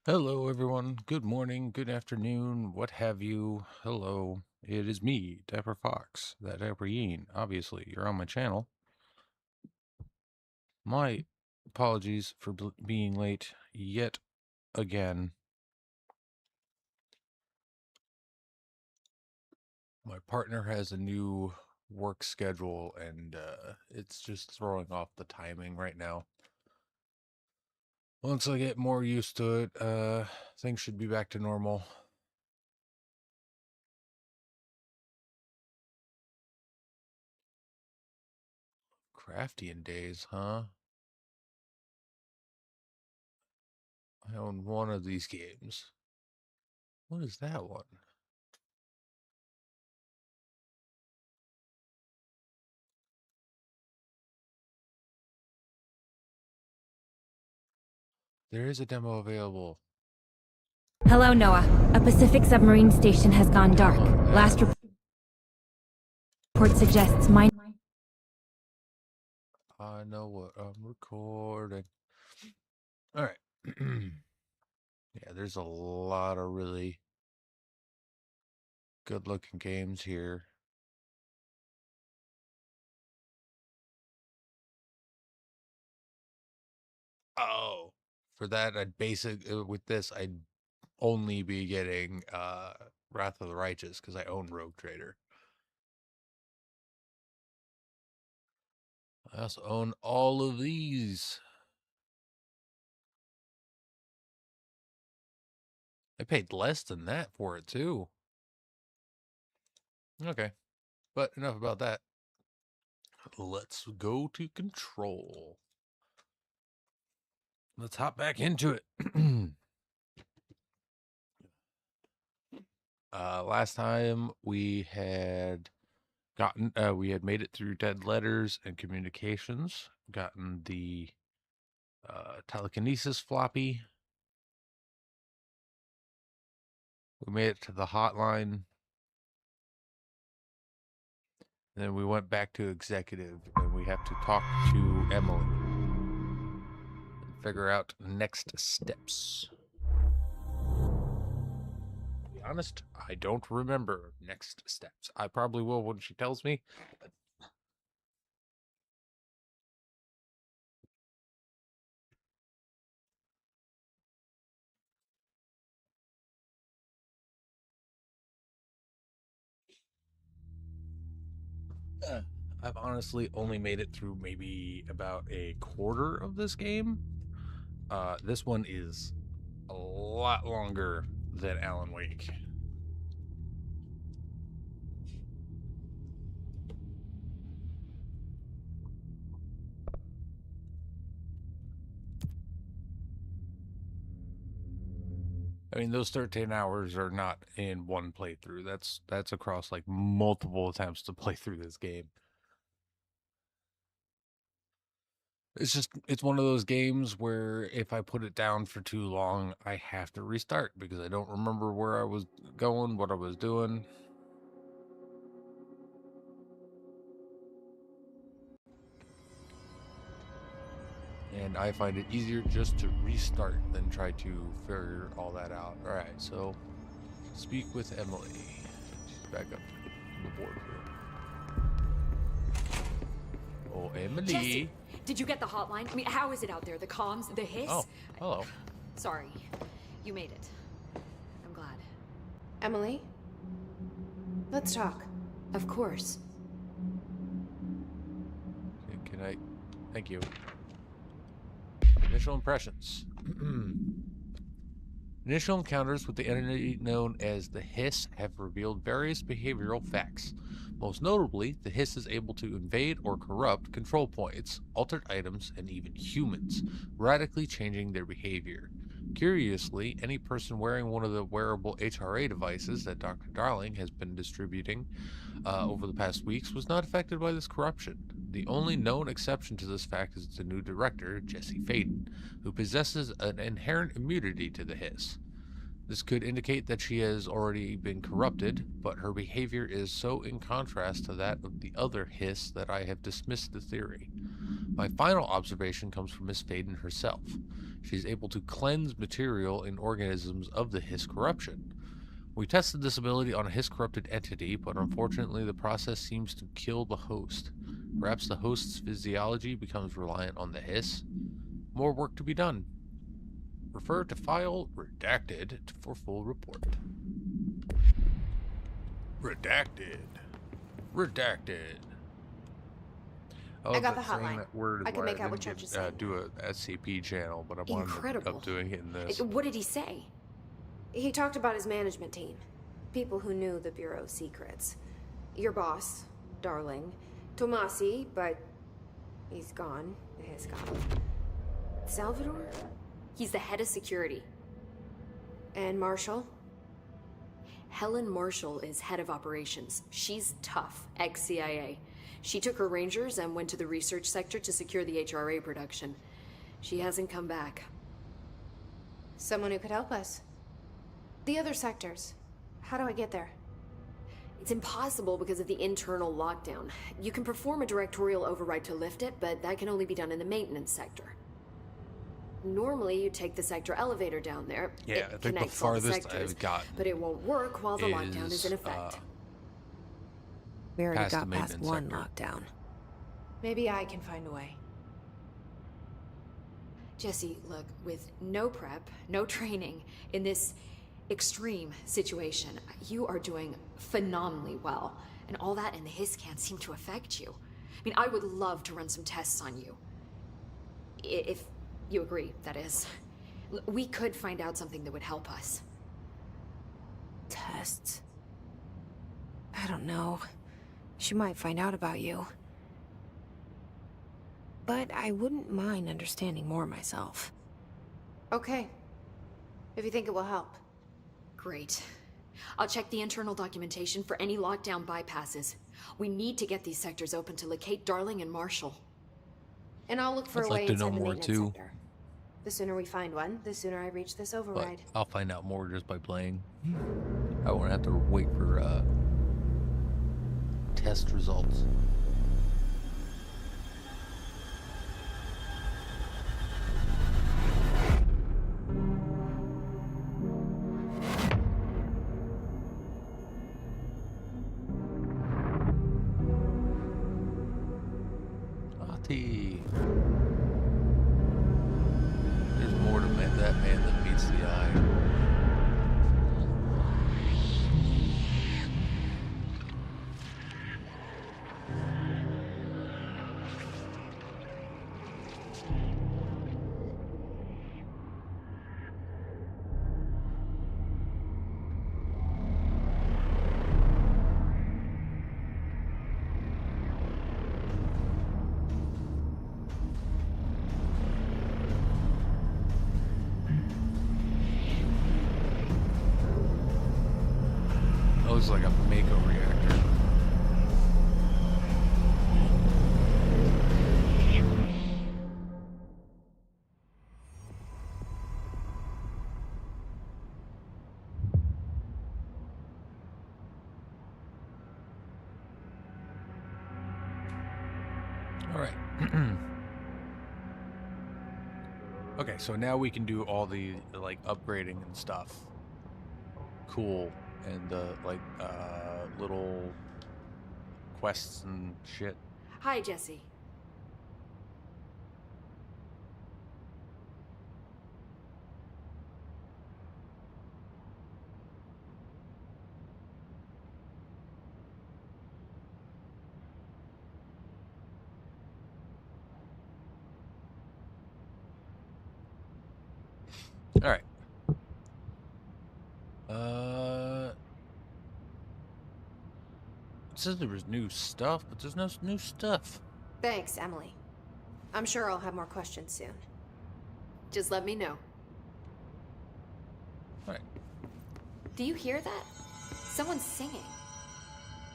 Hello, everyone. Good morning, good afternoon, what have you. Hello, it is me, Dapper Fox, that Dapper Yeen. Obviously, you're on my channel. My apologies for being late yet again. My partner has a new work schedule, and it's just throwing off the timing right now. Once I get more used to it, things should be back to normal. Craftian days, huh? I own one of these games. What is that one? There is a demo available. Hello, Noah. A Pacific submarine station has gone dark. Last report suggests mine. I know what I'm recording. All right. Yeah, there's a lot of really good looking games here. Oh, for that, with this, I'd only be getting Wrath of the Righteous because I own Rogue Trader. I also own all of these. I paid less than that for it too. Okay, but enough about that. Let's go to Control. Let's hop back into it. Last time we had made it through Dead Letters and Communications, gotten the telekinesis floppy. We made it to the hotline. Then we went back to executive, and we have to talk to Emily and figure out next steps. To be honest, I don't remember next steps. I probably will when she tells me. I've honestly only made it through maybe about a quarter of this game. This one is a lot longer than Alan Wake. I mean, those 13 hours are not in one playthrough. That's across like multiple attempts to play through this game. It's one of those games where if I put it down for too long, I have to restart because I don't remember where I was going, what I was doing. And I find it easier just to restart than try to figure all that out. All right, so speak with Emily. She's back up to the board here. Oh, Emily. Jesse, did you get the hotline? I mean, how is it out there? The comms, the hiss? Oh, hello. Sorry, you made it. I'm glad. Emily? Let's talk. Of course. Can I? Thank you. Initial impressions. Initial encounters with the entity known as the Hiss have revealed various behavioral facts. Most notably, the Hiss is able to invade or corrupt control points, altered items, and even humans, radically changing their behavior. Curiously, any person wearing one of the wearable HRA devices that Dr. Darling has been distributing over the past weeks was not affected by this corruption. The only known exception to this fact is the new director, Jesse Faden, who possesses an inherent immunity to the Hiss. This could indicate that she has already been corrupted, but her behavior is so in contrast to that of the other Hiss that I have dismissed the theory. My final observation comes from Miss Faden herself. She's able to cleanse material and organisms of the Hiss corruption. We tested this ability on a Hiss-corrupted entity, but unfortunately the process seems to kill the host. Perhaps the host's physiology becomes reliant on the Hiss. More work to be done. Refer to file redacted for full report. Redacted. Redacted. Oh, I got the but saying hotline. that word is I can why make out didn't what Church is get, saying. do a SCP channel, but I wanted Incredible. up doing it in this. What did he say? He talked about his management team. People who knew the Bureau's secrets. Your boss, Darling. Tomasi, but he's gone. His gone. Salvador? He's the head of security. And Marshall? Helen Marshall is head of operations. She's tough, ex-CIA. She took her rangers and went to the research sector to secure the HRA production. She hasn't come back. Someone who could help us. The other sectors. How do I get there? It's impossible because of the internal lockdown. You can perform a directorial override to lift it, but that can only be done in the maintenance sector. Normally, you take the sector elevator down there. Yeah, It I think the connects all farthest sectors, I've gotten but it won't work while the lockdown is in effect. We already past the got past maintenance one sector. lockdown. Maybe I can find a way. Jesse, look, with no prep, no training, in this extreme situation, you are doing phenomenally well. And all that and the hiss can't seem to affect you. I mean, I would love to run some tests on you. If you agree, that is. We could find out something that would help us. Tests. I don't know. She might find out about you. But I wouldn't mind understanding more myself. Okay. If you think it will help. Great. I'll check the internal documentation for any lockdown bypasses. We need to get these sectors open to locate Darling and Marshall. And I'll look for I'd a like way to inside know the more, maintenance too. sector. The sooner we find one, the sooner I reach this But override. I'll find out more just by playing. I won't have to wait for test results. Ati. There's more to that man than meets the eye. That looks like a Mako reactor. All right. Okay, so now we can do all the like upgrading and stuff. Cool. And the little quests and shit. Hi, Jesse. All right. It says there was new stuff, but there's no new stuff. Thanks, Emily. I'm sure I'll have more questions soon. Just let me know. All right. Do you hear that? Someone's singing.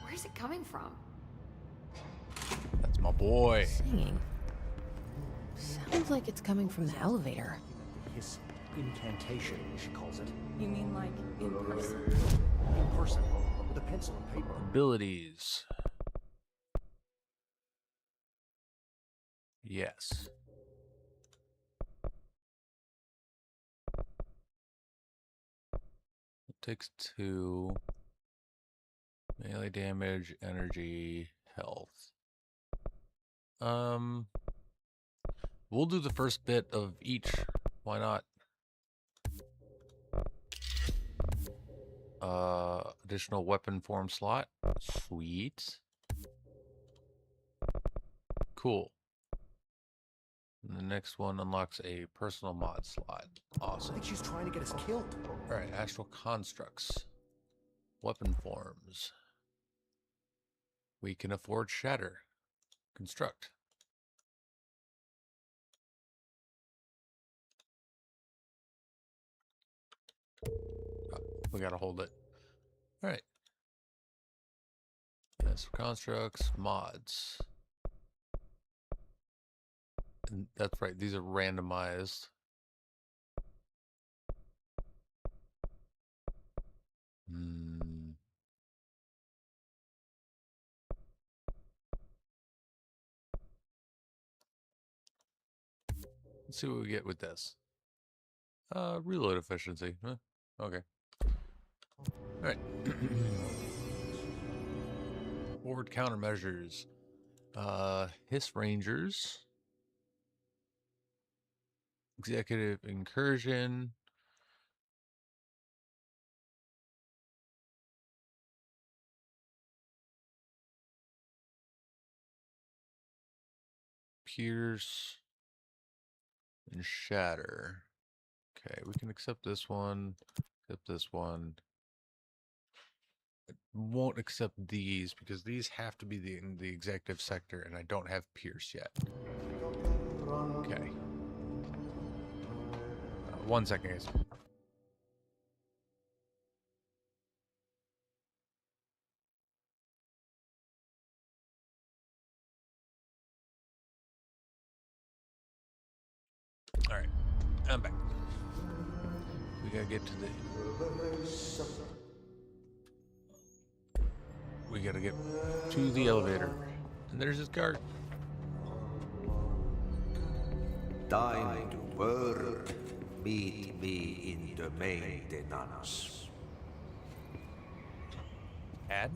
Where's it coming from? That's my boy. Singing. Sounds like it's coming from the elevator. His incantation, she calls it. You mean like in person? In person, with a pencil and paper. Abilities. Yes. Takes 2. Melee damage, energy, health. We'll do the first bit of each. Why not? Additional weapon form slot. Sweet. Cool. And the next one unlocks a personal mod slot. I Awesome. think she's trying to get us killed. Alright, astral constructs. Weapon forms. We can afford shatter. Construct. We gotta hold it. Alright. Astral constructs, mods. And that's right, these are randomized. Let's see what we get with this. Reload efficiency. Huh? Okay. Alright. Forward countermeasures. Hiss Rangers. Executive incursion. Pierce. And shatter. Okay, we can accept this one. Accept this one. I won't accept these because these have to be in the executive sector, and I don't have Pierce yet. Okay. 1 second, guys. Alright, I'm back. We gotta get to the... We gotta get to the elevator. And there's his guard. Time to work. Meet me in the maintenance. Add?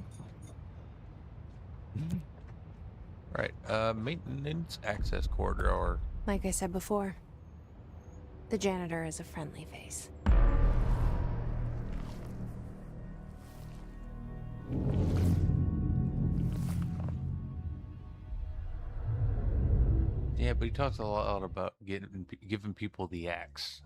Right, maintenance access corridor. Like I said before, the janitor is a friendly face. Yeah, but he talks a lot about giving people the axe.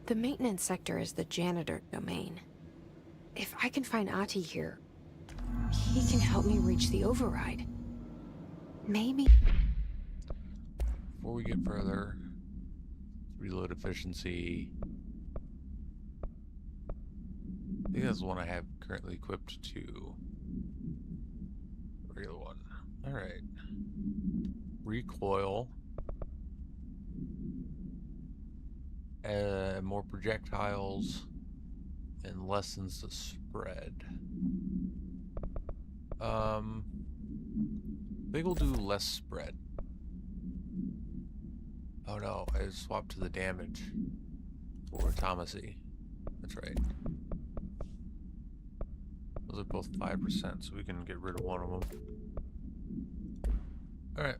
The maintenance sector is the janitor domain. If I can find Ahti here, he can help me reach the override. Maybe... Before we get further, reload efficiency. I think that's the one I have currently equipped to. Regular one. Alright. Recoil. More projectiles. And lessens the spread. I think we'll do less spread. Oh no, I swapped to the damage for Thomasy. That's right. Those are both 5%, so we can get rid of one of them. Alright.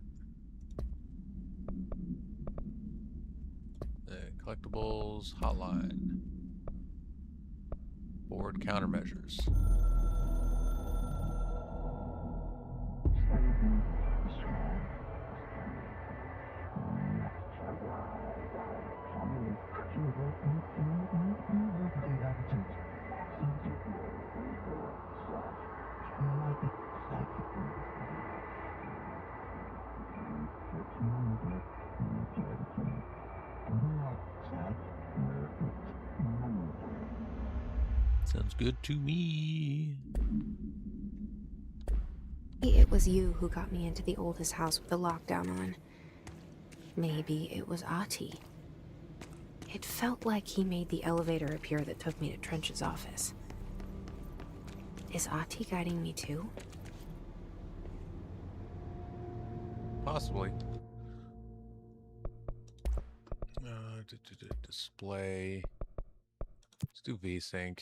Collectibles, hotline. Forward countermeasures. Sounds good to me. It was you who got me into the oldest house with the lockdown on. Maybe it was Ahti. It felt like he made the elevator appear that took me to Trench's office. Is Ahti guiding me too? Possibly. Display. Let's do VSync.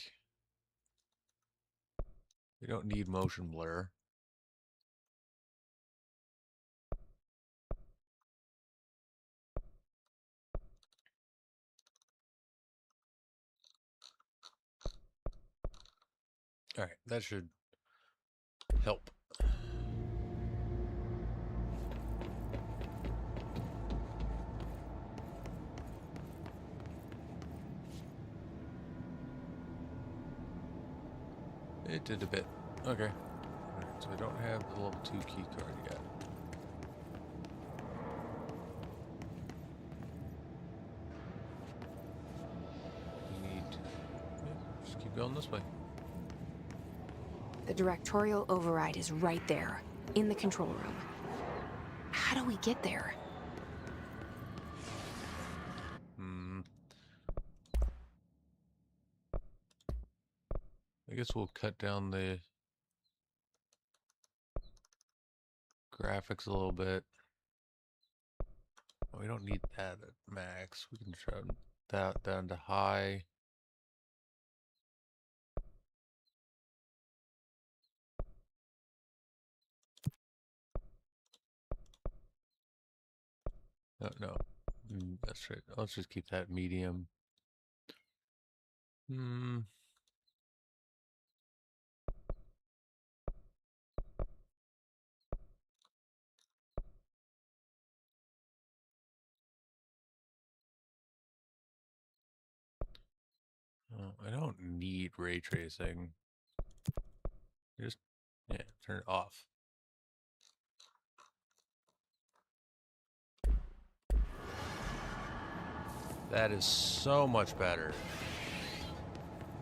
We don't need motion blur. All right, that should help. It did a bit. Okay. Alright, so I don't have the level 2 key card yet. We need to just keep going this way. The directorial override is right there, in the control room. How do we get there? I guess we'll cut down the graphics a little bit. We don't need that at max. We can try that down to high. No. That's right. Let's just keep that medium. I don't need ray tracing. Just, yeah, turn it off. That is so much better.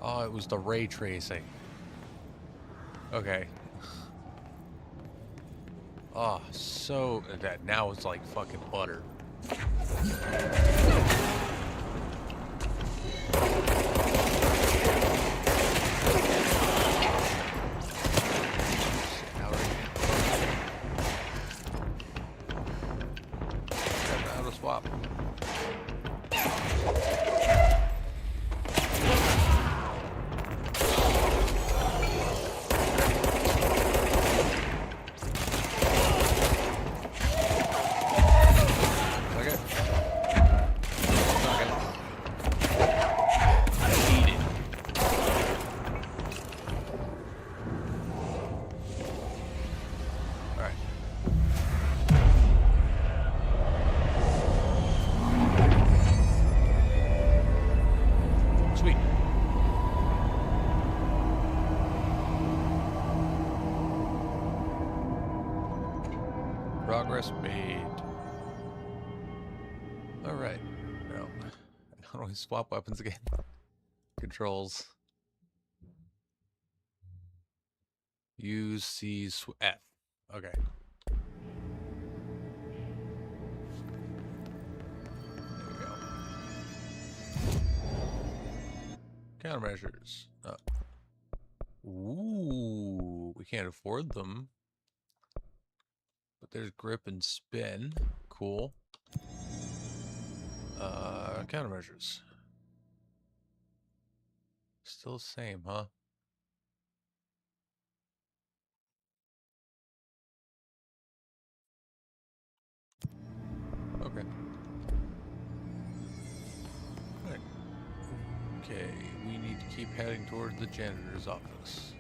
Oh, it was the ray tracing. Okay. Oh, so that now it's like fucking butter. How to swap. Progress made. Alright. No. How do I swap weapons again? Controls. Use C F. Okay. There we go. Countermeasures. Ooh, we can't afford them. But there's grip and spin. Cool. Countermeasures. Still the same, huh? Okay. Alright. Okay, we need to keep heading toward the janitor's office.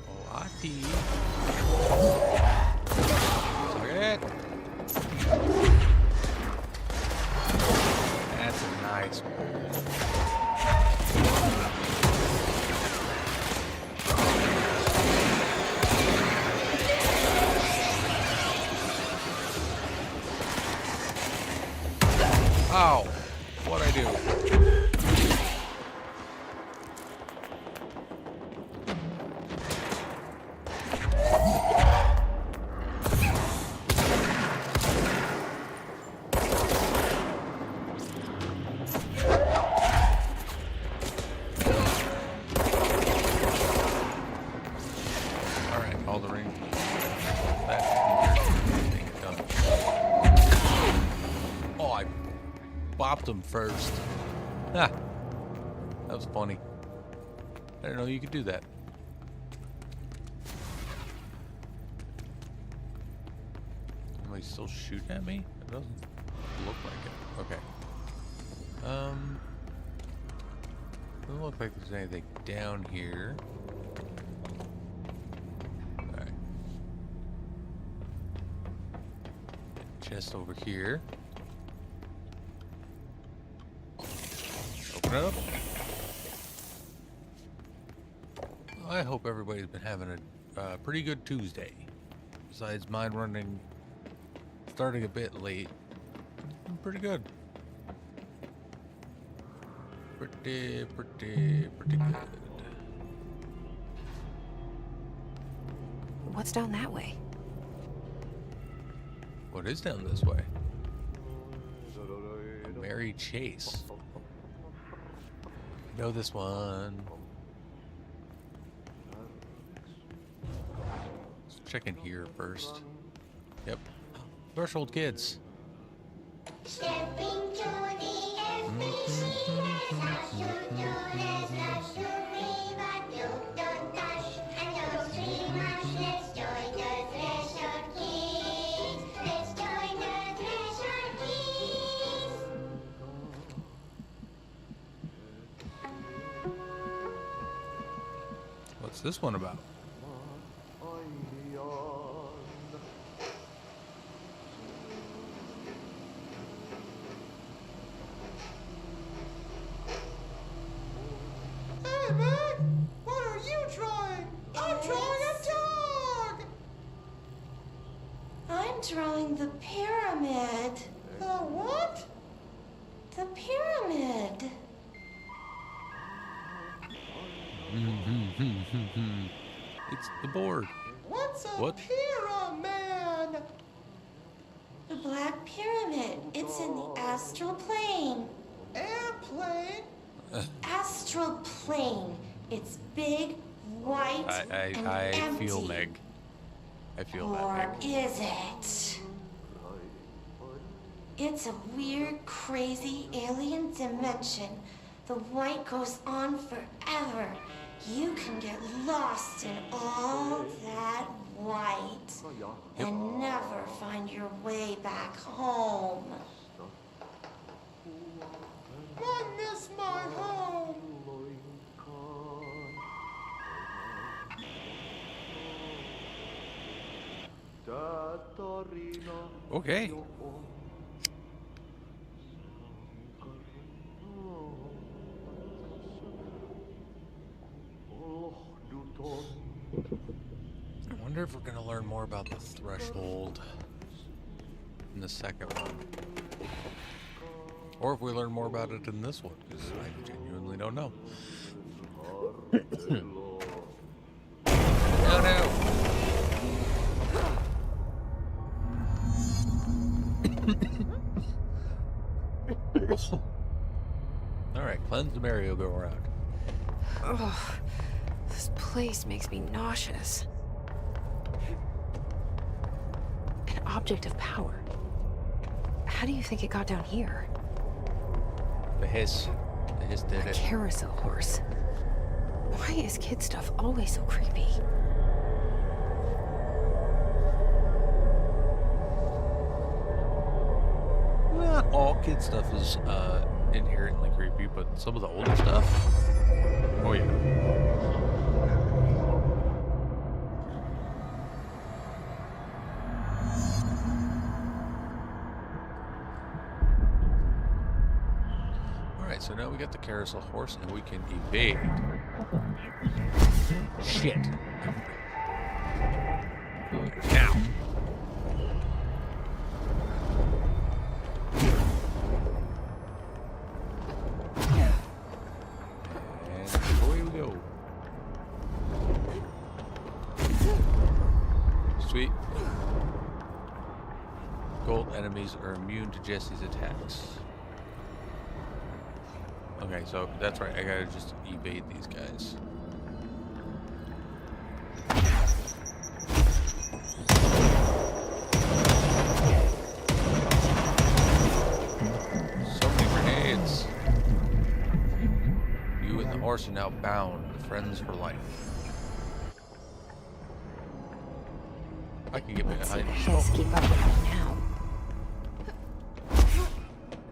Oh, Ahti. Suck it. That's a nice one. Ow. What'd I do? Alright, all the ring. Oh, I bopped him first. Ah, that was funny. I didn't know you could do that. Am I still shooting at me? It doesn't look like it. Okay. Doesn't look like there's anything down here. Alright. Chest over here. Open it up. I hope everybody's been having a pretty good Tuesday. Besides mine starting a bit late. Pretty good. Pretty good. What's down that way? What is down this way? Mary Chase. Know this one. Let's check in here first. Yep. Threshold kids. Stepping to the FBC, as you do, as you read, but you don't touch, and those three much. Let's join the Threshold Kids. Let's join the Threshold Kids. What's this one about? Hey, man! What are you drawing? I'm drawing a dog! I'm drawing the pyramid. The what? The pyramid. It's the board. What's a What? pyramid? The Black Pyramid. It's in the astral plane. Airplane? Astral plane. It's big, white, and I empty. feel Meg. I feel that, Or Meg. is it? It's a weird, crazy alien dimension. The white goes on forever. You can get lost in all that white and never find your way back home. I miss my home. Okay. I wonder if we're going to learn more about the threshold in the second one. Or if we learn more about it in this one, because I genuinely don't know. Oh no! Alright, cleanse the merry-go-round. Ugh, this place makes me nauseous. An object of power. How do you think it got down here? The hiss. The hiss did A it. carousel horse. Why is kid stuff always so creepy? Not all kid stuff is inherently creepy, but some of the older stuff. Oh yeah. Alright, so now we got the carousel horse and we can evade. Shit. Now. enemies are immune to Jesse's attacks. Okay, so that's right. I gotta just evade these guys. So many grenades. You and the horse are now bound, friends for life. I can get behind Let's you. keep up with me now.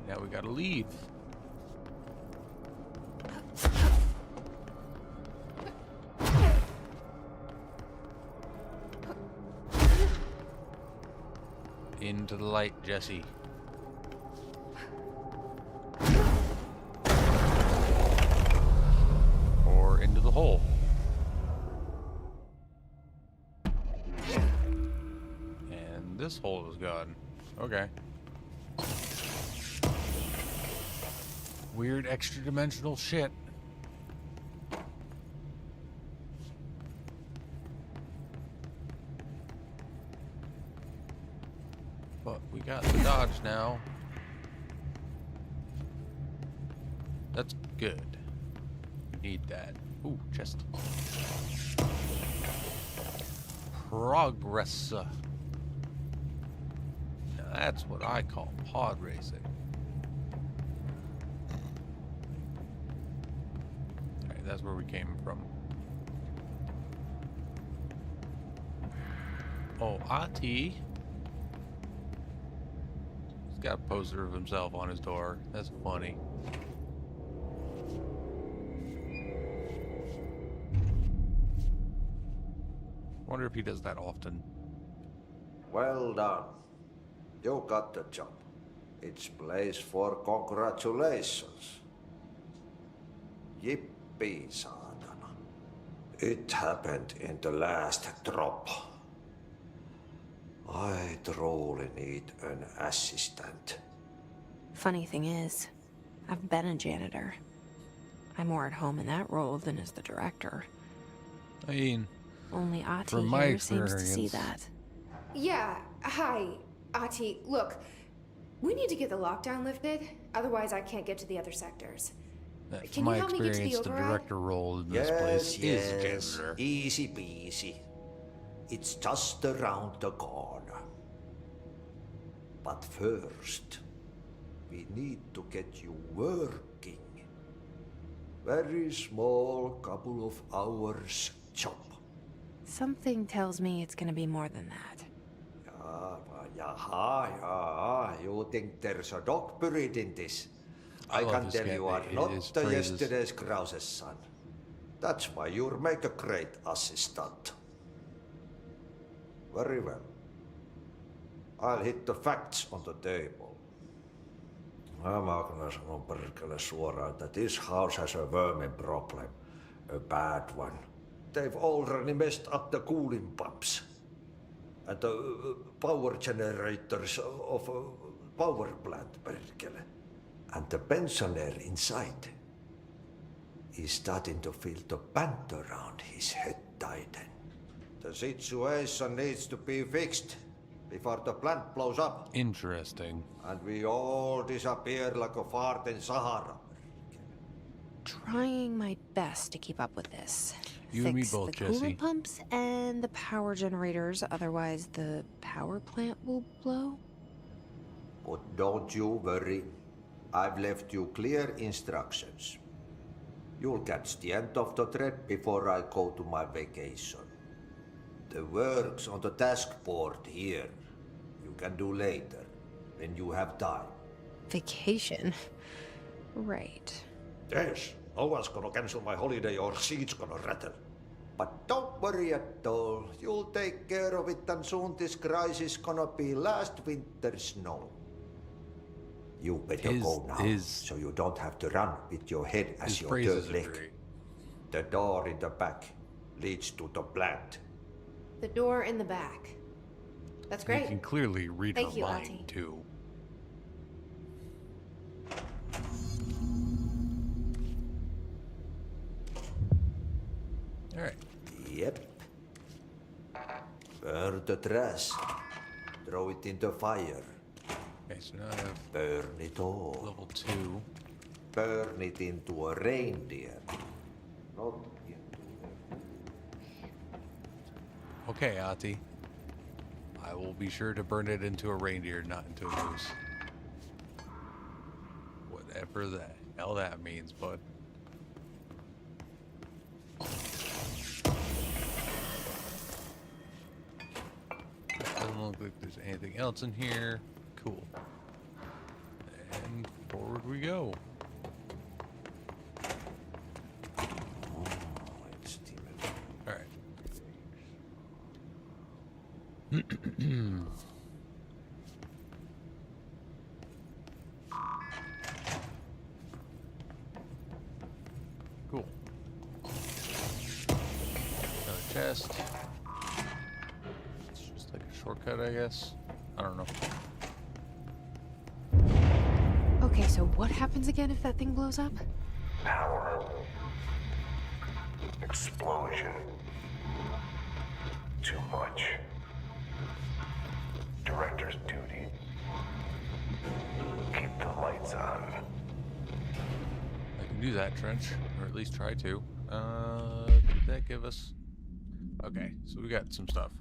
Now we gotta leave. Into the light, Jesse. Or into the hole. And this hole is gone. Okay. Weird extra-dimensional shit. But we got the dodge now. That's good. Need that. Ooh, chest. Progress. Now that's what I call pod racing. Alright, that's where we came from. Oh, Ati. He's got a poster of himself on his door. That's funny. Wonder if he does that often. Well done. You got the job. It's place for congratulations. Yippee, saatana. It happened in the last drop. I truly need an assistant. Funny thing is, I've been a janitor. I'm more at home in that role than as the director. I mean, Only Ati from my here seems to see experience. that. Yeah, hi, Ati. Look, we need to get the lockdown lifted, otherwise I can't get to the other sectors. From Can my you help me get to the experience, the override? director role in this Yes, place yes. is janitor. Easy peasy. It's just around the corner. But first, we need to get you working. Very small, couple of hours job. Something tells me it's gonna be more than that. Yeah. You think there's a dog buried in this? I I love can this tell guy, you are his not the phrases. yesterday's Krause's son. That's why you'll make a great assistant. Very well. I'll hit the facts on the table. Mä kyllä sanon perkele suoraan, that this house has a vermin problem. A bad one. They've already messed up the cooling pumps. And the power generators of a power plant, perkele. And the pensioner inside is starting to feel the band around his head tighten. The situation needs to be fixed before the plant blows up. Interesting. And we all disappear like a fart in Sahara. Trying my best to keep up with this. You and me Fix both, the coolant Jesse. pumps and the power generators, otherwise the power plant will blow. But don't you worry. I've left you clear instructions. You'll catch the end of the thread before I go to my vacation. The work's on the task board here. You can do later, when you have time. Vacation? Right. Yes, no one's gonna cancel my holiday or seat's gonna rattle. But don't worry at all. You'll take care of it and soon this crisis gonna be last winter's snow. You better go now, so you don't have to run with your head as your third leg. The door in the back leads to the plant. The door in the back. That's You great. can clearly read Thank her you, mind, Ati. too. Alright. Yep. Burn the trash. Throw it in the fire. Okay, so now I have Burn it all. level 2. Burn it into a reindeer. Not into Okay, Ati. I will be sure to burn it into a reindeer, not into a moose. Whatever the hell that means, bud. Doesn't look like there's anything else in here. Cool. And forward we go. Alright. Cool. Another chest. It's just like a shortcut, I guess. I don't know. Okay, so what happens again if that thing blows up? Power. Explosion. Too much. Director's duty. Keep the lights on. I can do that, Trench. Or at least try to. Did that give us... Okay, so we got some stuff.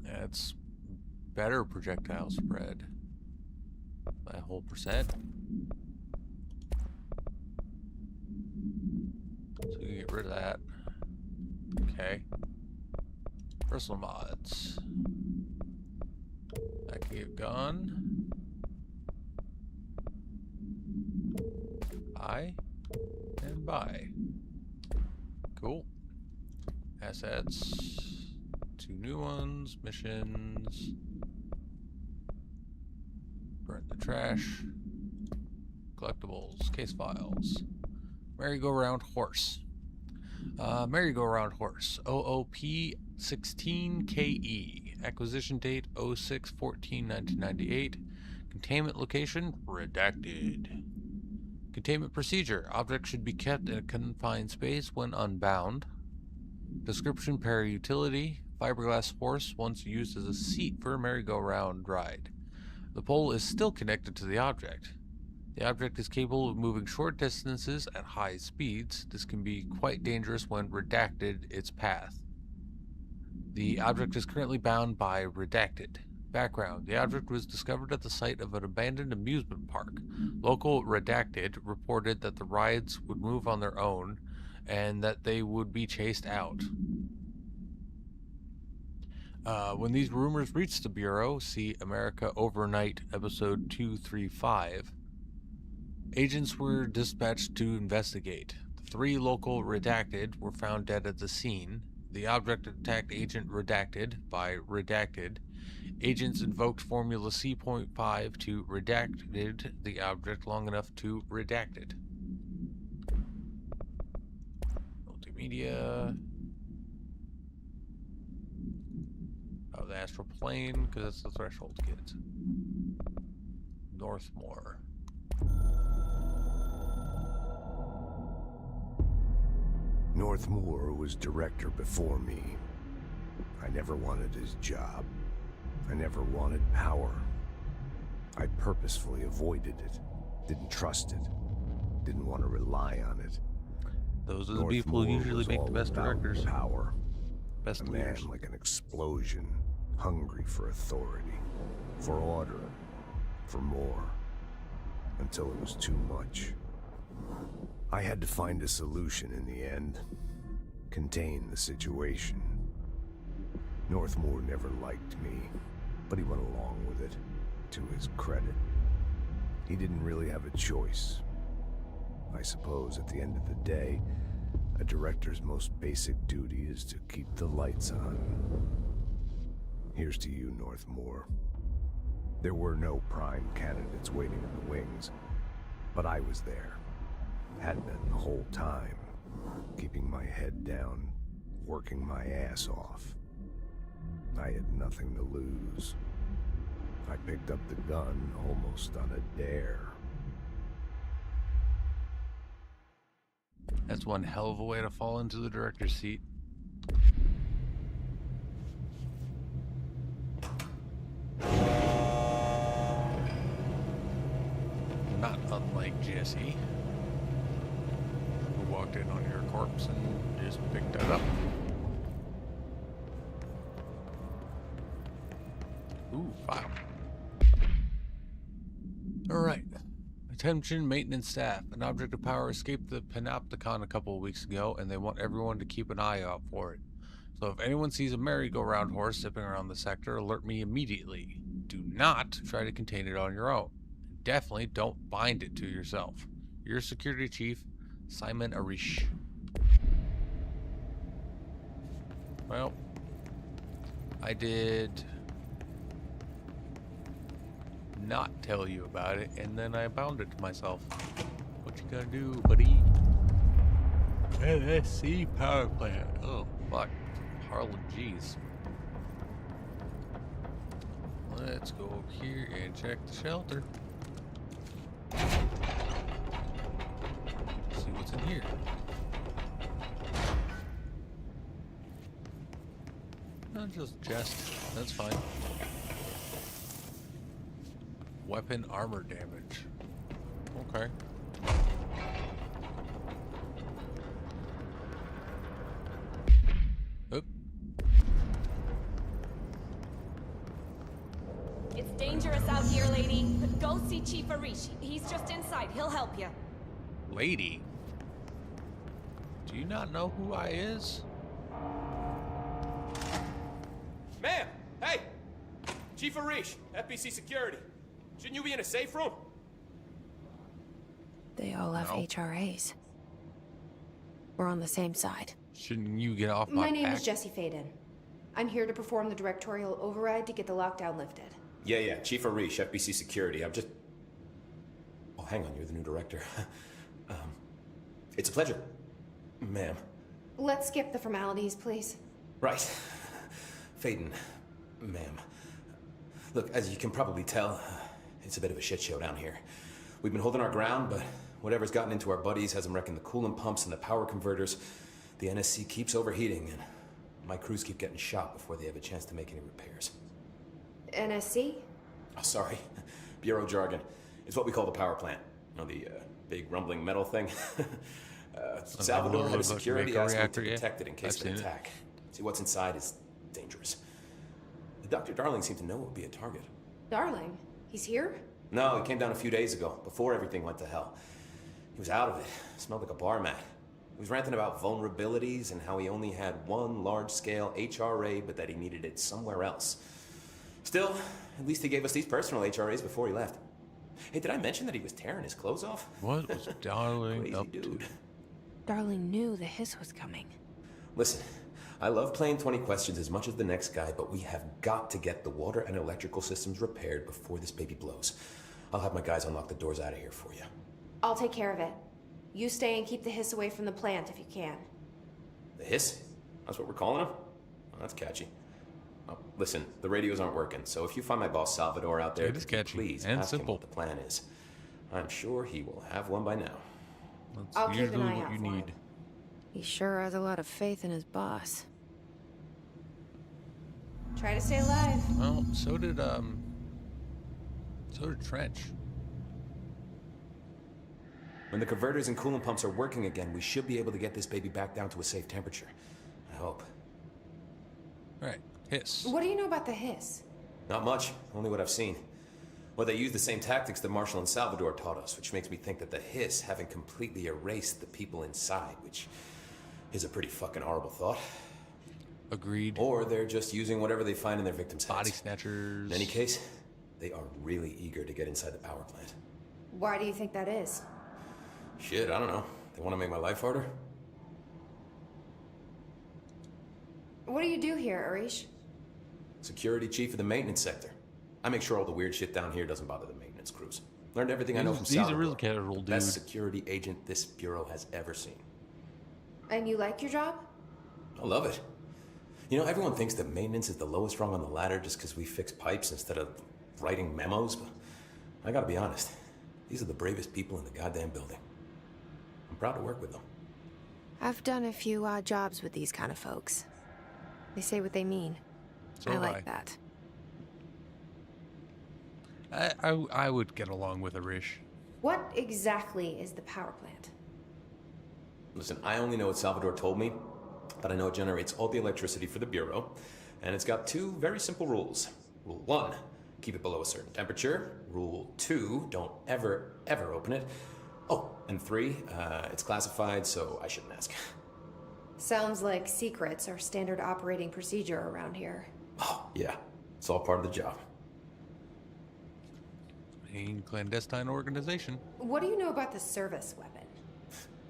That's better projectile spread. By a whole %. So we can get rid of that. Okay. Personal mods. That can get gone. Buy. And buy. Cool. Assets. 2 new ones. Missions. Burn the trash. Collectibles. Case files. Merry-go-round horse. Merry-go-round horse. OOP16KE. Acquisition date 06/14/1998. Containment location redacted. Containment procedure. Object should be kept in a confined space when unbound. Description: para-utility. Fiberglass horse once used as a seat for a merry-go-round ride. The pole is still connected to the object. The object is capable of moving short distances at high speeds. This can be quite dangerous when redacted its path. The object is currently bound by redacted. Background: the object was discovered at the site of an abandoned amusement park. Local redacted reported that the rides would move on their own and that they would be chased out. When these rumors reached the Bureau, see America Overnight, episode 235, agents were dispatched to investigate. The 3 local redacted were found dead at the scene. The object attacked Agent Redacted by redacted. Agents invoked Formula C.5 to redacted the object long enough to redact it. Multimedia. Oh, the astral plane, because that's the threshold, kids. Northmore. Northmore was director before me. I never wanted his job. I never wanted power. I purposefully avoided it. Didn't trust it. Didn't want to rely on it. Those are the people who usually make the best directors. Power. Best A leaders. man like an explosion, hungry for authority, for order, for more, until it was too much. I had to find a solution in the end. Contain the situation. Northmore never liked me, but he went along with it, to his credit. He didn't really have a choice. I suppose at the end of the day, a director's most basic duty is to keep the lights on. Here's to you, Northmore. There were no prime candidates waiting in the wings, but I was there. Had been the whole time, keeping my head down, working my ass off. I had nothing to lose. I picked up the gun almost on a dare. That's one hell of a way to fall into the director's seat. Not unlike Jesse, who walked in on your corpse and just picked that up. Ooh, file. Alright. Attention maintenance staff. An object of power escaped the Panopticon a couple of weeks ago, and they want everyone to keep an eye out for it. So if anyone sees a merry-go-round horse zipping around the sector, alert me immediately. Do not try to contain it on your own. And definitely don't bind it to yourself. Your security chief, Simon Arish. Well, I did not tell you about it, and then I bound it to myself. What you gonna do, buddy? NSC power plant. Oh, fuck. Harlan, jeez. Let's go over here and check the shelter. See what's in here. Not just chest. That's fine. Weapon armor damage. Okay. Oop. It's dangerous out here, lady. Go see Chief Arish. He's just inside. He'll help you. Lady? Do you not know who I is? Ma'am! Hey! Chief Arish, FBC Security. Shouldn't you be in a safe room? They all have HRAs. We're on the same side. Shouldn't you get off my My name back? is Jesse Faden. I'm here to perform the directorial override to get the lockdown lifted. Yeah, Chief Arish, FBC Security. I'm just... Oh, hang on, you're the new director. It's a pleasure, ma'am. Let's skip the formalities, please. Right. Faden, ma'am. Look, as you can probably tell, it's a bit of a shit show down here. We've been holding our ground, but whatever's gotten into our buddies has them wrecking the coolant pumps and the power converters. The NSC keeps overheating, and my crews keep getting shot before they have a chance to make any repairs. NSC? Oh, sorry. Bureau jargon. It's what we call the power plant. You know, the big rumbling metal thing? Salvador, head of security, asked me to protect it in case of an attack. See, what's inside is dangerous. Dr. Darling seemed to know it would be a target. Darling? He's here? No, he came down a few days ago, before everything went to hell. He was out of it. Smelled like a bar mat. He was ranting about vulnerabilities and how he only had one large-scale HRA, but that he needed it somewhere else. Still, at least he gave us these personal HRAs before he left. Hey, did I mention that he was tearing his clothes off? What was Darling up dude. to? Darling knew the hiss was coming. Listen, I love playing 20 questions as much as the next guy, but we have got to get the water and electrical systems repaired before this baby blows. I'll have my guys unlock the doors out of here for you. I'll take care of it. You stay and keep the hiss away from the plant if you can. The hiss? That's what we're calling him? Oh, that's catchy. Oh, listen, the radios aren't working, so if you find my boss Salvador out there, It is catchy please and ask simple. him what the plan is. I'm sure he will have one by now. That's I'll keep an usually eye what out you for need. it. He sure has a lot of faith in his boss. Try to stay alive. Well, so did Trench. When the converters and coolant pumps are working again, we should be able to get this baby back down to a safe temperature. I hope. Right. Hiss. What do you know about the hiss? Not much, only what I've seen. Well, they use the same tactics that Marshall and Salvador taught us, which makes me think that the hiss haven't completely erased the people inside, which is a pretty fucking horrible thought. Agreed. Or they're just using whatever they find in their victims' Body heads. snatchers. In any case, they are really eager to get inside the power plant. Why do you think that is? Shit, I don't know. They want to make my life harder? What do you do here, Arish? Security chief of the maintenance sector. I make sure all the weird shit down here doesn't bother the maintenance crews. Learned everything I know from He's Salvador. a real casual dude. Best security agent this bureau has ever seen. And you like your job? I love it. You know, everyone thinks that maintenance is the lowest rung on the ladder just because we fix pipes instead of writing memos, but I gotta be honest. These are the bravest people in the goddamn building. I'm proud to work with them. I've done a few odd jobs with these kind of folks. They say what they mean. So I have like that. I would get along with Arish. What exactly is the power plant? Listen, I only know what Salvador told me, but I know it generates all the electricity for the Bureau, and it's got 2 very simple rules. Rule 1, keep it below a certain temperature. Rule 2, don't ever, ever open it. Oh, and 3, it's classified, so I shouldn't ask. Sounds like secrets are standard operating procedure around here. Oh, yeah. It's all part of the job. A clandestine organization. What do you know about the service weapon?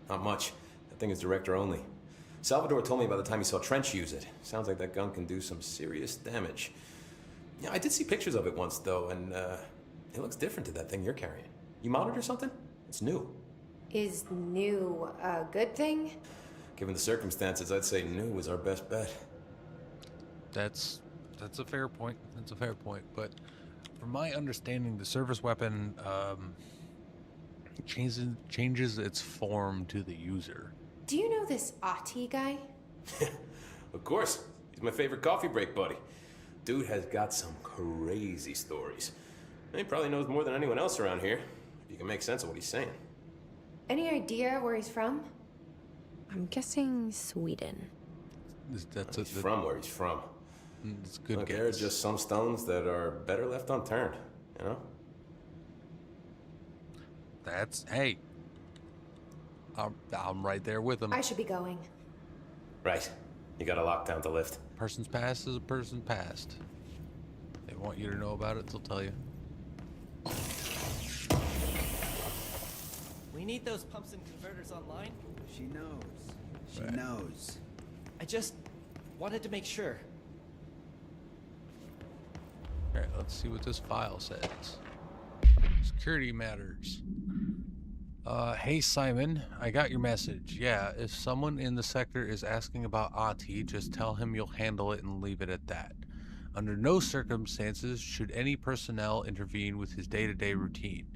Not much. That thing is director only. Salvador told me by the time he saw Trench use it. Sounds like that gun can do some serious damage. Yeah, I did see pictures of it once, though, and it looks different to that thing you're carrying. You mounted or something? It's new. Is new a good thing? Given the circumstances, I'd say new was our best bet. That's a fair point. That's a fair point. But from my understanding, the service weapon changes its form to the user. Do you know this Ati guy? Of course. He's my favorite coffee break buddy. Dude has got some crazy stories. He probably knows more than anyone else around here, if you can make sense of what he's saying. Any idea where he's from? I'm guessing Sweden. He's from where he's from. It's good. Look, there are just some stones that are better left unturned, you know? Hey. I'm right there with him. I should be going. Right. You got a lockdown to lift. Person's past is a person's past. They want you to know about it, they'll tell you. We need those pumps and converters online. She knows. She knows. I just wanted to make sure. Alright, let's see what this file says. Security matters. Hey Simon, I got your message. Yeah, if someone in the sector is asking about Ati, just tell him you'll handle it and leave it at that. Under no circumstances should any personnel intervene with his day-to-day routine.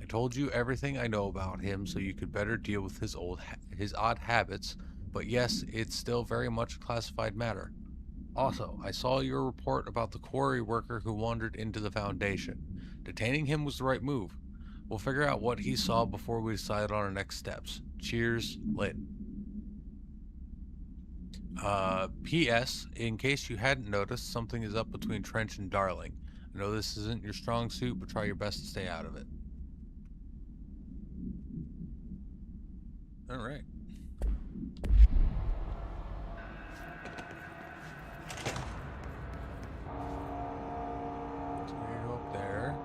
I told you everything I know about him so you could better deal with his odd habits, but yes, it's still very much a classified matter. Also, I saw your report about the quarry worker who wandered into the Foundation. Detaining him was the right move. We'll figure out what he saw before we decide on our next steps. Cheers, Lynn. P.S. In case you hadn't noticed, something is up between Trench and Darling. I know this isn't your strong suit, but try your best to stay out of it. Alright. So you go up there.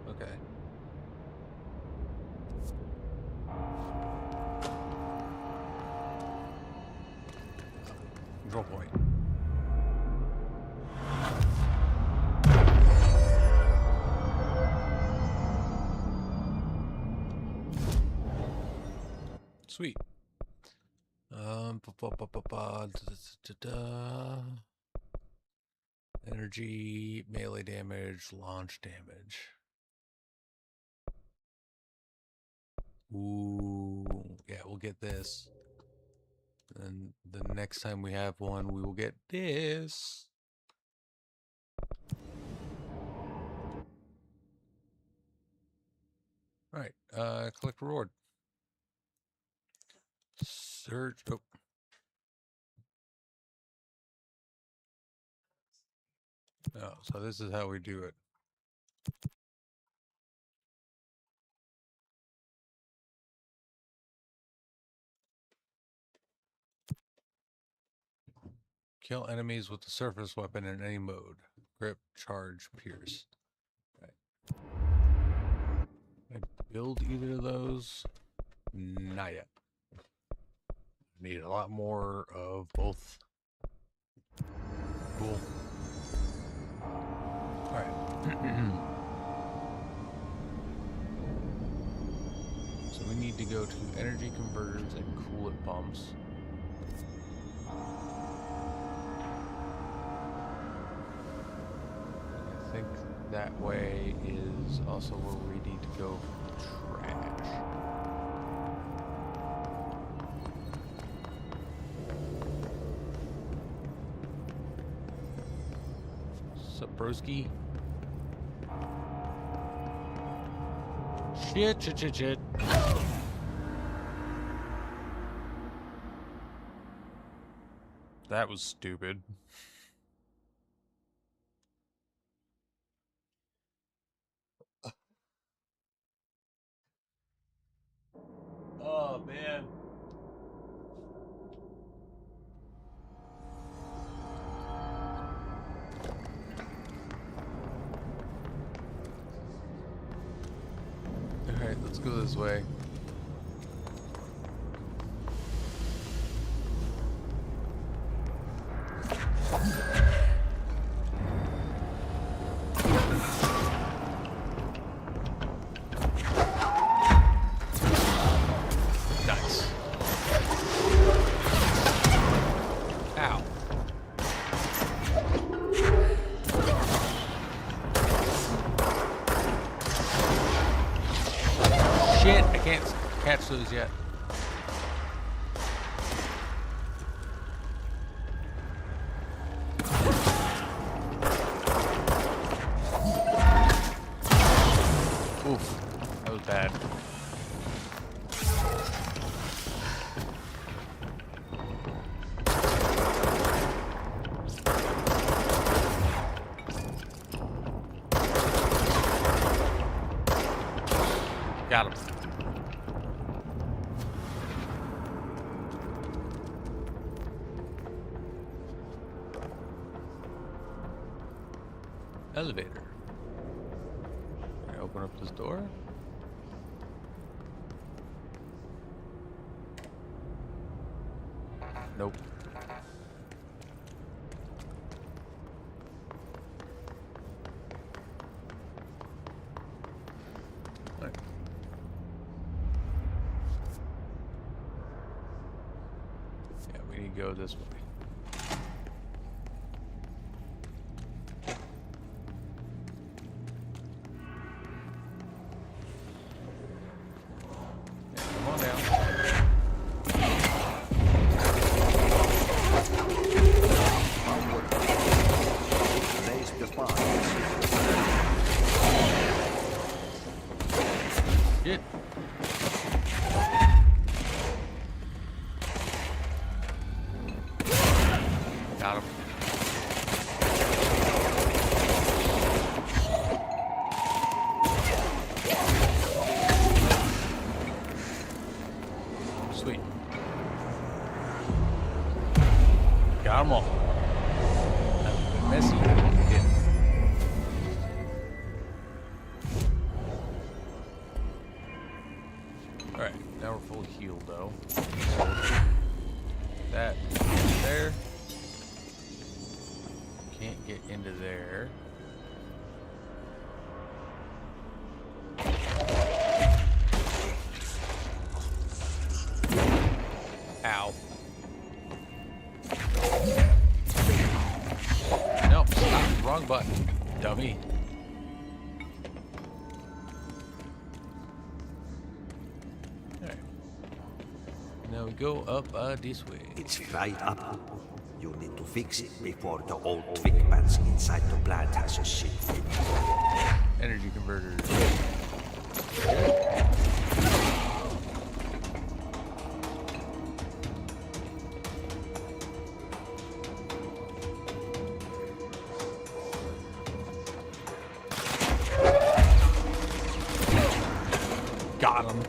Okay. Control point. Sweet. Energy, melee damage, launch damage. Ooh, yeah, we'll get this. And the next time we have one, we will get this. All right, collect reward. Search. Oh. Oh, so this is how we do it. Kill enemies with the surface weapon in any mode. Grip, charge, pierce. Right. I build either of those? Not yet. Need a lot more of both. Cool. Alright. So we need to go to energy converters and coolant pumps. I think that way is also where we need to go for the trash. Sup, broski? Shit. That was stupid. Oh, man. Alright, let's go this way. Nice. Ow. Shit, I can't catch those yet. Oof, that was bad. Got him. Elevator. Can I open up this door? Nope. Right. Yeah, we need to go this way. Come on down. Place the spot. Shit. Got him. Sweet. Got them all. That was a bit messy. Yeah. Alright, now we're fully healed though. That there. Can't get into there. Ow. Nope, stop. Wrong button. Dummy. Alright. Now we go up this way. It's right up. You need to fix it before the old twig bats inside the plant has a shit fit. Energy converters. Got him.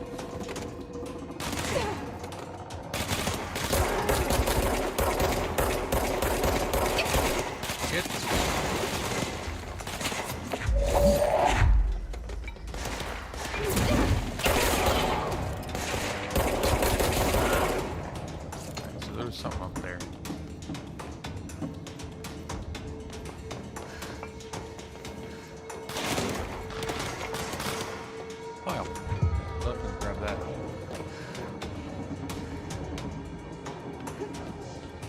Shit. So there's something up there. Wow. Look, and grab that.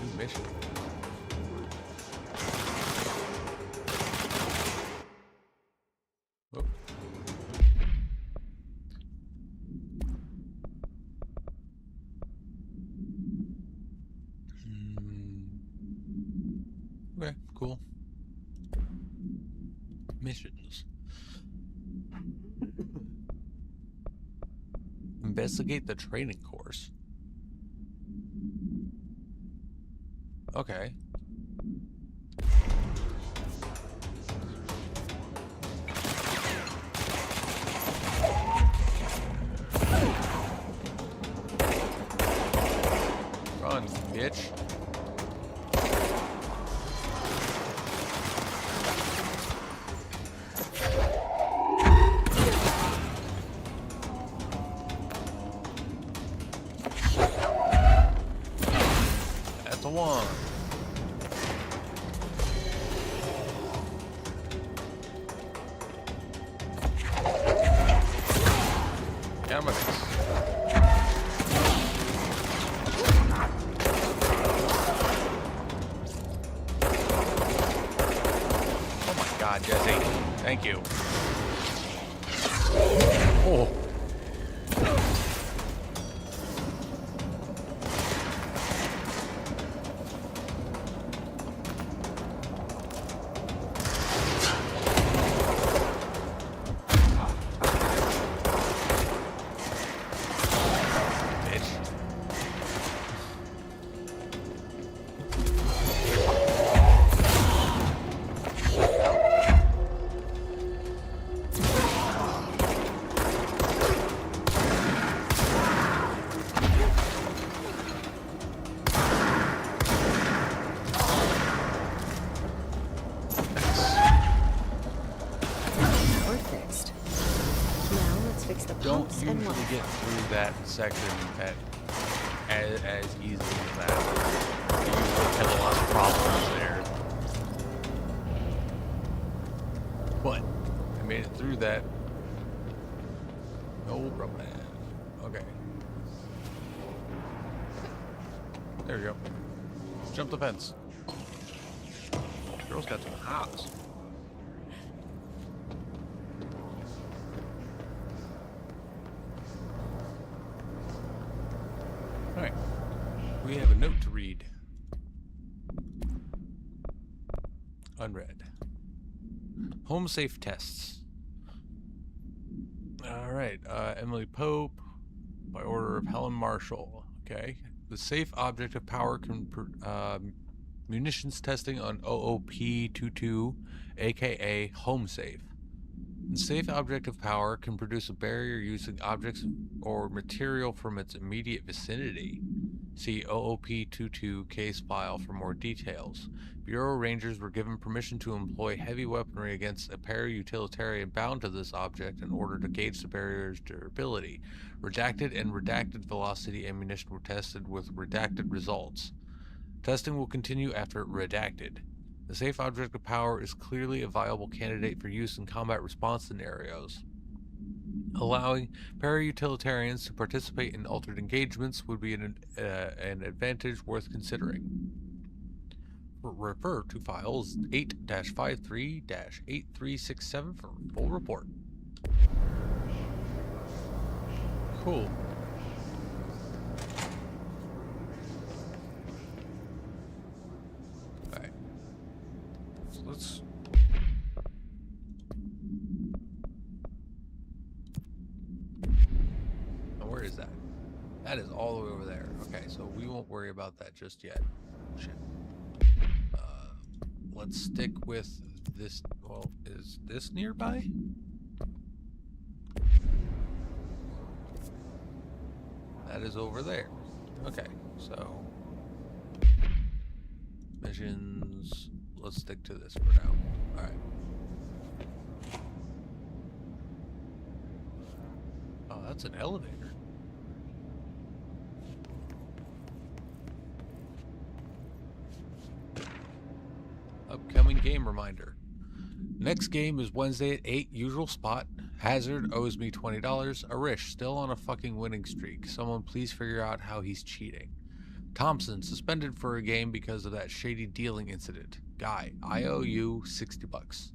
New mission. Whoop. Okay, cool. Missions. investigate the training course. Okay. Run, bitch. That's a one. Animatics. Oh my god, Jesse. Thank you. Oh. Don't usually get through that section as easily as that. You usually have a lot of problems there. But I made it through that. No problem. Okay. There we go. Jump the fence. Girl's got some hops. Alright, we have a note to read. Unread. Home safe tests. Alright, Emily Pope, by order of Helen Marshall. Okay. The safe object of power can munitions testing on Pt2, aka home safe. The safe object of power can produce a barrier using objects or material from its immediate vicinity. See Pt2 case file for more details. Bureau Rangers were given permission to employ heavy weaponry against a para-utilitarian bound to this object in order to gauge the barrier's durability. Redacted and redacted velocity ammunition were tested with redacted results. Testing will continue after redacted. The safe object of power is clearly a viable candidate for use in combat response scenarios. Allowing para-utilitarians to participate in altered engagements would be an advantage worth considering. Refer to files 8-53-8367 for full report. Cool. Alright. So let's... Now where is that? That is all the way over there. Okay, so we won't worry about that just yet. Shit. Let's stick with this. Well, is this nearby? That is over there. Okay, so missions. Let's stick to this for now. All right. Oh, that's an elevator. Upcoming game reminder. Next game is Wednesday at 8, usual spot. Hazard owes me $20. Arish, still on a fucking winning streak. Someone please figure out how he's cheating. Thompson, suspended for a game because of that shady dealing incident. Guy, I owe you $60.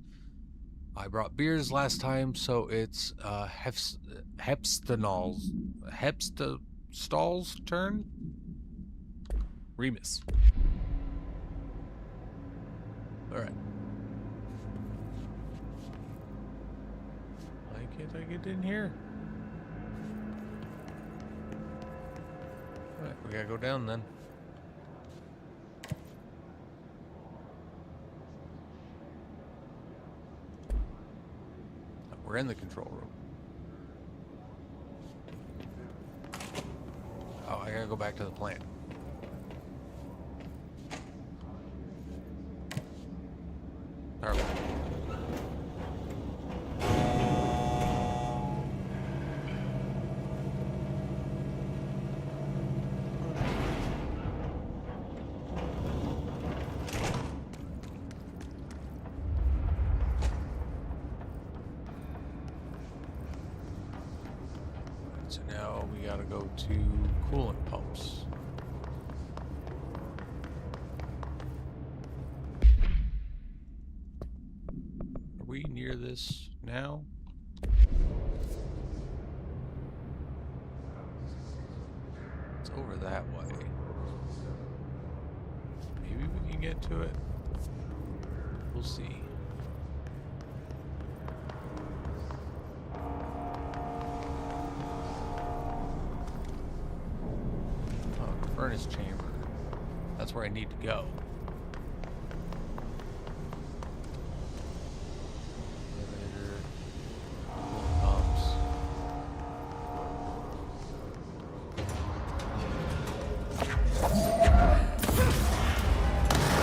I brought beers last time, so it's Hepstall's turn? Remus. Alright. Why can't I get in here? We gotta go down then. We're in the control room. Oh, I gotta go back to the plant. Power plant. So now we gotta go to coolant pumps. Are we near this now? It's over that way. Maybe we can get to it. We'll see. Furnace chamber. That's where I need to go. Elevator. Pumps.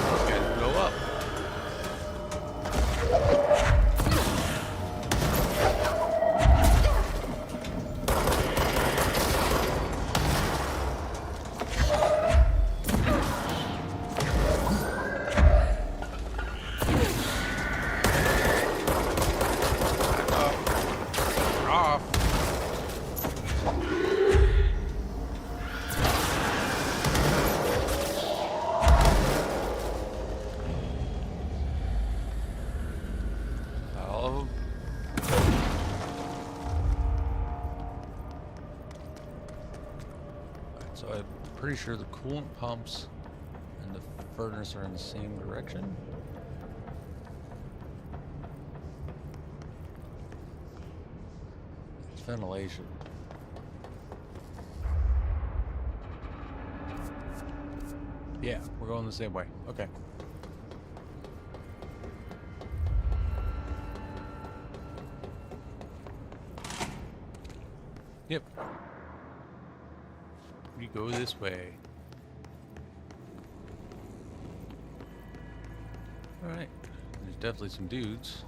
Those guys blow up. So I'm pretty sure the coolant pumps and the furnace are in the same direction. It's ventilation. Yeah, we're going the same way. Okay. Yep. We go this way. Alright. There's definitely some dudes.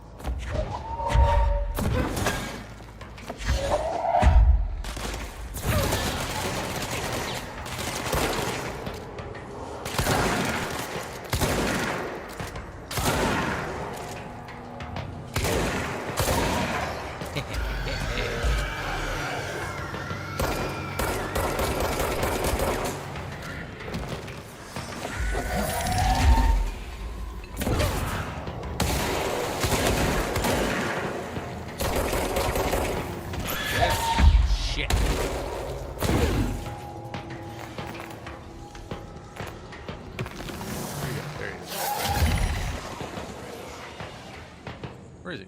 Where is he?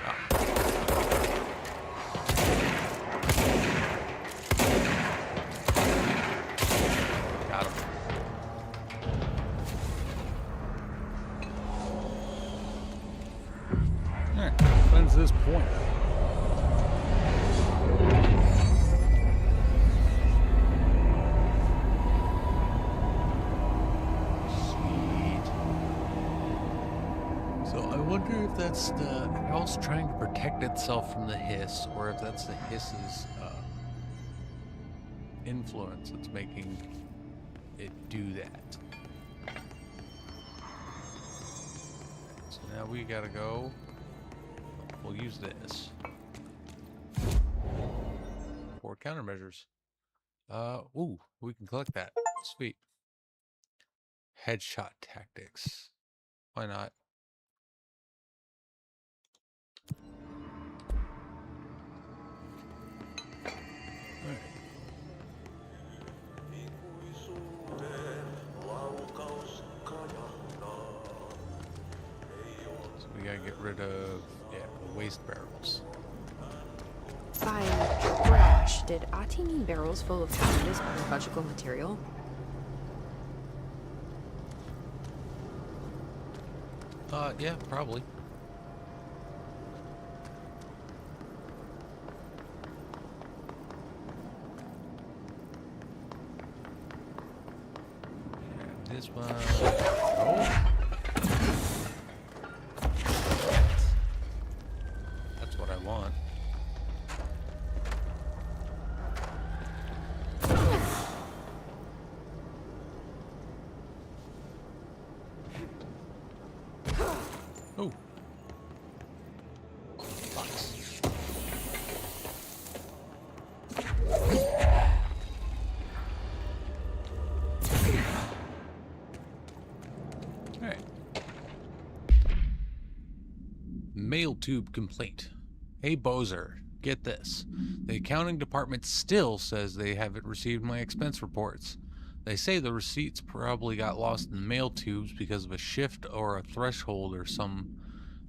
Oh. Got him. Alright, when's this point? If that's the house trying to protect itself from the hiss, or if that's the hiss's influence that's making it do that. So now we gotta go. We'll use this for countermeasures. Ooh, we can collect that. Sweet. Headshot tactics. Why not? So we gotta get rid of, the waste barrels. Fine, trash. Did Ati mean barrels full of hazardous biological material? Yeah, probably. And this one. Oh. That's what I want. Oh. Box. Alright. Mail tube complaint. Hey Bozer, get this. The accounting department still says they haven't received my expense reports. They say the receipts probably got lost in mail tubes because of a shift or a threshold or some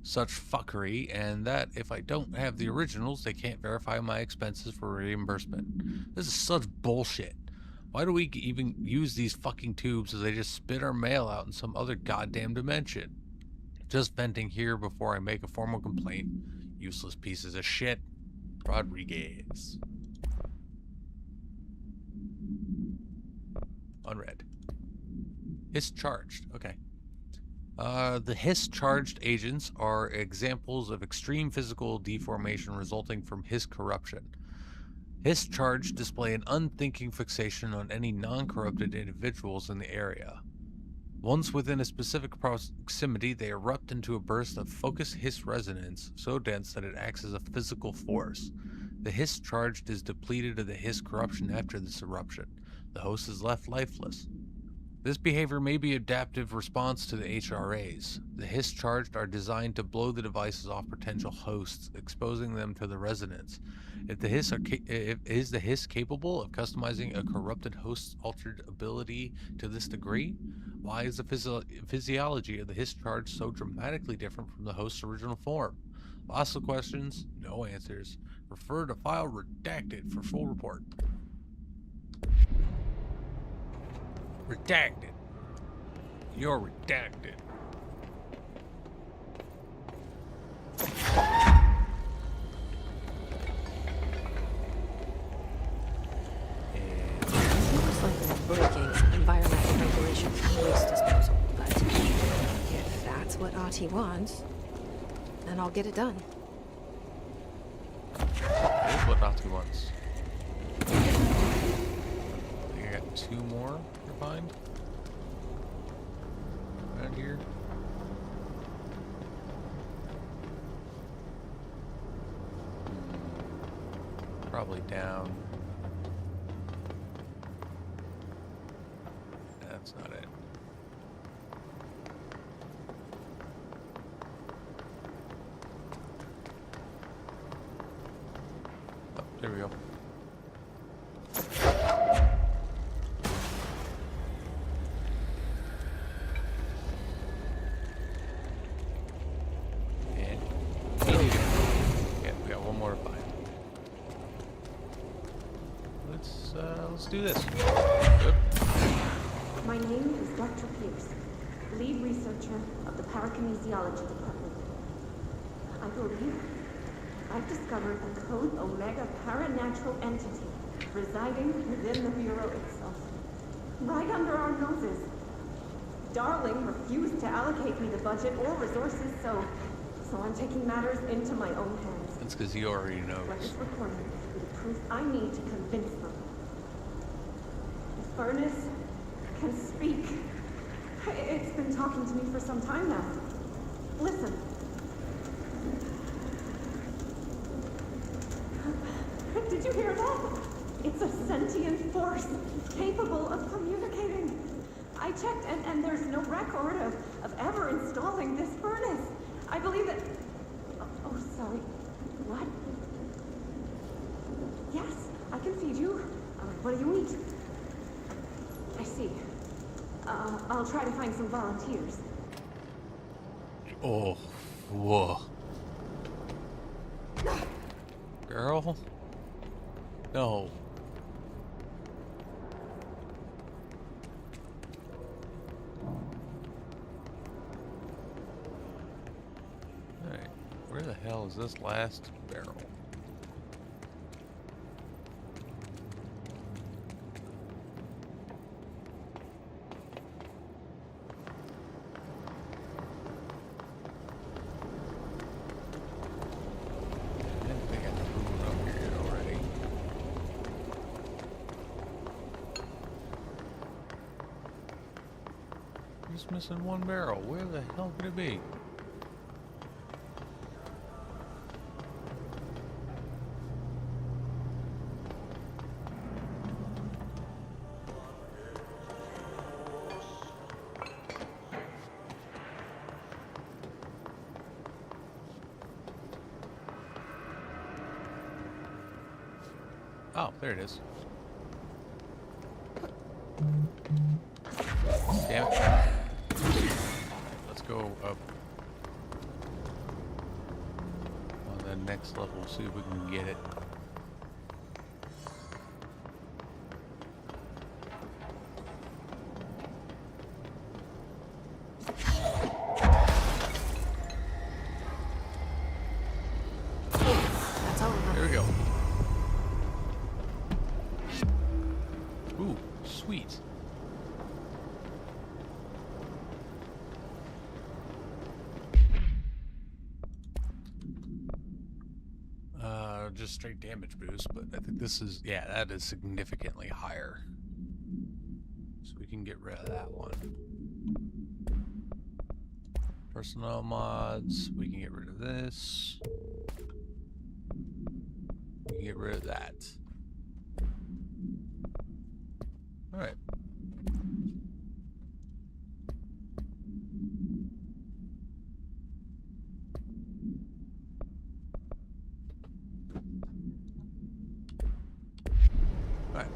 such fuckery, and that if I don't have the originals, they can't verify my expenses for reimbursement. This is such bullshit. Why do we even use these fucking tubes if they just spit our mail out in some other goddamn dimension? Just venting here before I make a formal complaint. Useless pieces of shit. Rodriguez. Unread. Hiss charged. Okay. The Hiss charged agents are examples of extreme physical deformation resulting from Hiss corruption. Hiss charged display an unthinking fixation on any non-corrupted individuals in the area. Once within a specific proximity, they erupt into a burst of focused Hiss resonance so dense that it acts as a physical force. The Hiss charged is depleted of the Hiss corruption after this eruption. The host is left lifeless. This behavior may be adaptive response to the HRAs. The Hiss charged are designed to blow the devices off potential hosts, exposing them to the resonance. Is the Hiss capable of customizing a corrupted host's altered ability to this degree? Why is the physiology of the Hiss charge so dramatically different from the host's original form? Lots of questions, no answers. Refer to file redacted for full report. Redacted. You're redacted. Seems like they're breaking environmental regulations and waste disposal, but if that's what Ati wants, then I'll get it done. Here's what Ati wants. I think I got 2 more to find. Around here. Probably down. That's not it. Oh, there we go. Let's do this. Good. My name is Dr. Pierce, lead researcher of the Parakinesiology Department. I believe I've discovered a Code Omega paranatural entity residing within the Bureau itself, right under our noses. Darling refused to allocate me the budget or resources, so I'm taking matters into my own hands. That's because he already knows. Let this recording be the proof I need to convince them. The furnace can speak. It's been talking to me for some time now. Listen. Did you hear that? It's a sentient force capable of communicating. I checked and there's no record of ever installing this furnace. I believe that... Oh, sorry. What? Yes, I can feed you. What do you eat? I see. I'll try to find some volunteers. Oh, whoa. Girl? No. Alright, where the hell is this last barrel? I didn't think I had moved up here yet already. Just missing one barrel. Where the hell could it be? Oh, there it is. Damn it. Let's go up on the next level, see if we can get it. That's all of them. There we go. Ooh, sweet. Just straight damage boost, but I think this is, yeah, that is significantly higher. So we can get rid of that one. Personnel mods, we can get rid of this. We can get rid of that. Alright. Alright.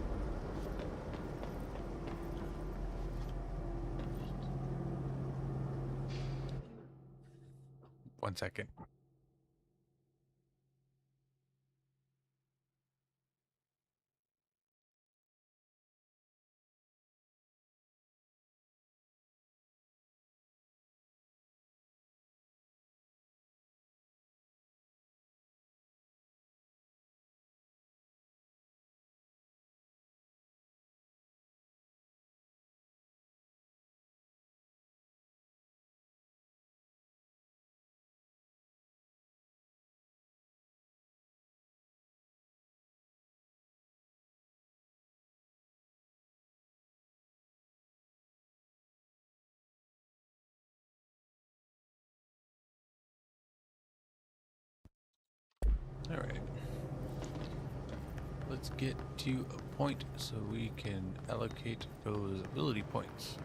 One second. Alright. Let's get to a point so we can allocate those ability points.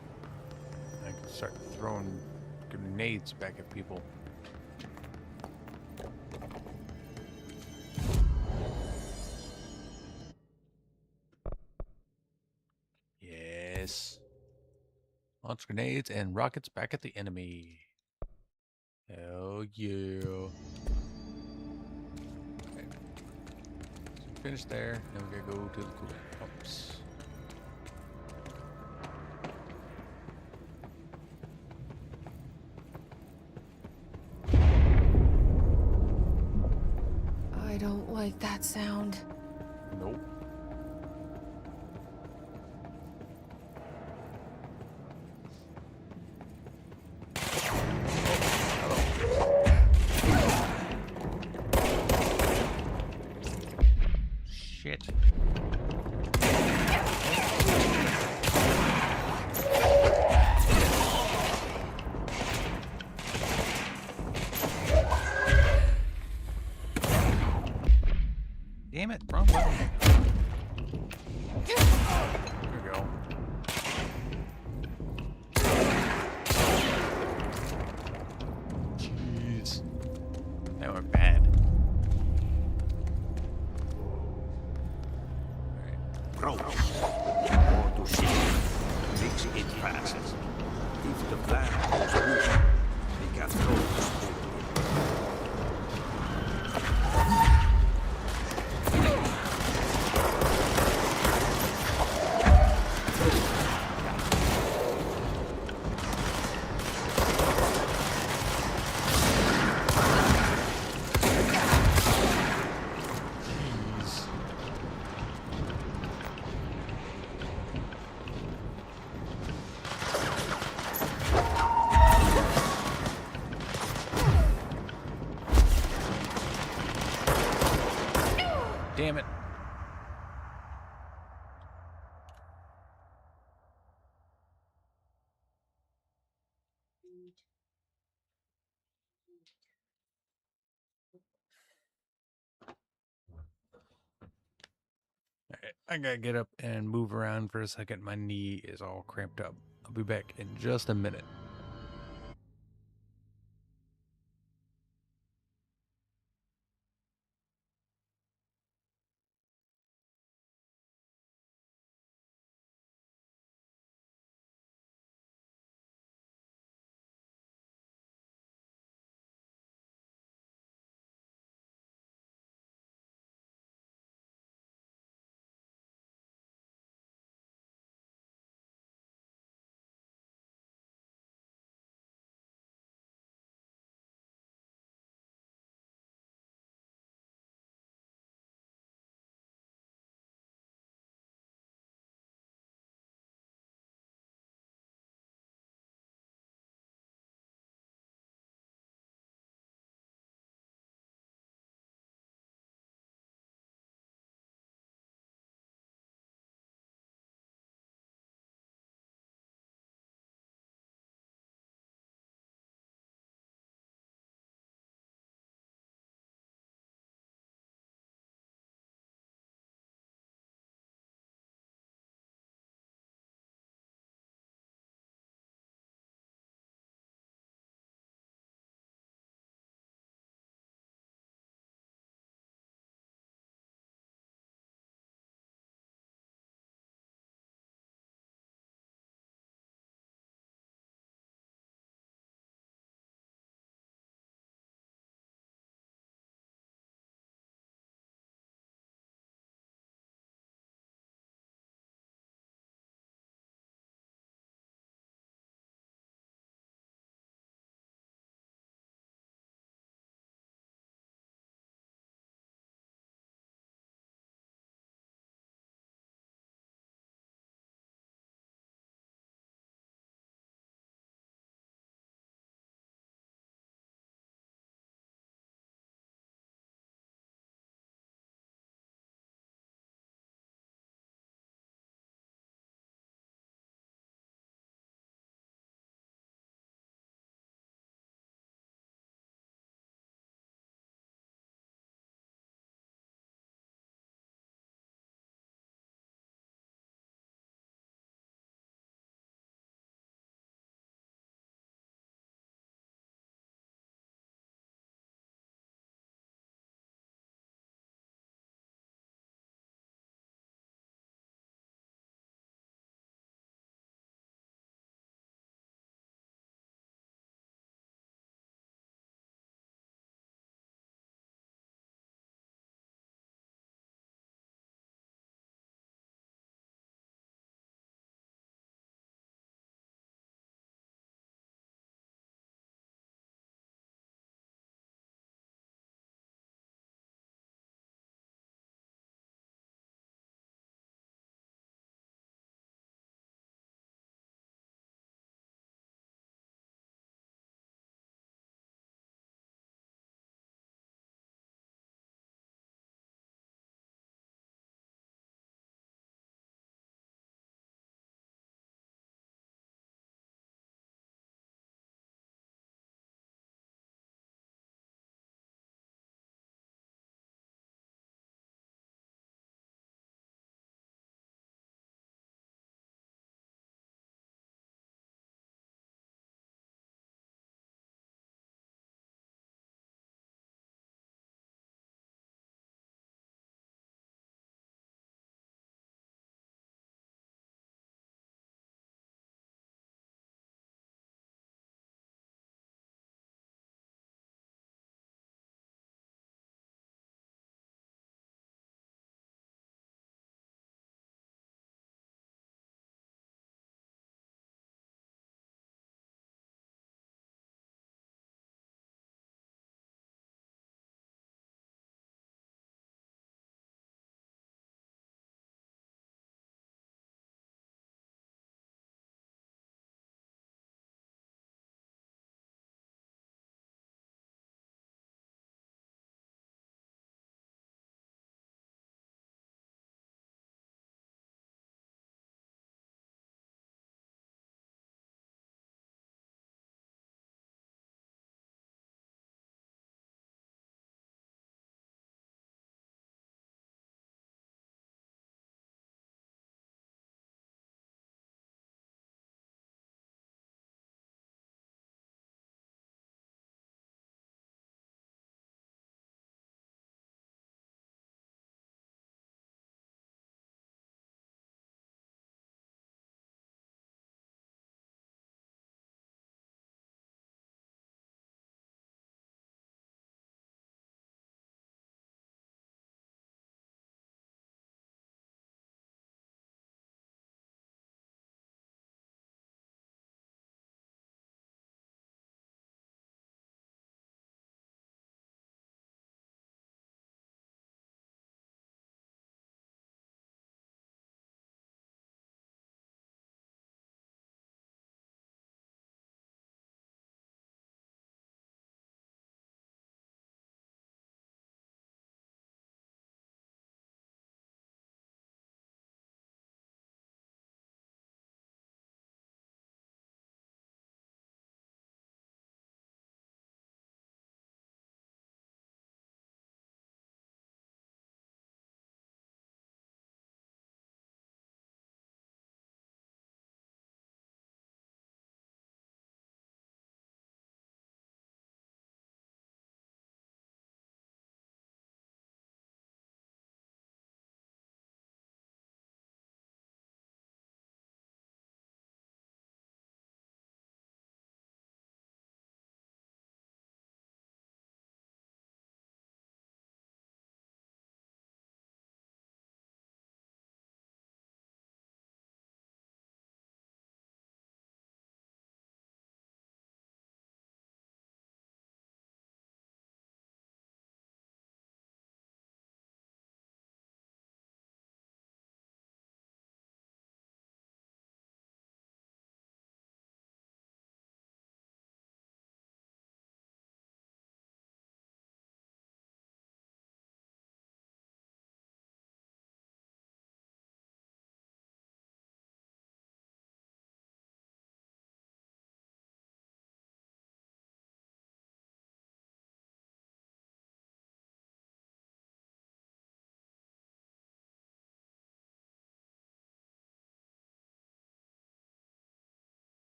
I can start throwing grenades back at people. Yes. Launch grenades and rockets back at the enemy. Hell yeah. Okay. So finish there, then we gotta go to the coolant pumps. I don't like that sound. Nope. Shit. Damn it, wrong button. There we go. Jeez. That went bad. Grow. More to see. Mix it passes. If the plan goes good, we can throw the spoon. Damn it. Alright, I gotta get up and move around for a second. My knee is all cramped up. I'll be back in just a minute.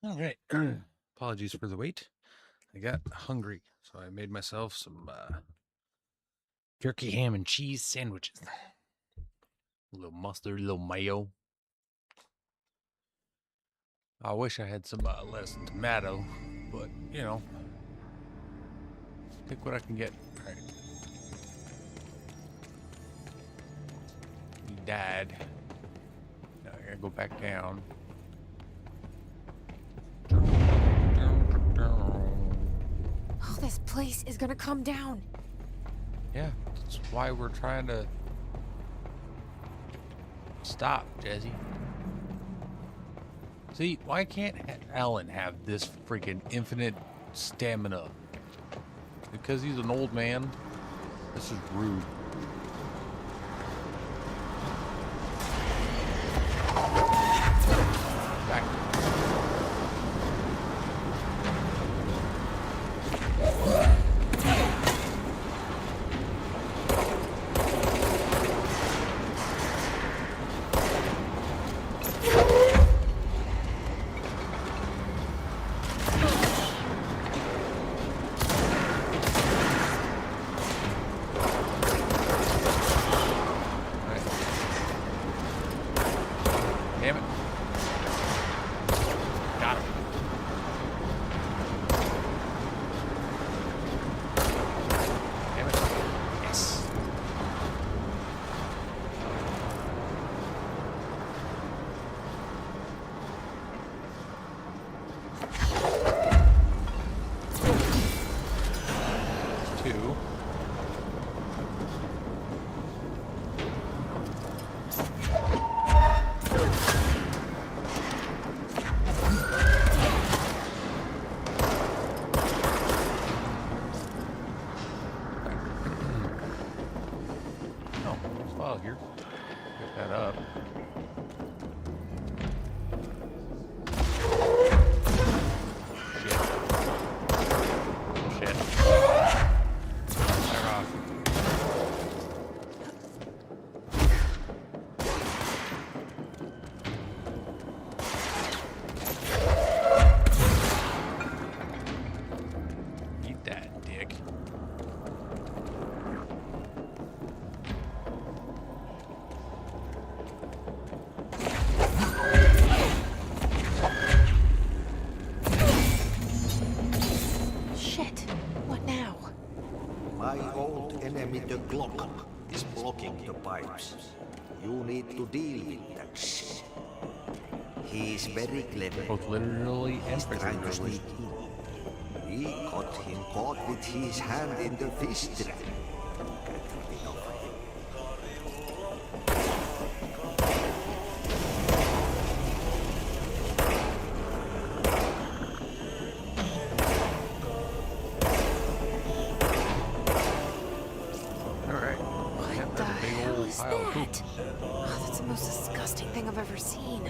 All right. Apologies for the wait. I got hungry, so I made myself some jerky ham and cheese sandwiches. A little mustard, a little mayo. I wish I had some lettuce and tomato, but you know, take what I can get. All right. He died. Now I gotta go back down. Oh, this place is gonna come down. Yeah, that's why we're trying to stop, Jesse. See, why can't Alan have this freaking infinite stamina? Because he's an old man? This is rude. Back. Damn it. Got him. Damn it. Yes. Two. Oh, here. Get that up. Shit. Shit. Fire off. Eat that, dick. Shit. What now? My old enemy, the Glock, is blocking the pipes. You need to deal with that shit. He's very clever. Both literally and He's trying to figuratively. sneak in. We got him caught with his hand in the fish trap. Get rid of him. Alright. What the hell is that? Oh, that's the most disgusting thing I've ever seen.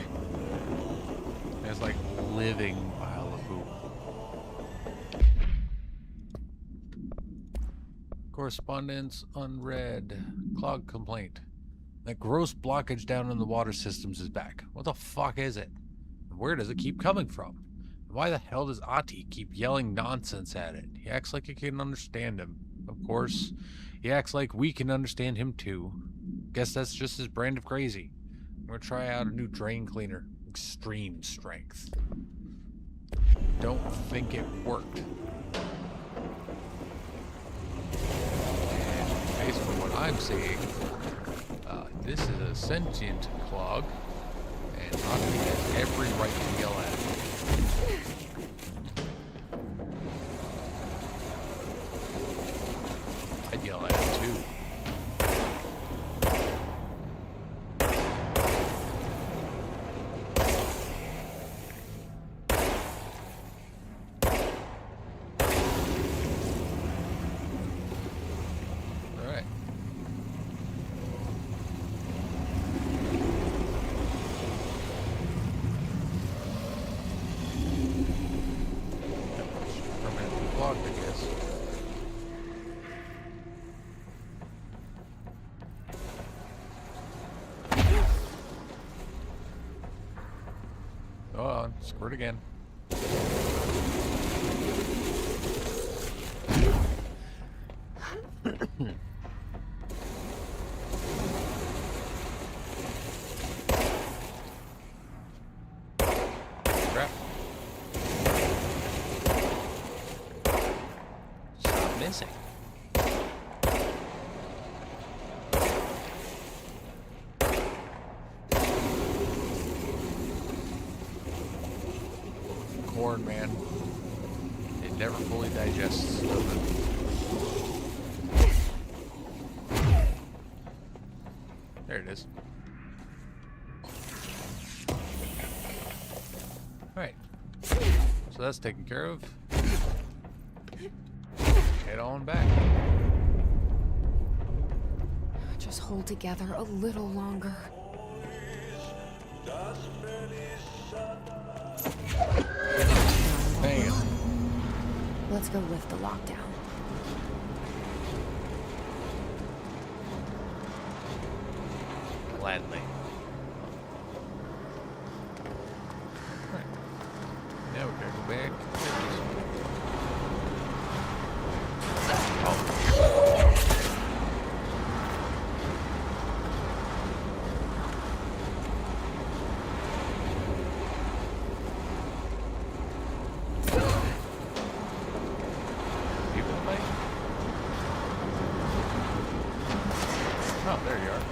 It's like living pile of poop. Correspondence unread. Clog complaint. That gross blockage down in the water systems is back. What the fuck is it? And where does it keep coming from? And why the hell does Ati keep yelling nonsense at it? He acts like it can understand him. Of course, he acts like we can understand him too. Guess that's just his brand of crazy. I'm gonna try out a new drain cleaner. Extreme strength. Don't think it worked. And based on what I'm seeing, this is a sentient clog, and Ati has every right to yell at it. I'd yell at it too. Squirt again. Crap. Stop missing. Corn, man. It never fully digests, does it? There it is. Alright. So that's taken care of. Head on back. Just hold together a little longer. Bam. Let's go lift the lockdown. Gladly. Alright. Now we gotta go back. Oh, there you are.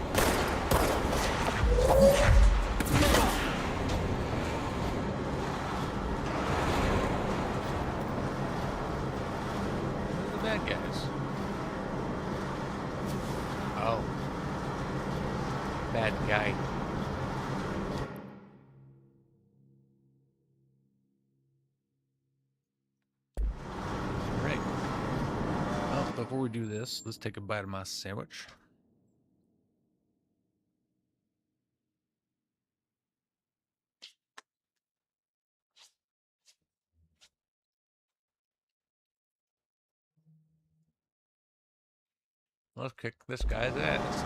Where's the bad guys? Oh. Bad guy. Right. Well, before we do this, let's take a bite of my sandwich. Let's kick this guy's ass.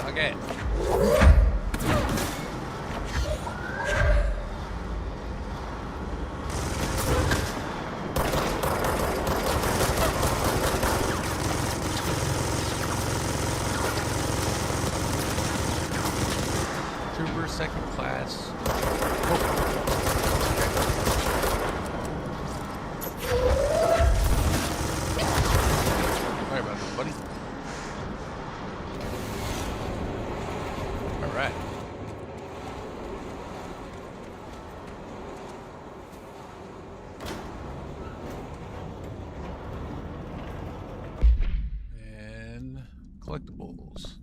Okay. Trooper, second class. Sorry about that, buddy. All right. And collectibles.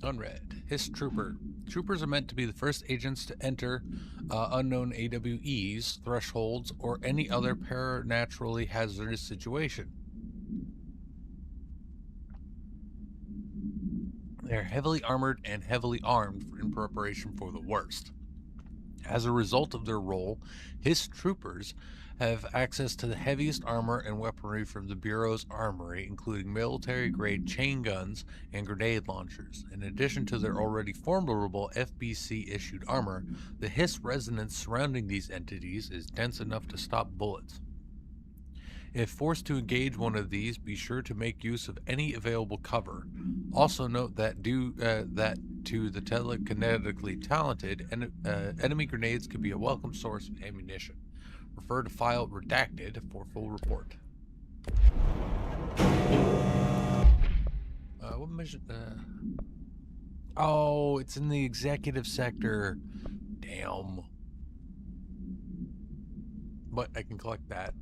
Unread. Hiss Trooper. Troopers are meant to be the first agents to enter unknown AWEs, thresholds, or any other paranaturally hazardous situation. They're heavily armored and heavily armed in preparation for the worst. As a result of their role, Hiss Troopers have access to the heaviest armor and weaponry from the Bureau's armory, including military-grade chain guns and grenade launchers. In addition to their already formidable FBC-issued armor, the Hiss resonance surrounding these entities is dense enough to stop bullets. If forced to engage one of these, be sure to make use of any available cover. Also note that due to the telekinetically talented, enemy grenades can be a welcome source of ammunition. Refer to file redacted for full report. What mission? Oh, it's in the executive sector. Damn. But I can collect that.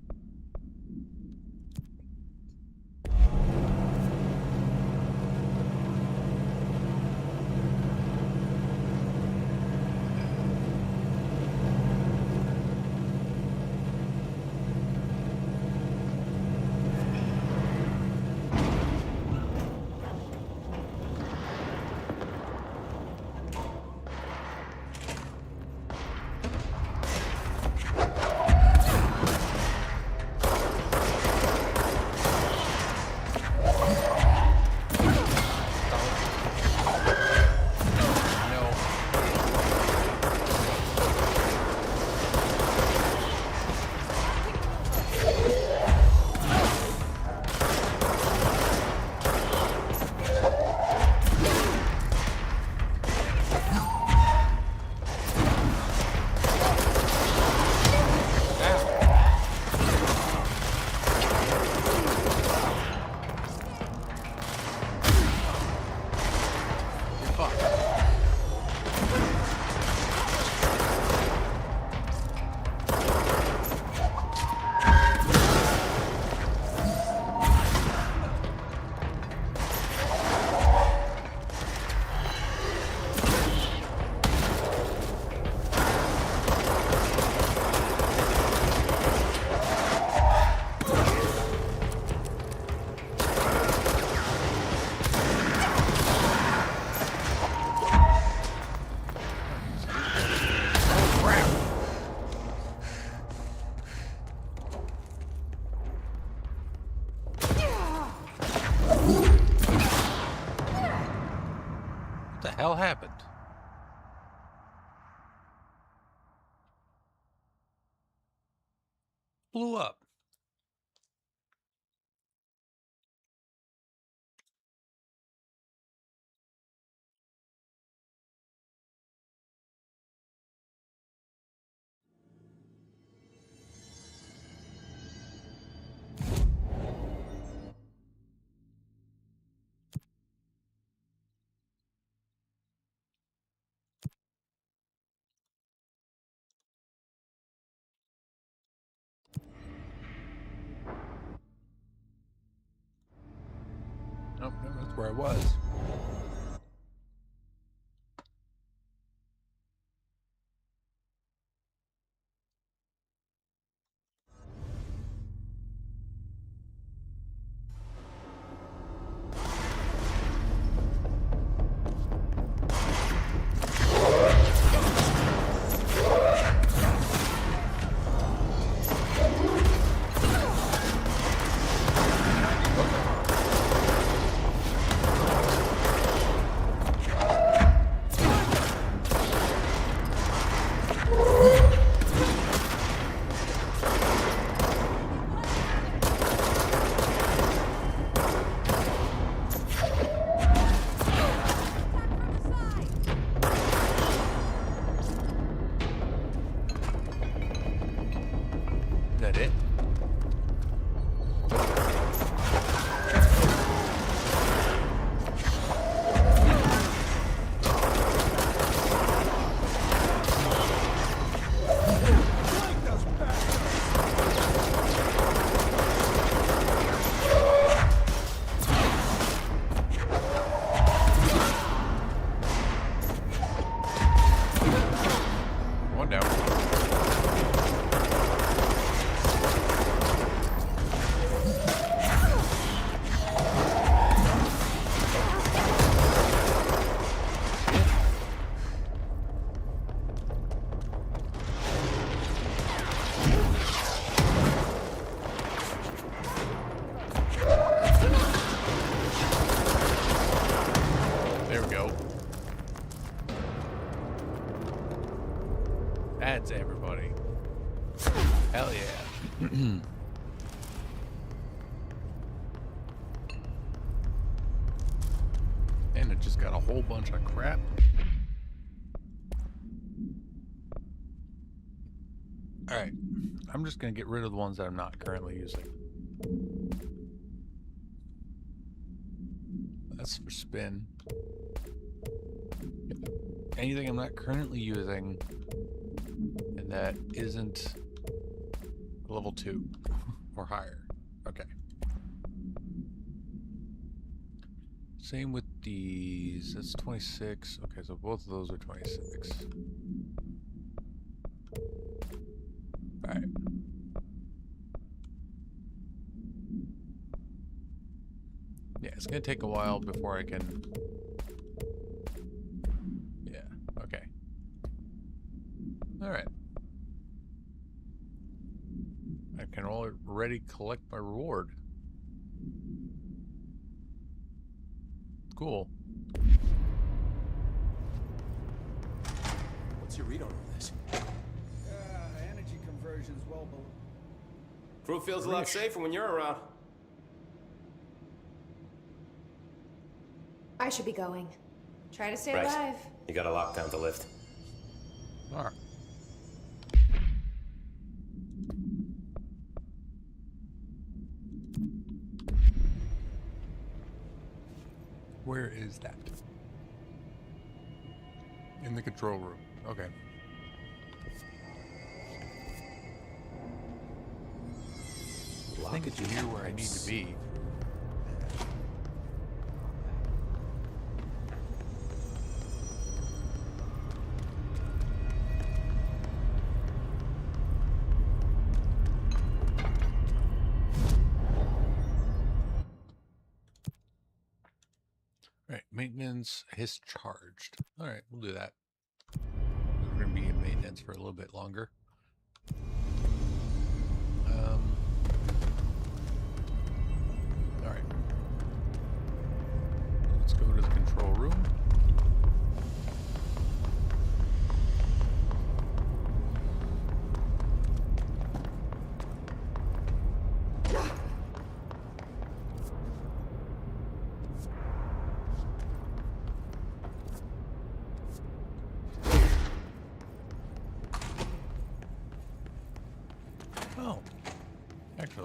hell happened? Blew up. Oh, no, that's where I was. Is that it? One down. There we go. That's everybody. Hell yeah. And it just got a whole bunch of crap. Alright. I'm just going to get rid of the ones that I'm not currently using. That's for spin. Anything I'm not currently using and that isn't level 2 or higher. Okay. Same with these. That's 26. Okay, so both of those are 26. Alright. Yeah, it's gonna take a while before I can... Yeah, okay. Alright. I can already collect my reward. Cool. What's your read on all this? Energy conversion's well below. Crew feels a lot safer when you're around. I should be going. Try to stay Right. alive. You got a lockdown to lift. Alright. Where is that? In the control room. Okay. I think it's here where I need to be. Right, maintenance hiss charged. All right, we'll do that. We're going to be in maintenance for a little bit longer. All right. Let's go to the control room.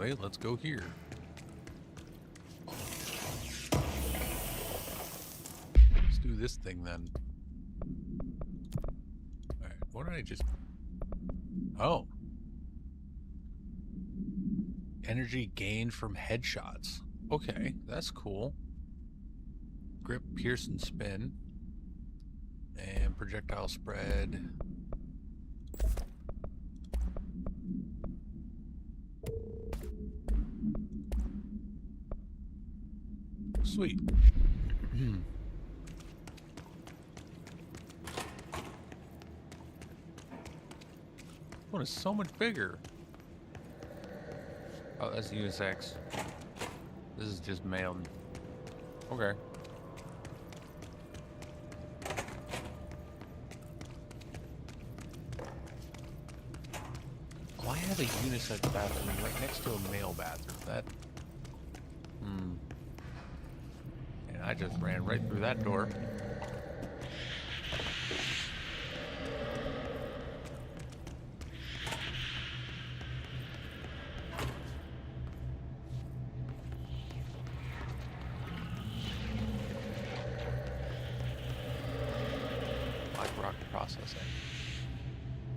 Anyway, let's go here. Let's do this thing then. Alright, what did I just... Oh. Energy gained from headshots. Okay, that's cool. Grip, pierce, and spin. And projectile spread. Sweet. One is so much bigger. Oh, that's unisex. This is just male. Okay. Why have a unisex bathroom right next to a male bathroom? That... And I just ran right through that door. Rock processing.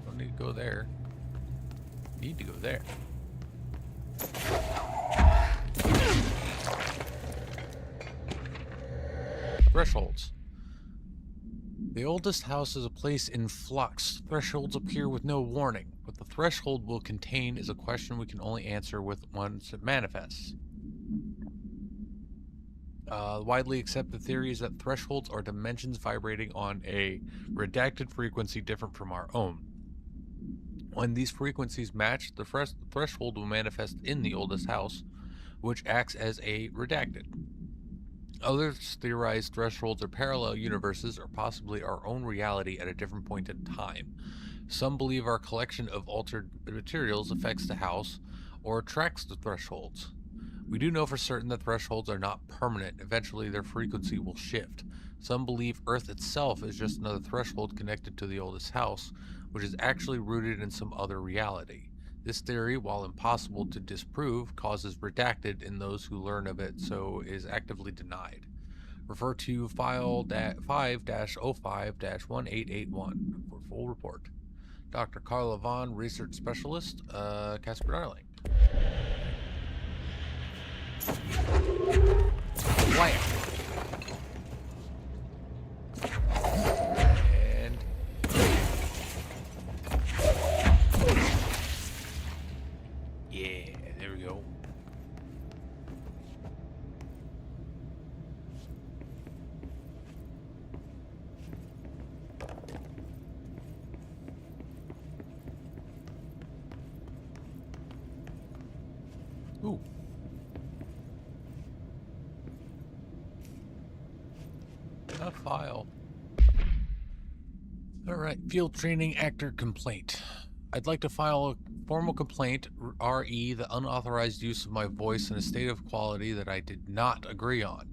Don't need to go there. Need to go there. Thresholds. The oldest house is a place in flux. Thresholds appear with no warning. What the threshold will contain is a question we can only answer with once it manifests. Widely accepted theory is that thresholds are dimensions vibrating on a redacted frequency different from our own. When these frequencies match, the threshold will manifest in the oldest house, which acts as a redacted. Others theorize thresholds are parallel universes or possibly our own reality at a different point in time. Some believe our collection of altered materials affects the house or attracts the thresholds. We do know for certain that thresholds are not permanent. Eventually their frequency will shift. Some believe Earth itself is just another threshold connected to the oldest house, which is actually rooted in some other reality. This theory, while impossible to disprove, causes redacted in those who learn of it, so is actively denied. Refer to file 5-05-1881 for full report. Dr. Carla Vaughn, Research Specialist, Casper Darling. Wham! And... yeah, there we go. Ooh. A file. Alright, field training actor complaint. I'd like to file a formal complaint, RE, the unauthorized use of my voice in a state of quality that I did not agree on.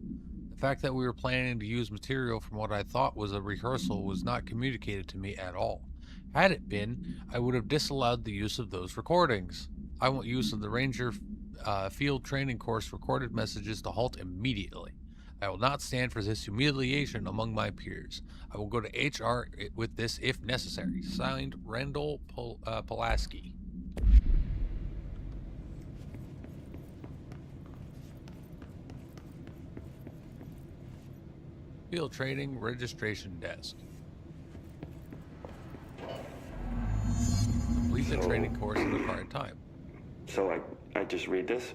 The fact that we were planning to use material from what I thought was a rehearsal was not communicated to me at all. Had it been, I would have disallowed the use of those recordings. I want use of the Ranger field training course recorded messages to halt immediately. I will not stand for this humiliation among my peers. I will go to HR with this if necessary. Signed, Randall Pulaski. Field Training Registration Desk. Complete the training course in the required time. So I just read this?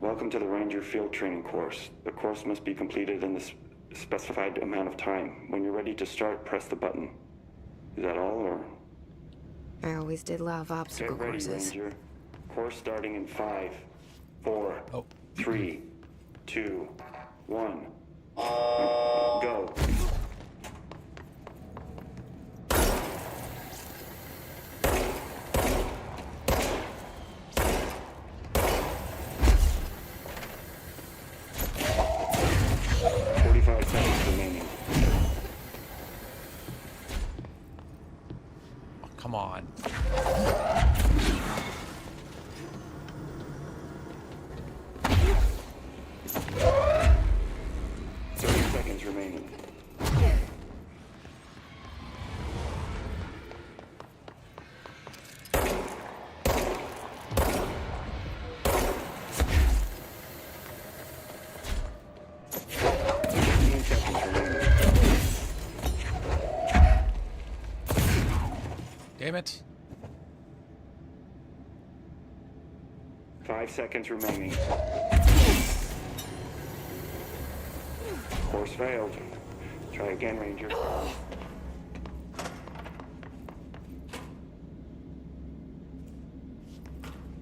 Welcome to the Ranger Field Training course. The course must be completed in the specified amount of time. When you're ready to start, press the button. Is that all, or? I always did love obstacle Get ready, courses. Ranger. Course starting in 5, 4, 3, 2, 1. Go. Come on. Damn it. 5 seconds remaining. Course failed. Try again, Ranger.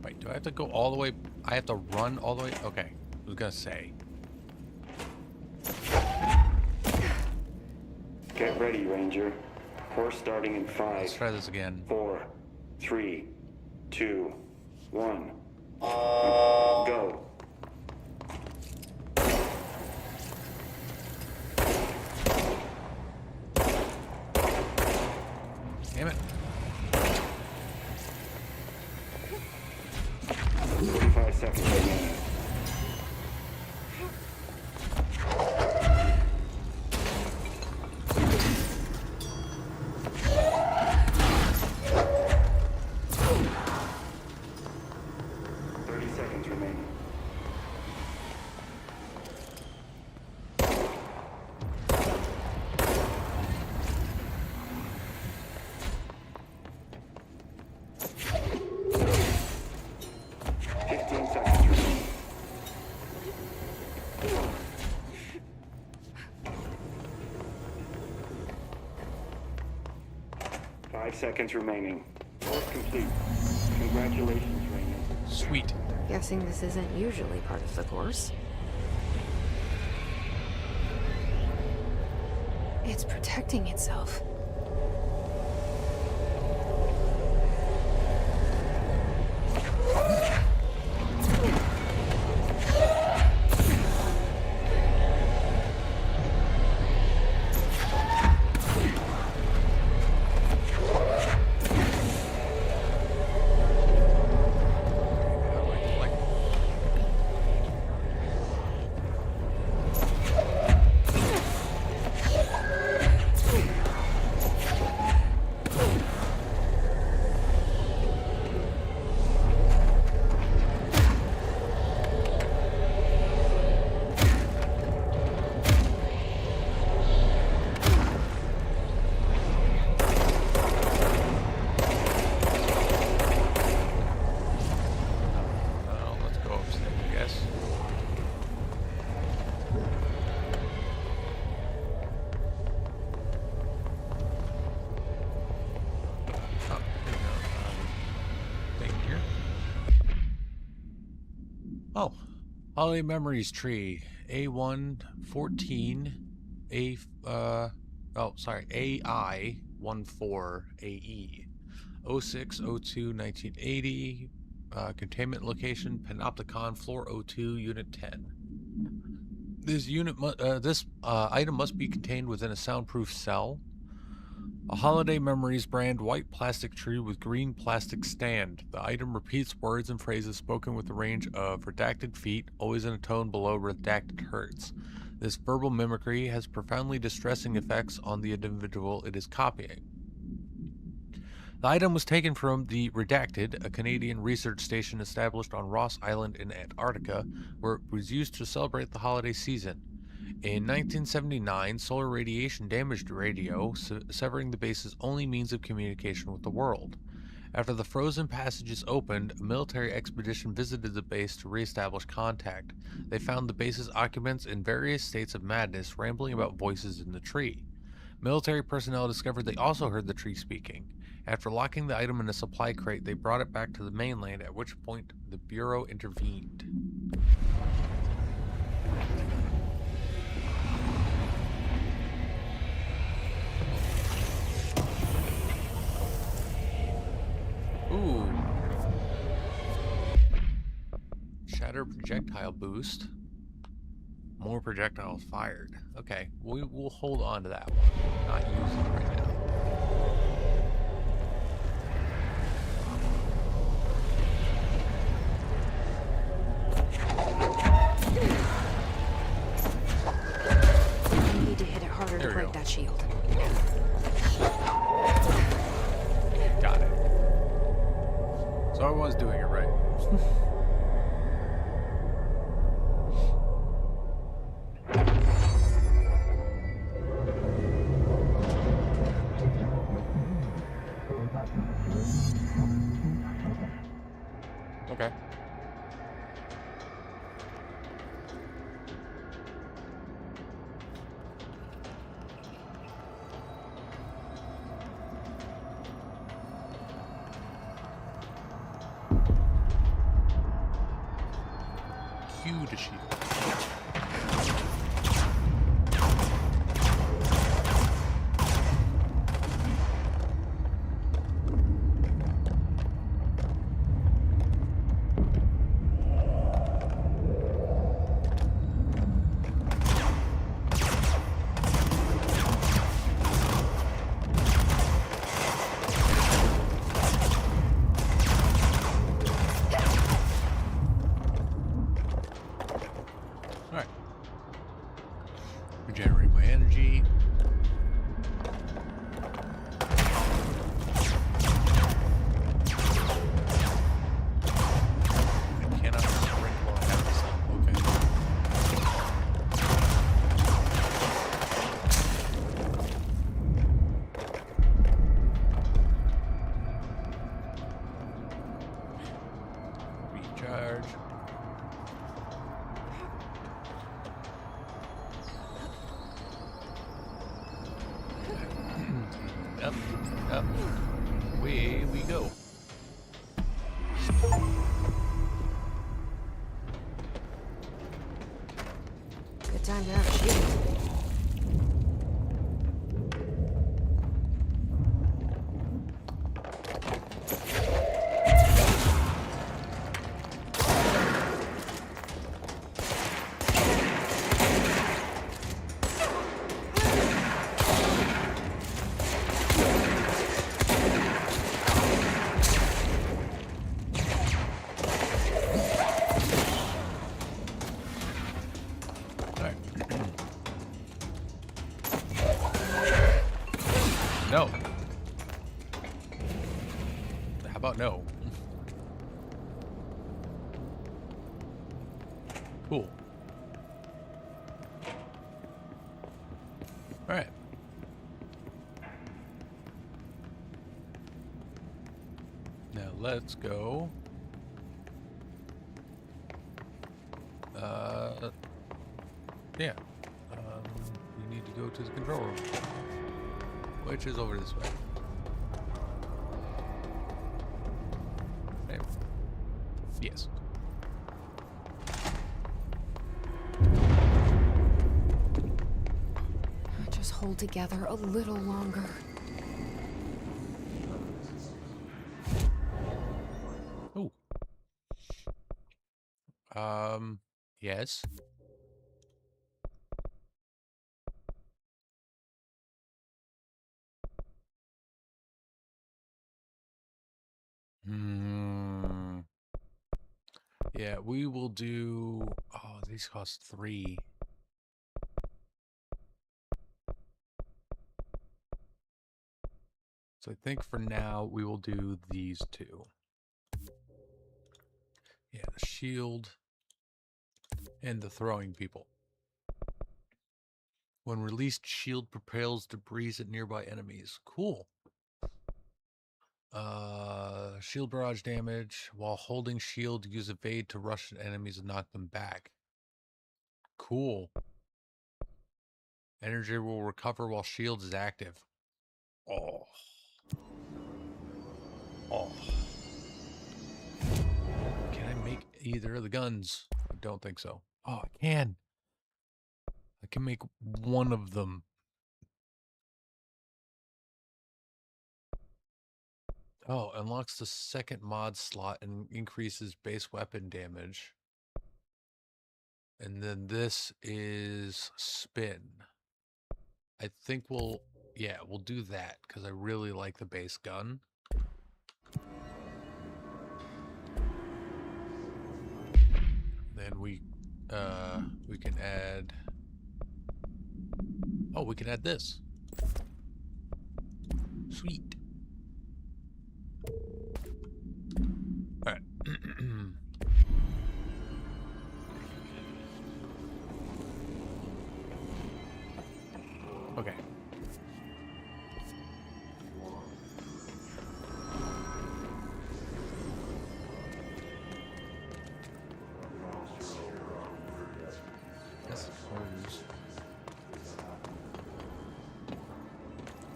Wait, do I have to go all the way? I have to run all the way? Okay. I was gonna say. Get ready, Ranger. Course starting in 5. Let's try this again. 4, 3, 2, 1. Go. Damn it. 45 seconds remaining. Seconds remaining. Course complete. Congratulations, Raymond. Sweet. Guessing this isn't usually part of the course. It's protecting itself. Oh, holiday memories tree. A114 AI14AE 0602 1980 containment location Panopticon floor 02 unit 10. This item must be contained within a soundproof cell. A holiday memories brand white plastic tree with green plastic stand. The item repeats words and phrases spoken with a range of redacted feet, always in a tone below redacted hertz. This verbal mimicry has profoundly distressing effects on the individual it is copying. The item was taken from the Redacted, a Canadian research station established on Ross Island in Antarctica, where it was used to celebrate the holiday season. In 1979, solar radiation damaged radio, severing the base's only means of communication with the world. After the frozen passages opened, a military expedition visited the base to reestablish contact. They found the base's occupants in various states of madness, rambling about voices in the tree. Military personnel discovered they also heard the tree speaking. After locking the item in a supply crate, they brought it back to the mainland, at which point the Bureau intervened. Ooh. Shatter projectile boost. More projectiles fired. Okay, we'll hold on to that one. Not use it right now. You need to hit it harder to break that shield. Got it. So I was doing it right. the shield. Regenerate my energy. I cannot sprint while I have this on. Okay. Recharge. Up. Away we go. Good time to have a shield. No. How about no? Cool. All right. Now let's go. Yeah. We need to go to the control room, which is over this way. Okay. Yes. Just hold together a little longer. Ooh. Yes. Yeah, we will do... Oh, these cost 3. So I think for now we will do these 2. Yeah, the shield and the throwing people. When released, shield propels debris at nearby enemies. Cool. Shield barrage damage. While holding shield, use evade to rush at enemies and knock them back. Cool. Energy will recover while shield is active. Oh. Oh. Can I make either of the guns? I don't think so. Oh, I can. I can make one of them. Oh, unlocks the second mod slot and increases base weapon damage. And then this is spin. I think we'll do that because I really like the base gun. Then we can add... Oh, we can add this. Sweet. All right. Okay. Yes, hose.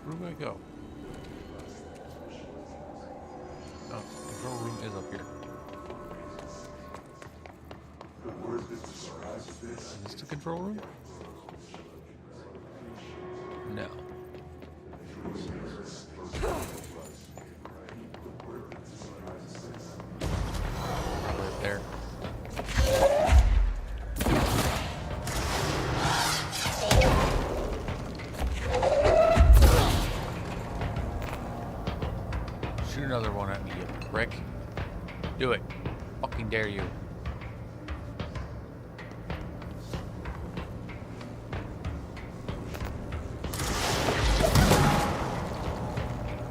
Where do I go? Oh, control room is up here. Is this the control room? No. Probably up there. Shoot another one at me, you prick. Do it. Fucking dare you.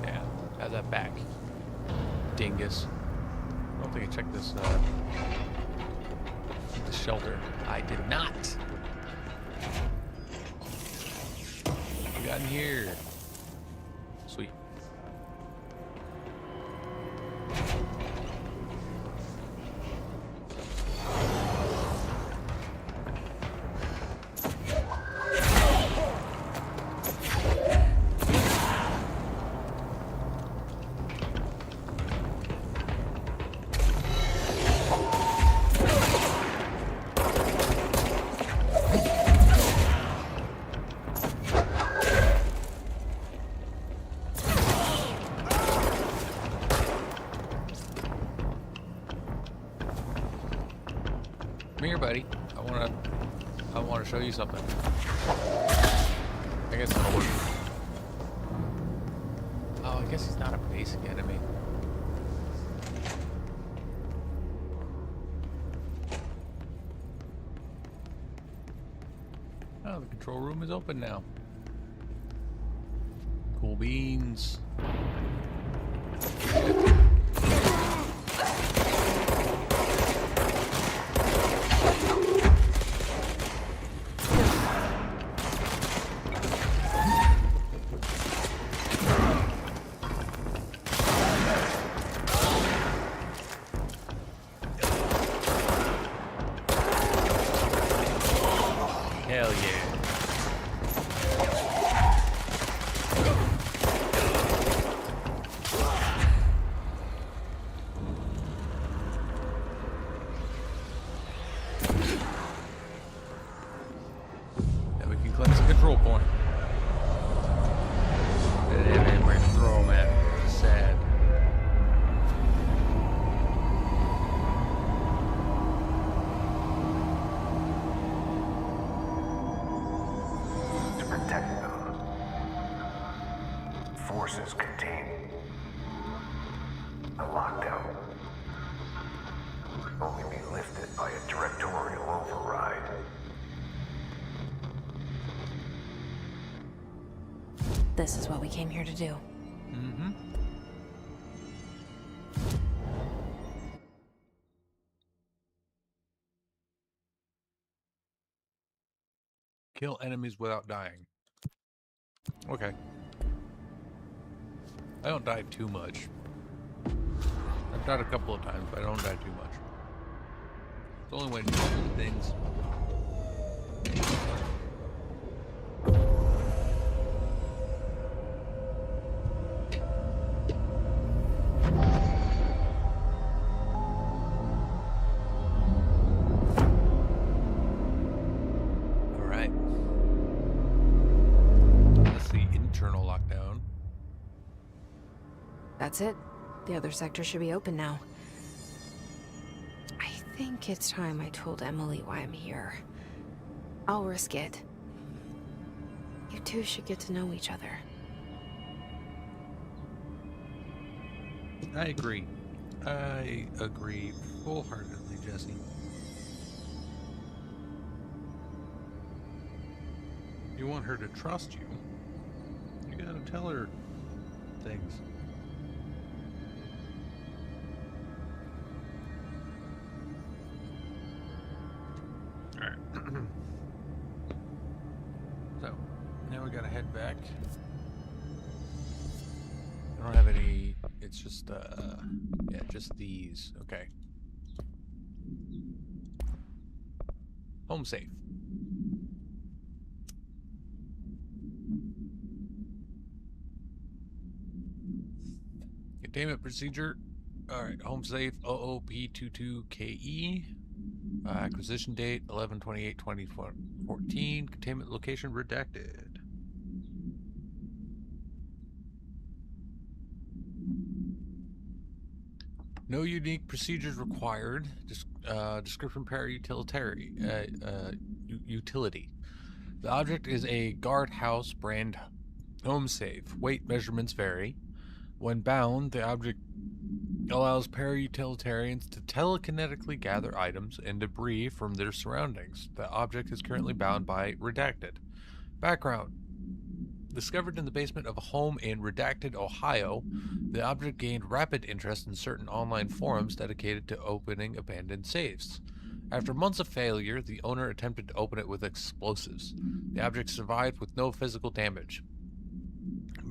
Yeah, how's that back? Dingus. I don't think I checked this shelter. I did not. What we got in here? Sweet. Come here, buddy. I wanna show you something. I guess it'll work. Oh, I guess he's not a basic enemy. Oh, the control room is open now. Cool beans. Hell yeah. Now we can cleanse the control point. And then we're gonna throw them at. Sad. Protect them. Forces contained. A lockdown could only be lifted by a directorial override. This is what we came here to do. Mm-hmm. Kill enemies without dying. Okay. I don't die too much. I've died a couple of times, but I don't die too much. It's the only way to do things. That's it. The other sector should be open now. I think it's time I told Emily why I'm here. I'll risk it. You two should get to know each other. I agree. I agree full-heartedly, Jesse. You want her to trust you. You gotta tell her things. Alright. So, now we gotta head back. I don't have any... It's just, yeah, just these. Okay. Home safe. Containment procedure. Alright, home safe, Pt2 KE. Acquisition date 11/28/2014. Containment location redacted. No unique procedures required. Description utility. The object is a guardhouse brand home safe. Weight measurements vary. When bound, the object allows para-utilitarians to telekinetically gather items and debris from their surroundings. The object is currently bound by redacted. Background. Discovered in the basement of a home in Redacted, Ohio, the object gained rapid interest in certain online forums dedicated to opening abandoned safes. After months of failure, the owner attempted to open it with explosives. The object survived with no physical damage.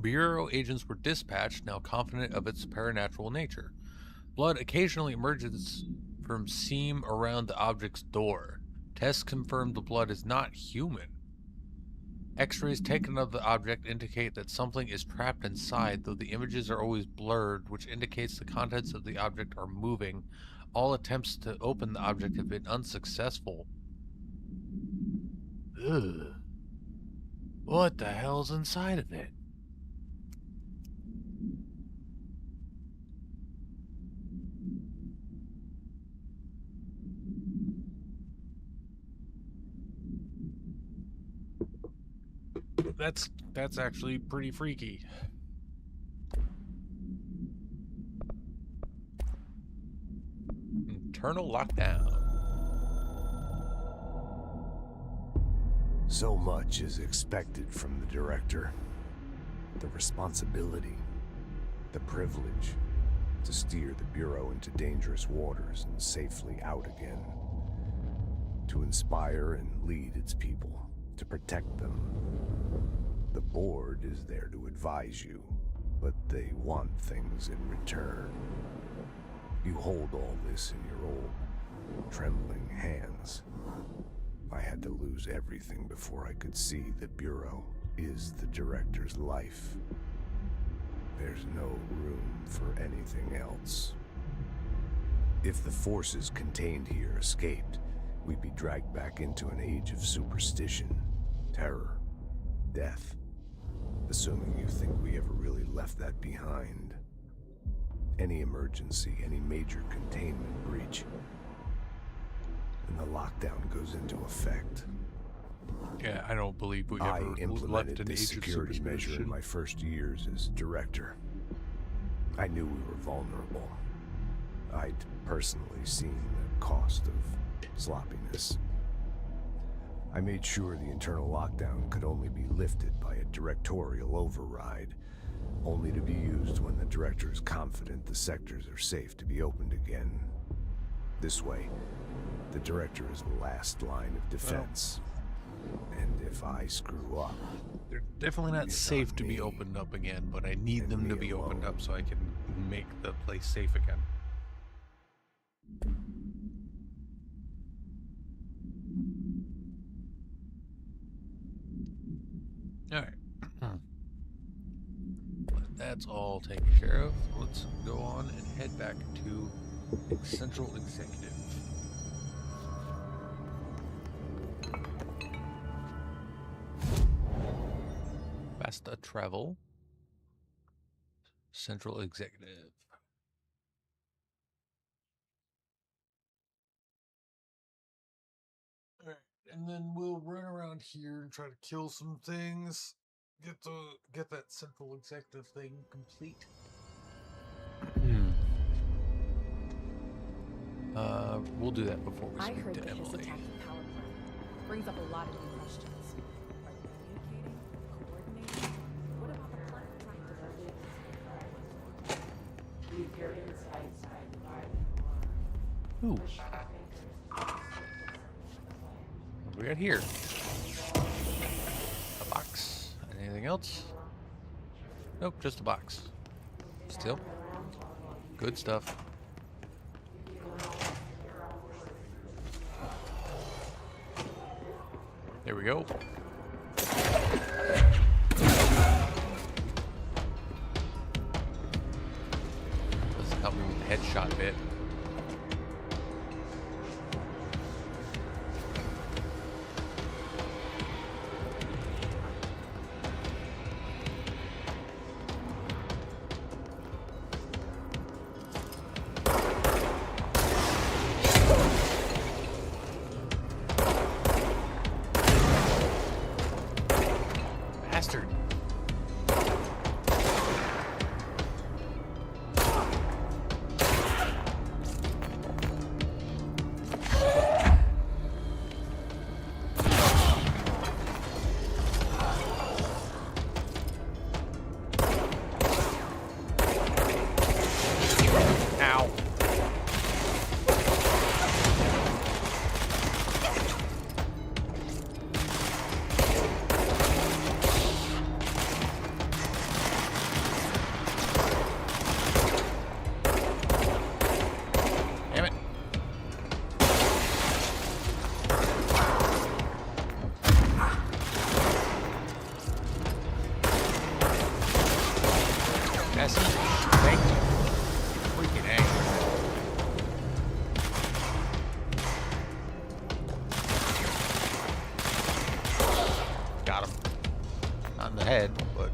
Bureau agents were dispatched, now confident of its paranatural nature. Blood occasionally emerges from seam around the object's door. Tests confirm the blood is not human. X-rays taken of the object indicate that something is trapped inside, though the images are always blurred, which indicates the contents of the object are moving. All attempts to open the object have been unsuccessful. Ugh. What the hell's inside of it? That's actually pretty freaky. Internal lockdown. So much is expected from the director. The responsibility, the privilege to steer the Bureau into dangerous waters and safely out again. To inspire and lead its people, to protect them. The board is there to advise you, but they want things in return. You hold all this in your old, trembling hands. I had to lose everything before I could see the Bureau is the director's life. There's no room for anything else. If the forces contained here escaped, we'd be dragged back into an age of superstition, terror, death. Assuming you think we ever really left that behind. Any emergency, any major containment breach, and the lockdown goes into effect. Yeah, I don't believe we ever implemented left an this age of security measure in superstition. my first years as director. I knew we were vulnerable. I'd personally seen the cost of sloppiness. I made sure the internal lockdown could only be lifted by a directorial override, only to be used when the director is confident the sectors are safe to be opened again. This way, the director is the last line of defense. And if I screw up... They're definitely not safe to be opened up again, but I need them to be opened up so I can make the place safe again. Alright. That's all taken care of. Let's go on and head back to Central Executive. Fasta travel. Central Executive. Alright, and then we'll run around here and try to kill some things. Get that Central Executive thing complete. We'll do that before we I speak heard to that his Emily. attack the power plant brings up a lot of new questions. Are they communicating? Coordinating? What about the plant trying to Ooh. What do we got here? A box. Anything else? Nope, just a box. Still. Good stuff. There we go. Doesn't help me with the headshot bit. bastard. Ow. Damn it. That's easy. Thank you. Freaking A. Got him. Not in the head, but.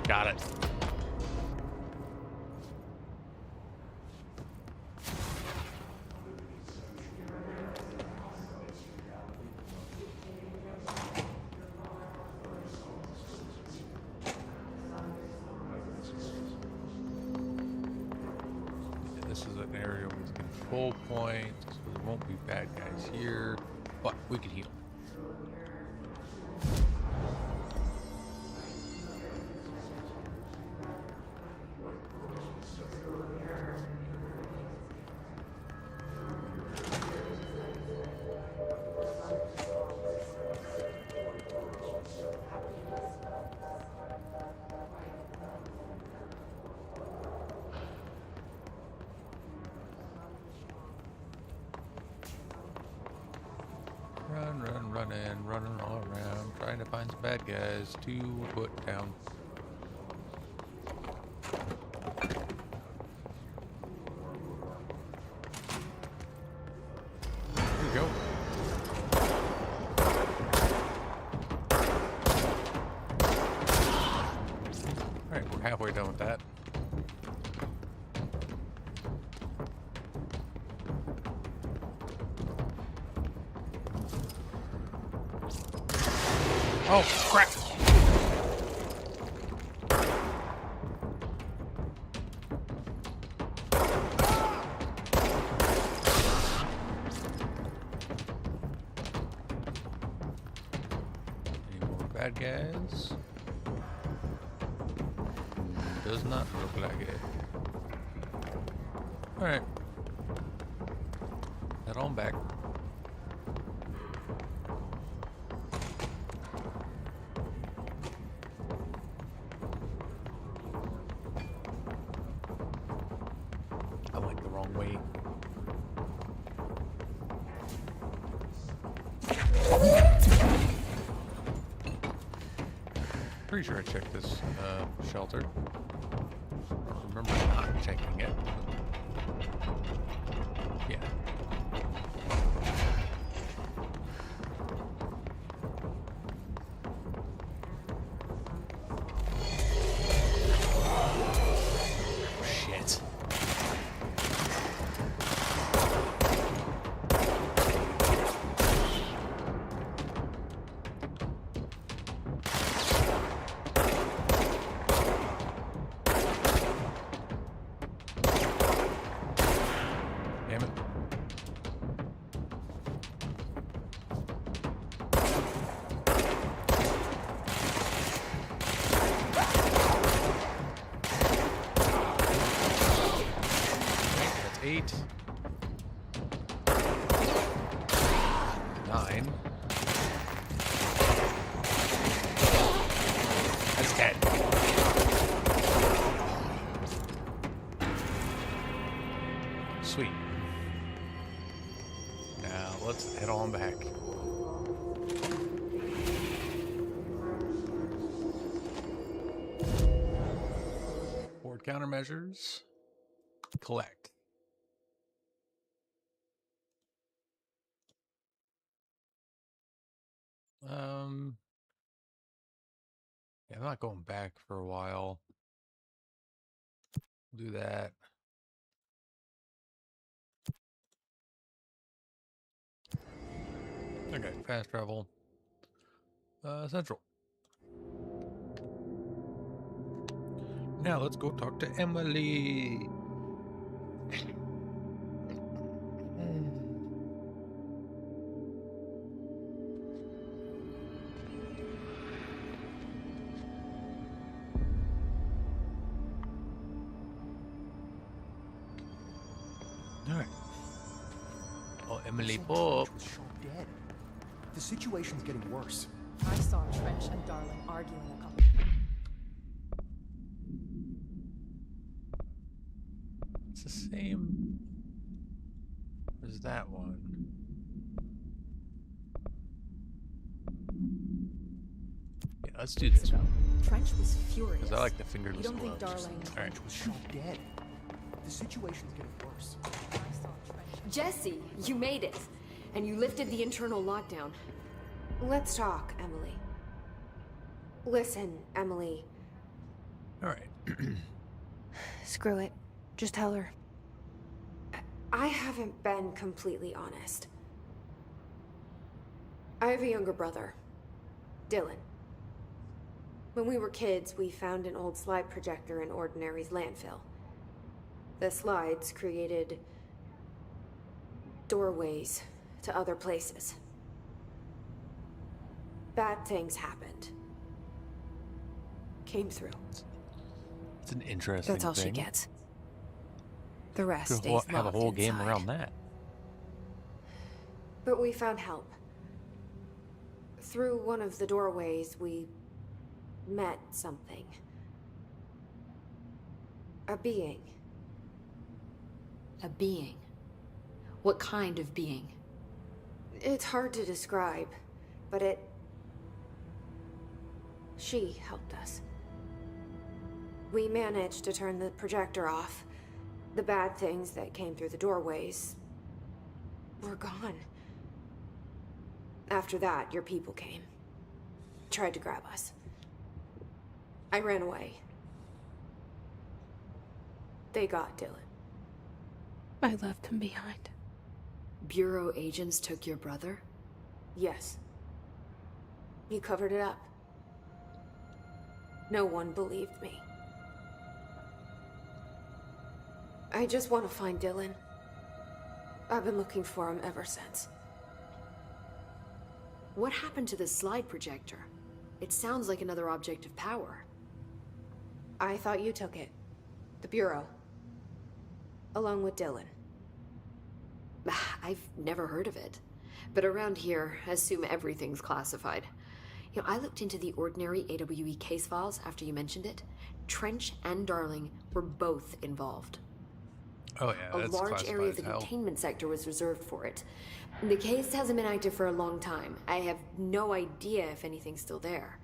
Got it. This is an area with control points, so there won't be bad guys here, but we can heal. Running all around, trying to find some bad guys to put down. Here we go. Alright, we're halfway done with that. Oh, crap! Any more bad guys? Does not look like it. Alright. Head on back. I went the wrong way. Pretty sure I checked this shelter. I remember not checking it. Yeah. Shit. Damn it. That's 8. 9. That's 10. Sweet. Now let's head on back. Board countermeasures. Collect. I'm not going back for a while. Do that. Okay, fast travel. Central. Now let's go talk to Emily. Alright. Oh, Emily Pop. Trench was shot dead. The situation's getting worse. I saw Trench and Darling arguing a couple. It's the same as that one. Yeah, let's do this. Trench was furious. Because I like the fingerless You don't think gloves. Darling... Alright. Was shot dead. The situation's getting worse. Jesse, you made it. And you lifted the internal lockdown. Let's talk, Emily. Listen, Emily. Alright. Screw it. Just tell her. I haven't been completely honest. I have a younger brother, Dylan. When we were kids, we found an old slide projector in Ordinary's landfill. The slides created doorways to other places. Bad things happened. Came through. It's an interesting That's all thing. she gets. The rest Could stays have a locked whole game inside. around that. But we found help. Through one of the doorways, we met something. A being. A being. What kind of being? It's hard to describe, but she helped us. We managed to turn the projector off. The bad things that came through the doorways were gone. After that, your people came. Tried to grab us. I ran away. They got Dylan. I left him behind. Bureau agents took your brother? Yes. You covered it up. No one believed me. I just want to find Dylan. I've been looking for him ever since. What happened to the slide projector? It sounds like another object of power. I thought you took it. The Bureau. Along with Dylan. I've never heard of it. But around here, I assume everything's classified. You know, I looked into the Ordinary AWE case files after you mentioned it. Trench and Darling were both involved. Oh yeah, A that's large area of the classified as hell. containment sector was reserved for it. The case hasn't been active for a long time. I have no idea if anything's still there.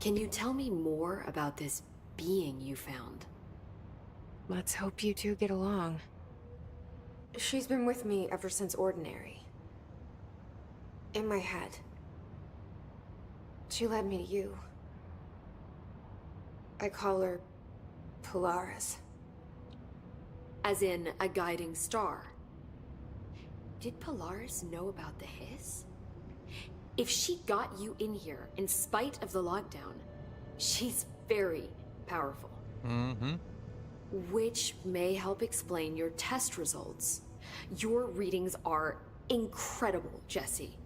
Can you tell me more about this being you found? Let's hope you two get along. She's been with me ever since Ordinary. In my head. She led me to you. I call her Polaris. As in, a guiding star. Did Polaris know about the hiss? If she got you in here in spite of the lockdown, she's very powerful. Mm-hmm. Which may help explain your test results. Your readings are incredible, Jesse.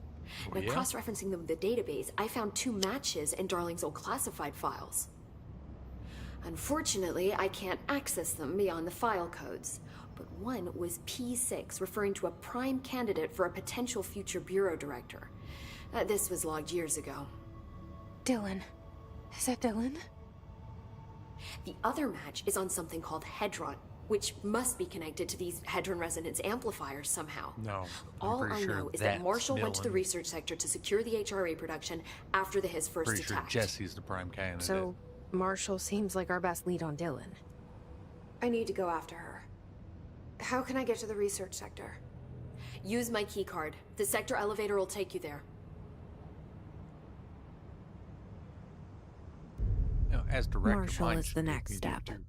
Now, yeah? cross-referencing them with the database, I found 2 matches in Darling's old classified files. Unfortunately, I can't access them beyond the file codes. But one was P6, referring to a prime candidate for a potential future bureau director. This was logged years ago. Dylan. Is that Dylan? The other match is on something called Hedron, which must be connected to these Hedron resonance amplifiers somehow. No, All I know is that Marshall went to the Dylan. research sector to secure the HRA production after the his first Pretty sure attack. Jesse's the prime candidate. So, Marshall seems like our best lead on Dylan. I need to go after her. How can I get to the research sector? Use my key card. The sector elevator will take you there. as director, Marshall mine is should the make next me do it step. too.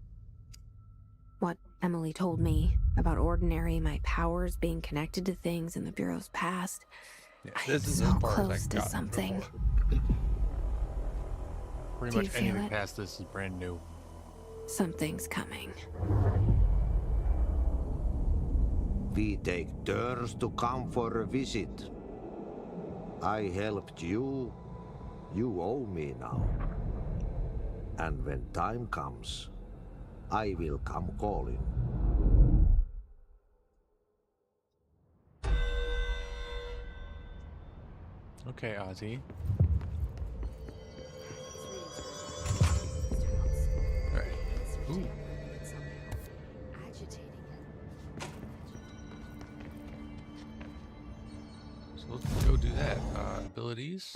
What Emily told me about Ordinary, my powers being connected to things in the Bureau's past. Yeah, I this am is so as far as close I've to gotten so something. far. Pretty Do much you feel anything it? past this is brand new. Something's coming. We take turns to come for a visit. I helped you. You owe me now. And when time comes, I will come calling. Okay, Ozzy. Alright. Ooh. So let's go do that. Abilities.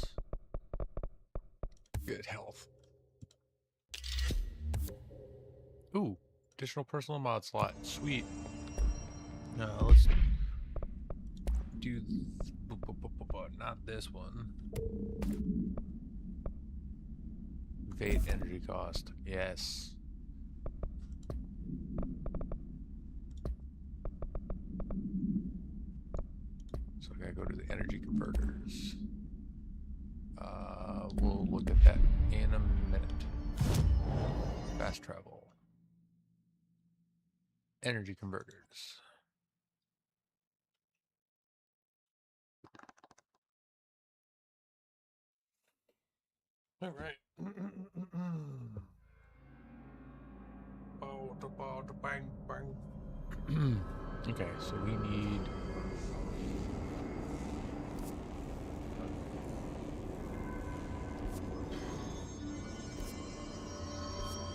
Good health. Ooh. Additional personal mod slot. Sweet. Let's do... Not this one. Evade energy cost. Yes. So I gotta go to the energy converters. We'll look at that in a minute. Fast travel. Energy converters. All right. Bang, bang. Okay, so we need...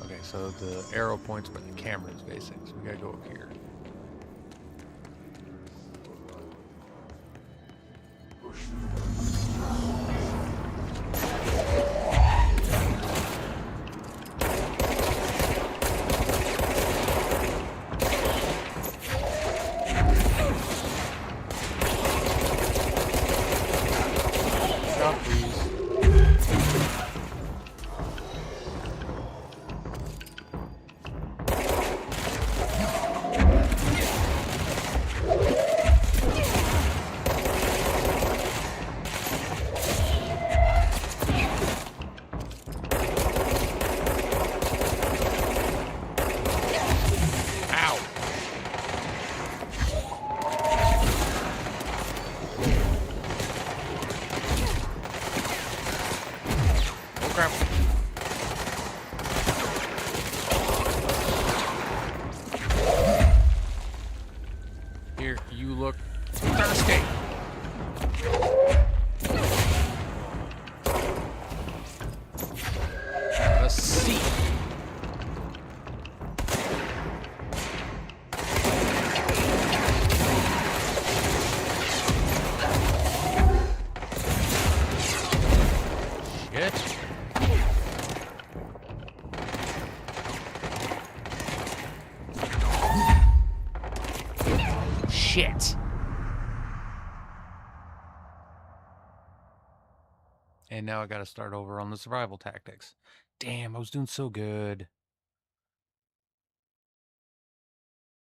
Okay, so the arrow points where the camera is facing, so we gotta go up here. Stop, please. Here, you look thirsty. A seat. Shit. Shit. And now I gotta start over on the survival tactics. Damn, I was doing so good.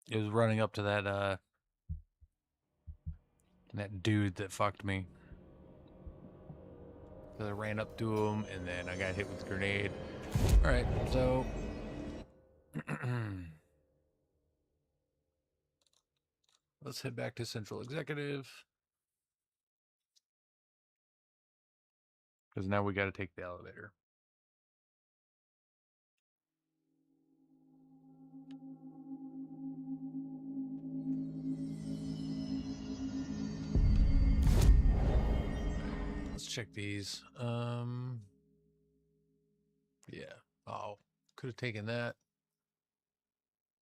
It was running up to that dude that fucked me. So I ran up to him and then I got hit with a grenade. Alright, so let's head back to Central Executive. Because now we got to take the elevator. Let's check these. Yeah. Oh, could have taken that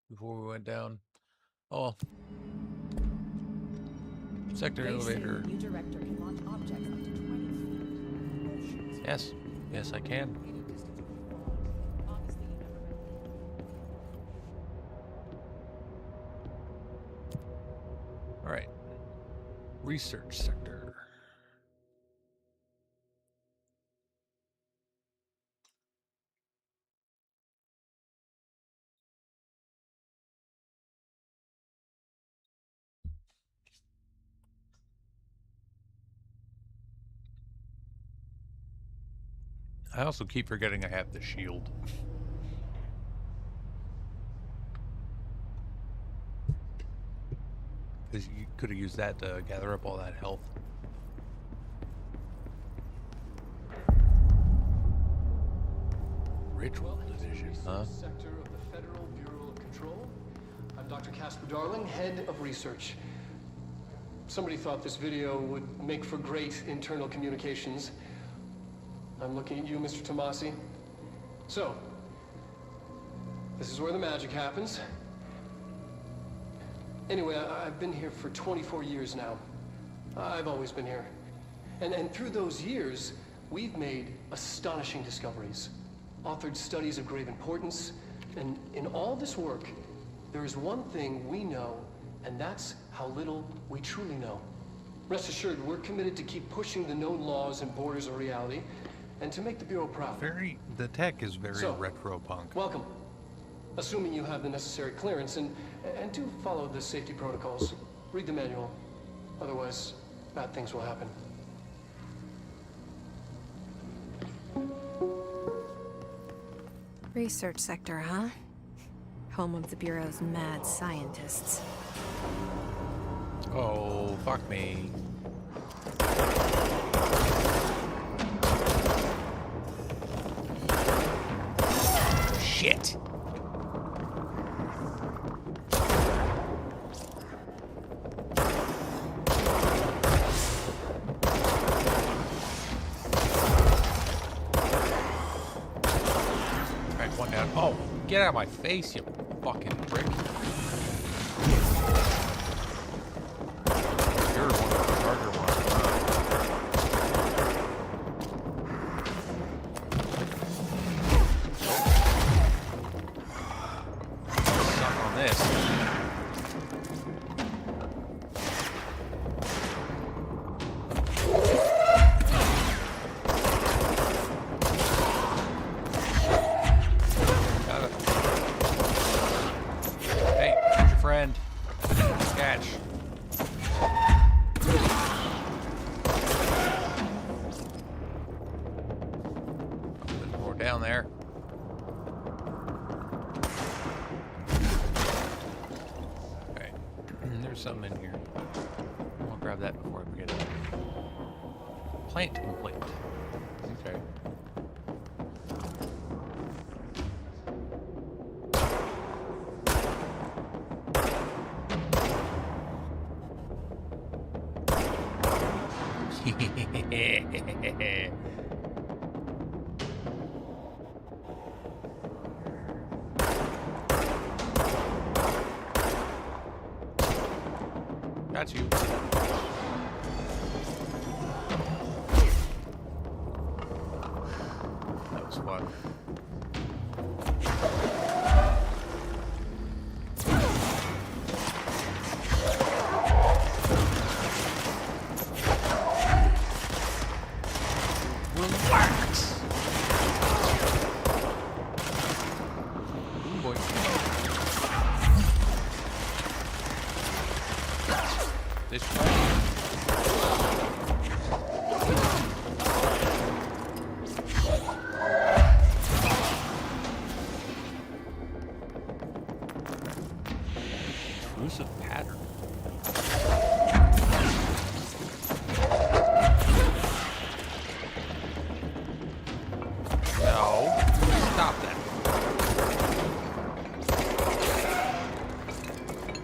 before we went down. Oh. Sector elevator. New director can launch objects up to 20 feet. Yes. Yes, I can. All right. Research sector. I also keep forgetting I have the shield. Because you could have used that to gather up all that health. Ritual division, huh? Sector of the Federal Bureau of Control. I'm Dr. Casper Darling, head of research. Somebody thought this video would make for great internal communications. I'm looking at you, Mr. Tomasi. So, this is where the magic happens. Anyway, I've been here for 24 years now. I've always been here. And through those years, we've made astonishing discoveries, authored studies of grave importance, and in all this work, there is one thing we know, and that's how little we truly know. Rest assured, we're committed to keep pushing the known laws and borders of reality, and to make the Bureau proud. The tech is very retro punk. Welcome. Assuming you have the necessary clearance, and do follow the safety protocols. Read the manual. Otherwise, bad things will happen. Research sector, huh? Home of the Bureau's mad scientists. Oh, fuck me. Shit. Alright, one down. Oh, get out of my face, you fucking prick. You're one of the larger ones. Suck on this. Down there. Okay. There's something in here. I'll grab that before I forget it. Plant complete. Okay. Got you. That was fun. Relax. Ooh, boy. This way. Intrusive pattern. No. Stop that.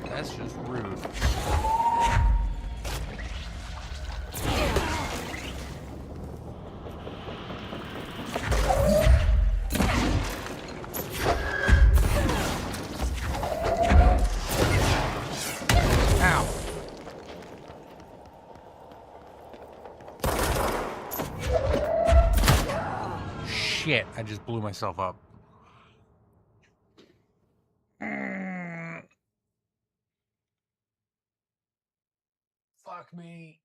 That's just rude. Shit, I just blew myself up. Fuck me.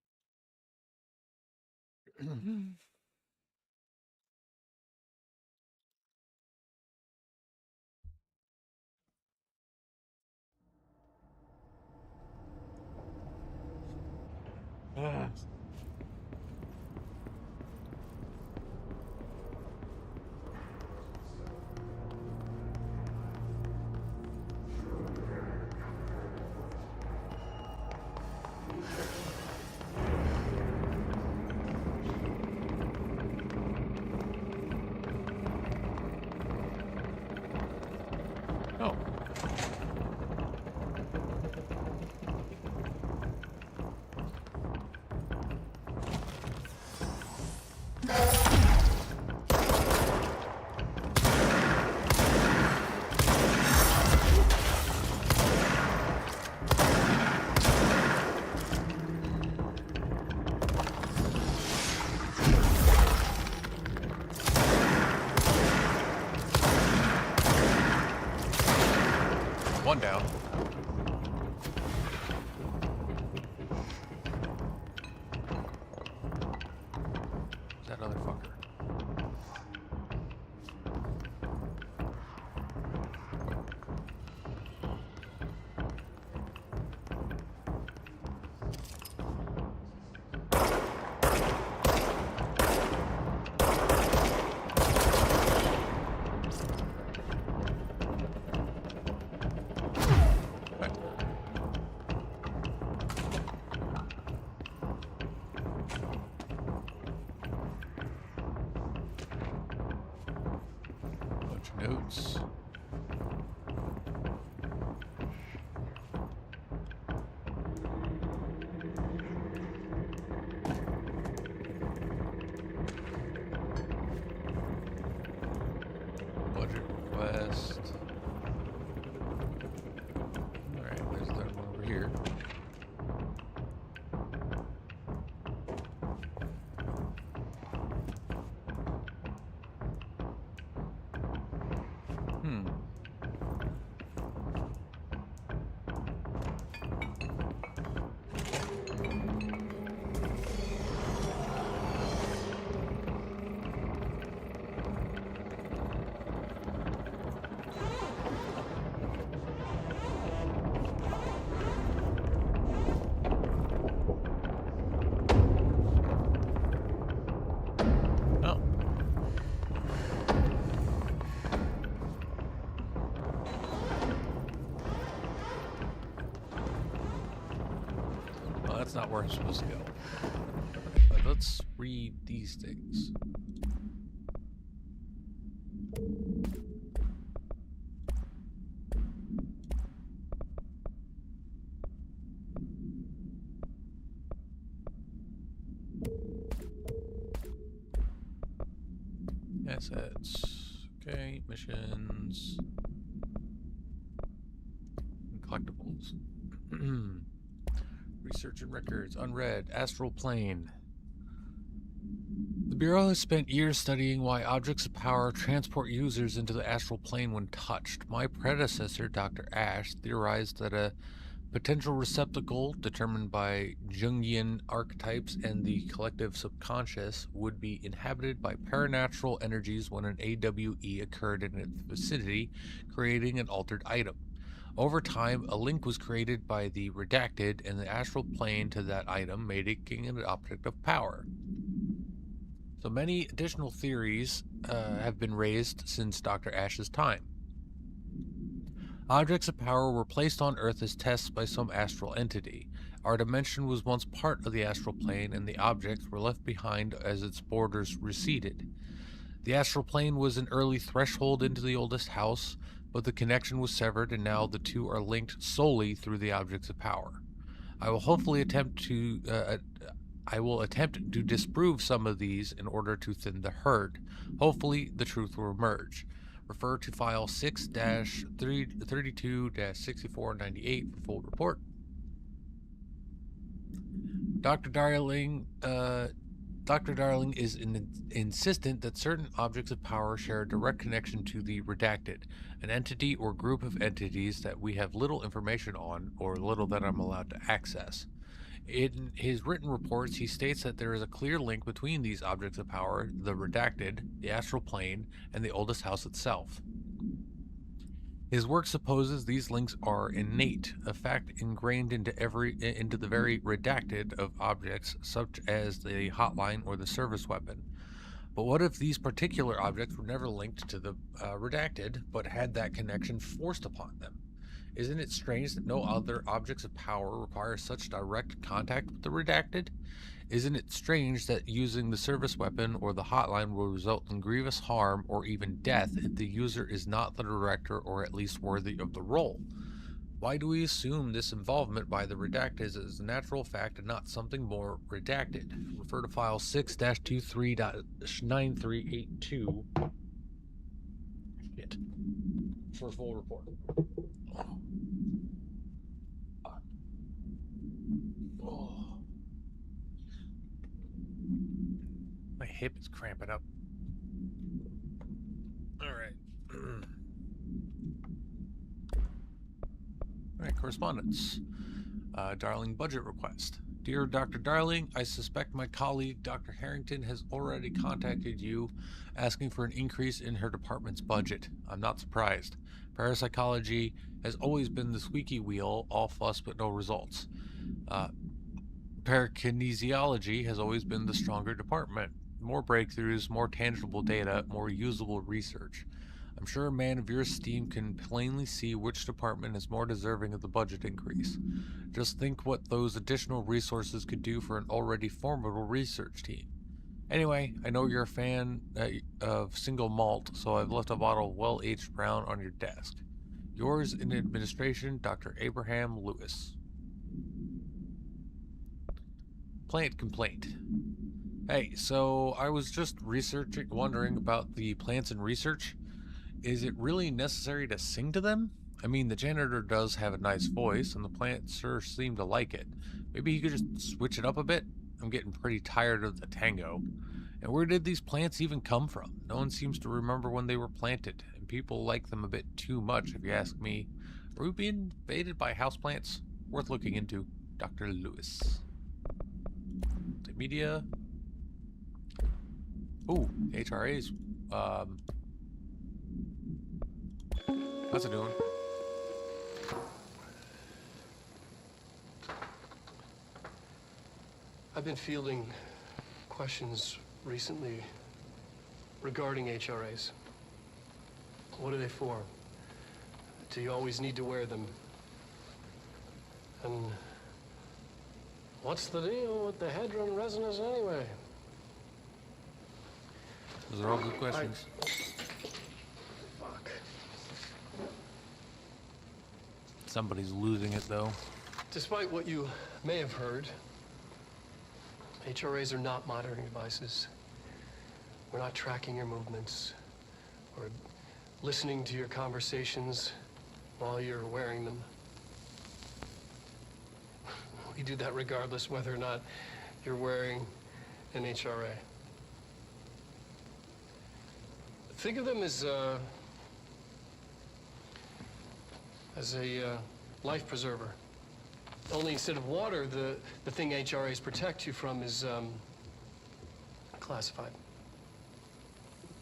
one down. That other fucker. Notes. Budget request. Alright, there's another one over here. That's not where I'm supposed to go. But let's read these things. Assets. Okay, missions. And collectibles. Research and records. Unread. Astral plane. The Bureau has spent years studying why objects of power transport users into the astral plane when touched. My predecessor, Dr. Ash, theorized that a potential receptacle determined by Jungian archetypes and the collective subconscious would be inhabited by paranatural energies when an AWE occurred in its vicinity, creating an altered item. Over time, a link was created by the redacted and the astral plane to that item, making it an object of power. So many additional theories have been raised since Dr. Ash's time. Objects of power were placed on Earth as tests by some astral entity. Our dimension was once part of the astral plane, and the objects were left behind as its borders receded. The astral plane was an early threshold into the oldest house, but the connection was severed, and now the two are linked solely through the objects of power. I will attempt to disprove some of these in order to thin the herd. Hopefully, the truth will emerge. Refer to file 6-32-6498 for full report. Dr. Darling is insistent that certain objects of power share a direct connection to the redacted, an entity or group of entities that we have little information on, or little that I'm allowed to access. In his written reports, he states that there is a clear link between these objects of power, the redacted, the astral plane, and the oldest house itself. His work supposes these links are innate, a fact ingrained into the very redacted of objects, such as the hotline or the service weapon. But what if these particular objects were never linked to the redacted, but had that connection forced upon them? Isn't it strange that no other objects of power require such direct contact with the redacted? Isn't it strange that using the service weapon or the hotline will result in grievous harm or even death if the user is not the director or at least worthy of the role? Why do we assume this involvement by the redacted is a natural fact and not something more redacted? Refer to file 6-23.9382 for full report. My hip is cramping up. All right. Alright, correspondence. Darling budget request. Dear Dr. Darling, I suspect my colleague Dr. Harrington has already contacted you asking for an increase in her department's budget. I'm not surprised. Parapsychology has always been the squeaky wheel, all fuss but no results. Parakinesiology has always been the stronger department. More breakthroughs, more tangible data, more usable research. I'm sure a man of your esteem can plainly see which department is more deserving of the budget increase. Just think what those additional resources could do for an already formidable research team. Anyway, I know you're a fan of single malt, so I've left a bottle of well-aged brown on your desk. Yours in administration, Dr. Abraham Lewis. Plant complaint. Hey, so I was just wondering about the plants in research. Is it really necessary to sing to them? I mean, the janitor does have a nice voice, and the plants sure seem to like it. Maybe he could just switch it up a bit? I'm getting pretty tired of the tango. And where did these plants even come from? No one seems to remember when they were planted, and people like them a bit too much, if you ask me. Are we being invaded by houseplants? Worth looking into. Dr. Lewis. Media. Ooh, HRA's. How's it doing? I've been fielding questions recently regarding HRAs. What are they for? Do you always need to wear them? And what's the deal with the Hedron resonance anyway? Those are all good questions. Fuck. Somebody's losing it, though. Despite what you may have heard, HRAs are not monitoring devices. We're not tracking your movements or listening to your conversations while you're wearing them. We do that regardless whether or not you're wearing an HRA. Think of them as a life preserver. Only instead of water, the thing HRAs protect you from is classified.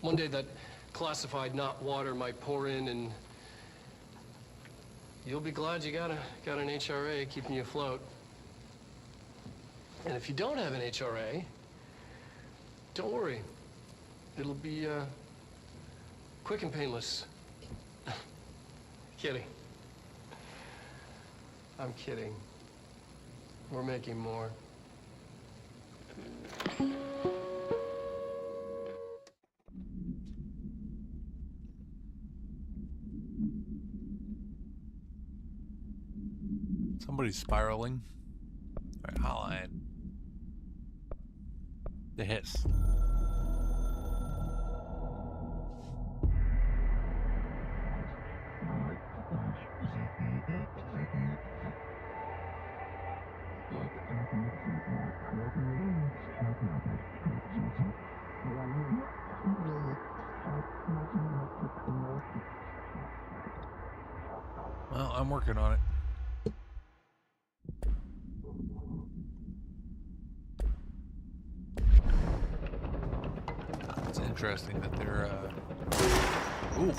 One day that classified, not water, might pour in, and you'll be glad you got an HRA keeping you afloat. And if you don't have an HRA, don't worry. It'll be quick and painless. Kidding. I'm kidding. We're making more. Somebody's spiraling. Alright, hotline. The hiss. Well, I'm working on it. It's interesting that they're, ooh.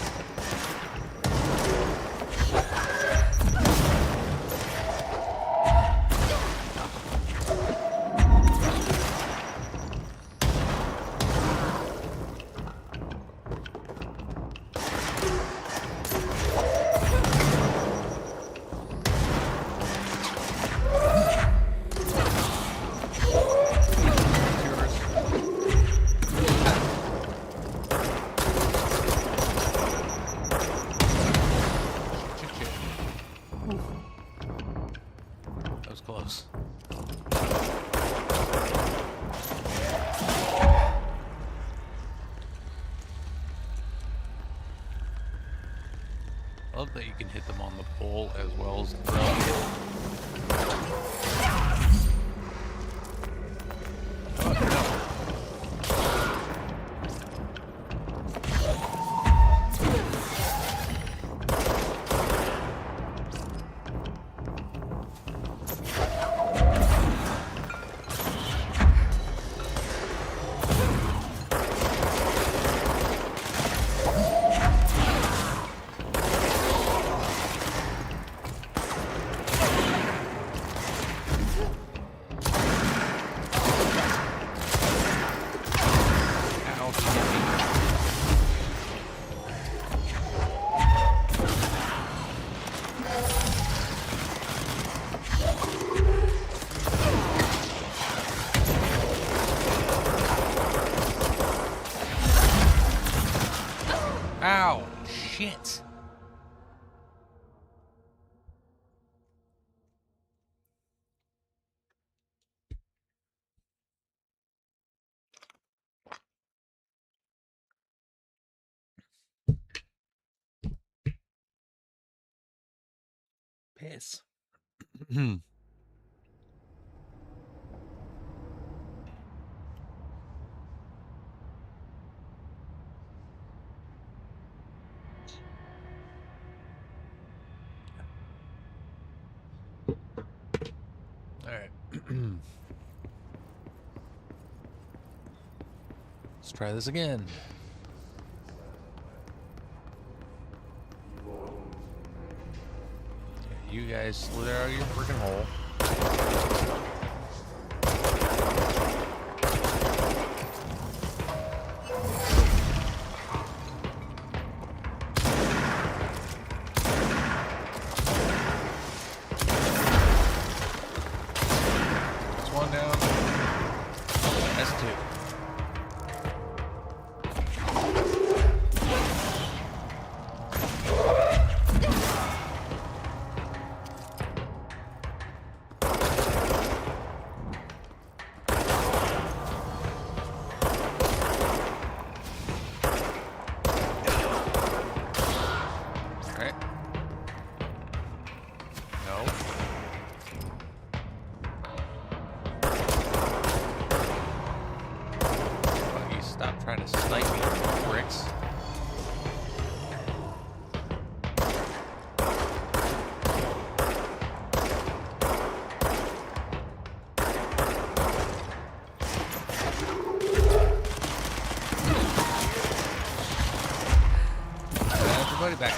I love that you can hit them on the pole as well as the ground. Ow! Shit! Piss. Alright. Let's try this again. Okay, you guys slid out of your freaking hole. Back.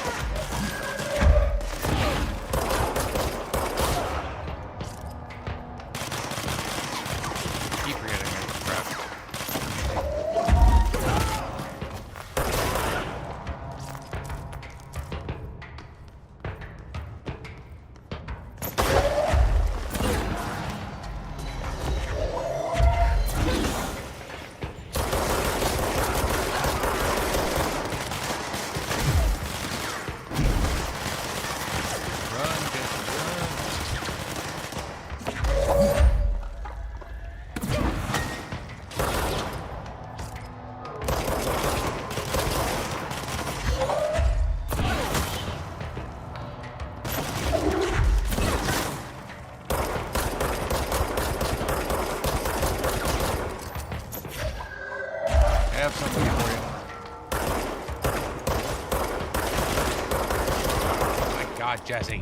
Keep forgetting it. Crap. have something for you. Oh my God, Jesse.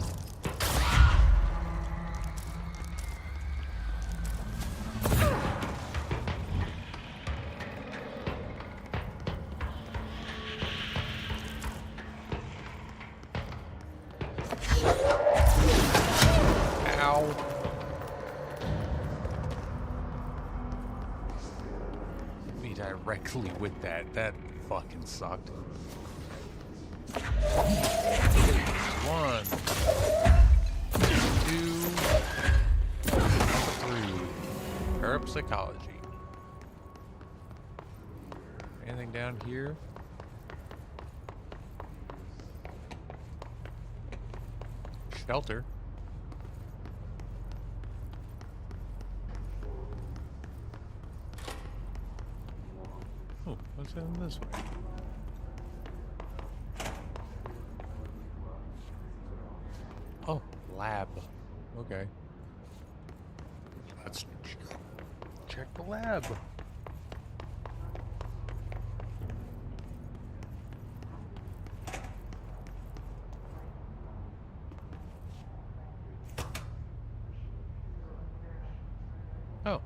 Directly with that. That fucking sucked. 1, 2, 3. Parapsychology. Anything down here? Shelter. Oh, what's in this way? Oh, lab. Okay. Let's check the lab. Oh.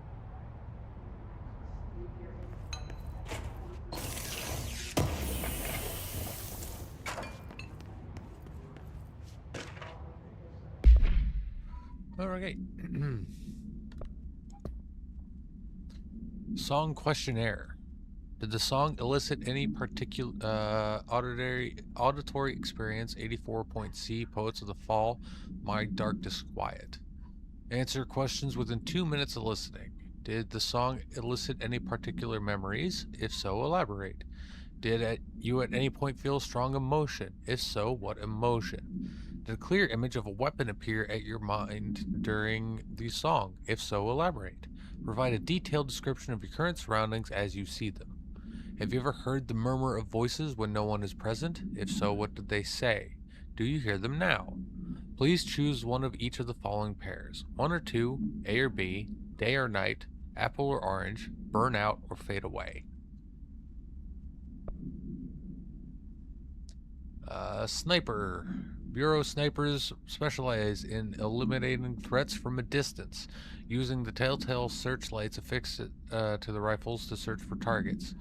Okay. Song questionnaire. Did the song elicit any particular auditory experience? 84.C, Poets of the Fall, My Dark Disquiet. Answer questions within 2 minutes of listening. Did the song elicit any particular memories? If so, elaborate. Did you at any point feel strong emotion? If so, what emotion? Did a clear image of a weapon appear at your mind during the song? If so, elaborate. Provide a detailed description of your current surroundings as you see them. Have you ever heard the murmur of voices when no one is present? If so, what did they say? Do you hear them now? Please choose one of each of the following pairs. 1 or 2, A or B, day or night, apple or orange, burn out or fade away. Sniper. Bureau snipers specialize in eliminating threats from a distance, using the telltale searchlights affixed to the rifles to search for targets.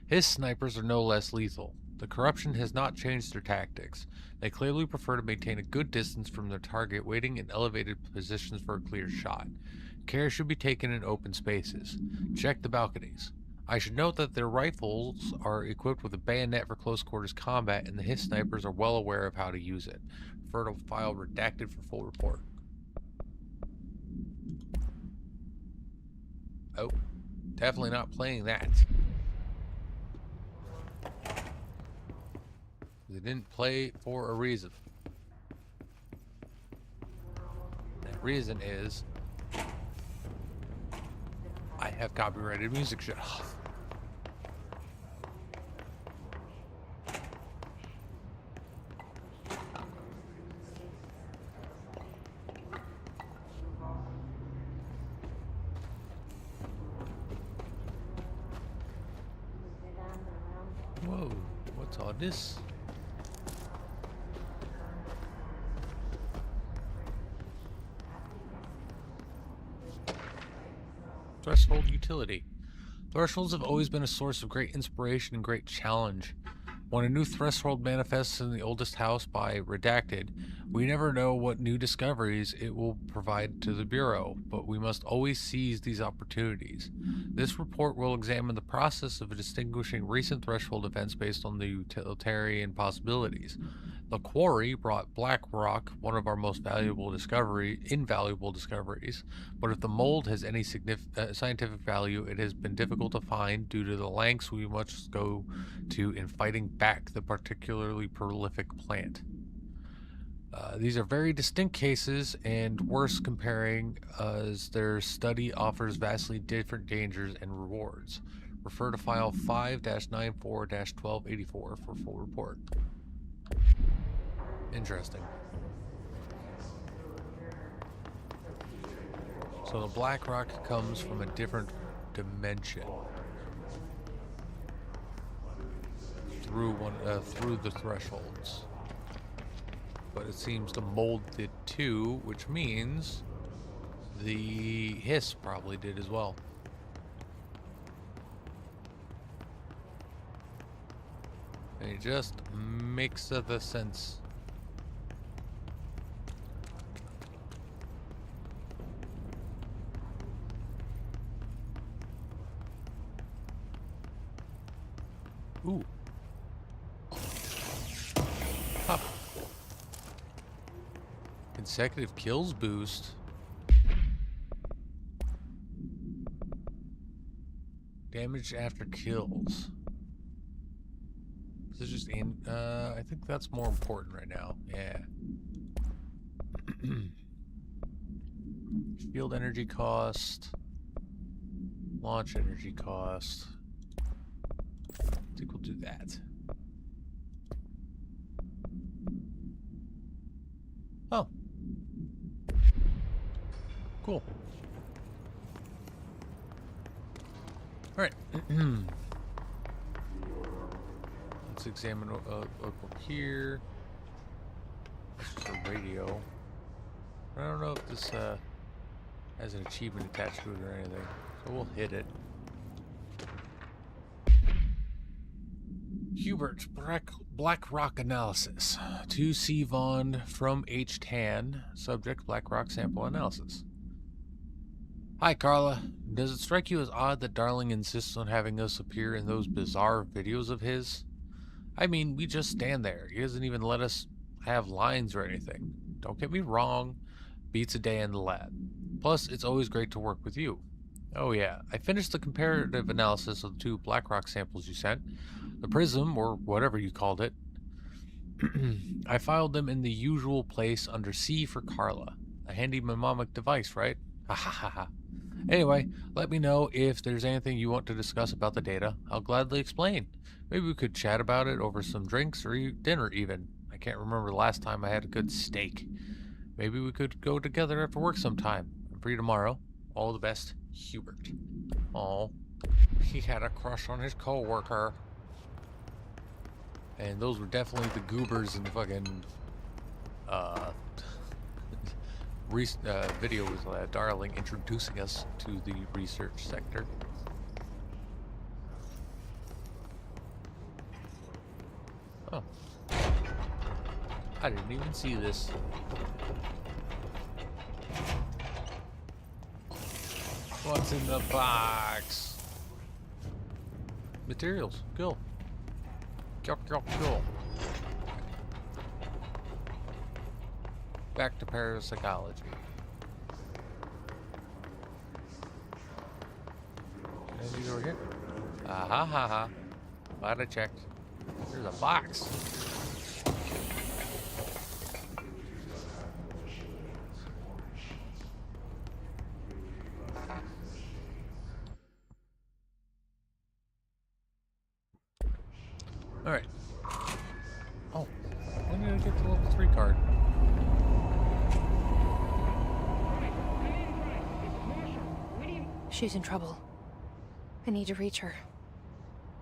His snipers are no less lethal. The corruption has not changed their tactics. They clearly prefer to maintain a good distance from their target, waiting in elevated positions for a clear shot. Care should be taken in open spaces. Check the balconies. I should note that their rifles are equipped with a bayonet for close quarters combat, and the HISS snipers are well aware of how to use it. Refer to file redacted for full report. Oh, definitely not playing that. They didn't play for a reason. That reason is I have copyrighted music shut off. Whoa, what's all this? Threshold utility. Thresholds have always been a source of great inspiration and great challenge. When a new threshold manifests in the oldest house by redacted, we never know what new discoveries it will provide to the Bureau, but we must always seize these opportunities. This report will examine the process of distinguishing recent threshold events based on the utilitarian possibilities. The quarry brought Black Rock, one of our most invaluable discoveries, but if the mold has any scientific value, it has been difficult to find due to the lengths we must go to in fighting back the particularly prolific plant. These are very distinct cases and worse comparing, as their study offers vastly different dangers and rewards. Refer to file 5-94-1284 for full report. Interesting. So the Black Rock comes from a different dimension through the thresholds, but it seems the mold did too, which means the hiss probably did as well. And it just makes the sense. Ooh. Huh. Consecutive kills boost. Damage after kills. This is just in, I think that's more important right now. Yeah. Field energy cost. Launch energy cost. I think we'll do that. Oh. Cool. All right. Let's examine up here. This is a radio. I don't know if this has an achievement attached to it or anything, so we'll hit it. Hubert, Black Rock analysis. To C. Vaughn from H. Tan. Subject, Black Rock sample analysis. Hi, Carla. Does it strike you as odd that Darling insists on having us appear in those bizarre videos of his? I mean, we just stand there. He doesn't even let us have lines or anything. Don't get me wrong. Beats a day in the lab. Plus, it's always great to work with you. Oh yeah, I finished the comparative analysis of the 2 Black Rock samples you sent. The prism, or whatever you called it, I filed them in the usual place under C for Carla. A handy mnemonic device, right? Ha ha ha ha. Anyway, let me know if there's anything you want to discuss about the data. I'll gladly explain. Maybe we could chat about it over some drinks or dinner even. I can't remember the last time I had a good steak. Maybe we could go together after work sometime. I'm free tomorrow. All the best, Hubert. Oh, he had a crush on his co-worker. And those were definitely the goobers in the fucking video was Darling introducing us to the research sector. Oh. I didn't even see this. What's in the box? Materials. Go. Go. Back to parapsychology. Anything over here? Ha ha. Glad I checked. There's a box. Alright. Oh, when did I get the level 3 card? She's in trouble. I need to reach her.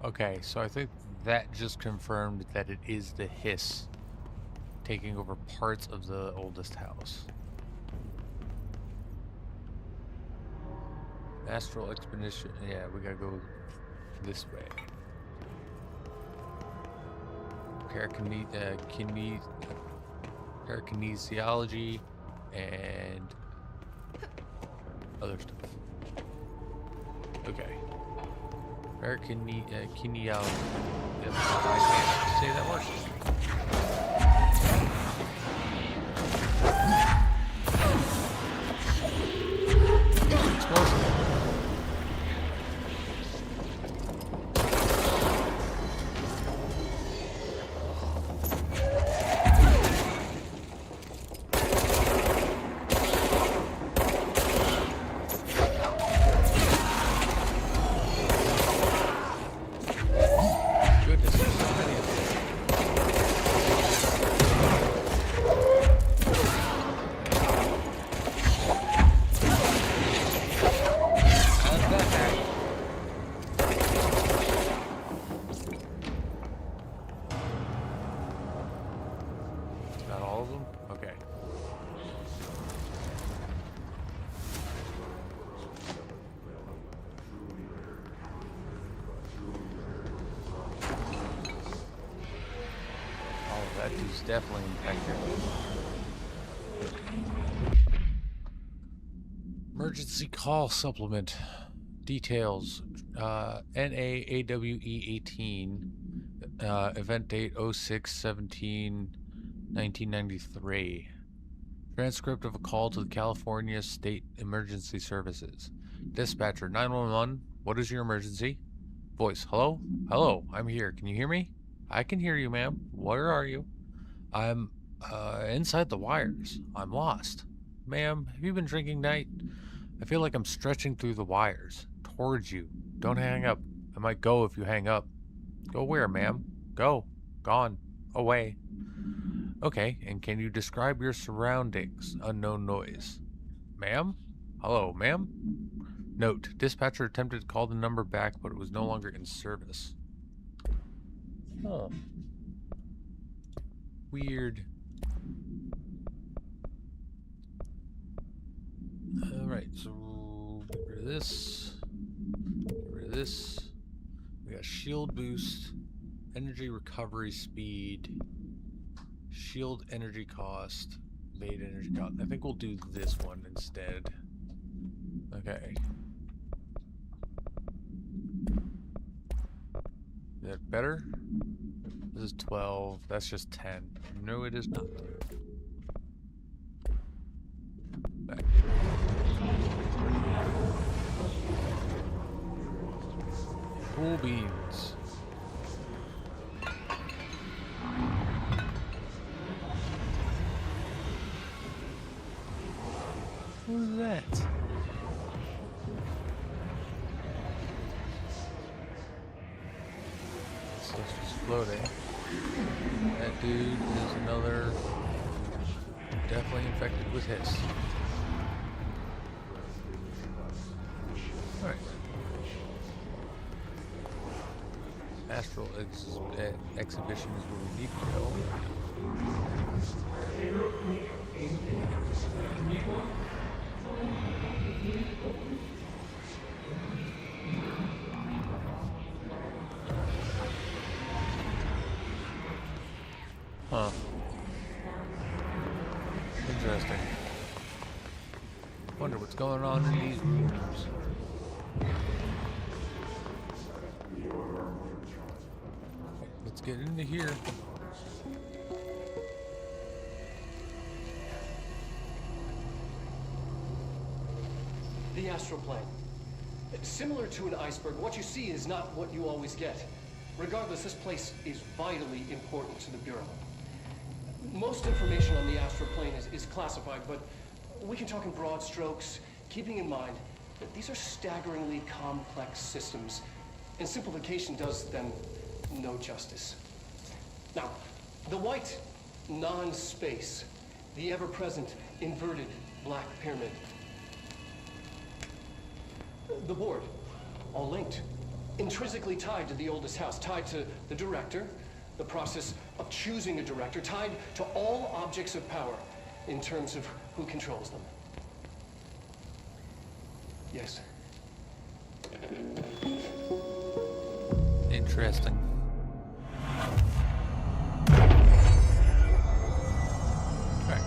Okay, so I think that just confirmed that it is the hiss taking over parts of the oldest house. Astral expedition. Yeah, we gotta go this way. Parakinesiology and other stuff. Okay. Parakinesiology. Yep, I can't say that word. Explosive. That dude's definitely infected. Emergency call supplement. Details. NAAWE18. Event date 06/17/1993. Transcript of a call to the California State Emergency Services. Dispatcher 911. What is your emergency? Voice. Hello? Hello, I'm here. Can you hear me? I can hear you, ma'am. Where are you? I'm inside the wires. I'm lost. Ma'am, have you been drinking tonight? I feel like I'm stretching through the wires. Towards you. Don't hang up. I might go if you hang up. Go where, ma'am? Go. Gone. Away. Okay, and can you describe your surroundings? Unknown noise. Ma'am? Hello, ma'am? Note, dispatcher attempted to call the number back, but it was no longer in service. Huh. Weird. Alright, so get rid of this. Get rid of this. We got shield boost, energy recovery speed, shield energy cost, made energy cost. I think we'll do this one instead. Okay. Is that better? This is 12. That's just 10. No, it is not. Back. Cool beans. was that? Stuff's just floating. That dude is another definitely infected with hiss. Alright. Astral exhibition is where we need to go. Huh. Interesting. Wonder what's going on in these rooms. Let's get into here. The astral plane. Similar to an iceberg, what you see is not what you always get. Regardless, this place is vitally important to the Bureau. Most information on the astral plane is classified, but we can talk in broad strokes, keeping in mind that these are staggeringly complex systems, and simplification does them no justice. Now, the white non-space, the ever-present inverted black pyramid. The board, all linked, intrinsically tied to the oldest house, tied to the director, the process of choosing a director, tied to all objects of power in terms of who controls them. Yes. Interesting. Okay.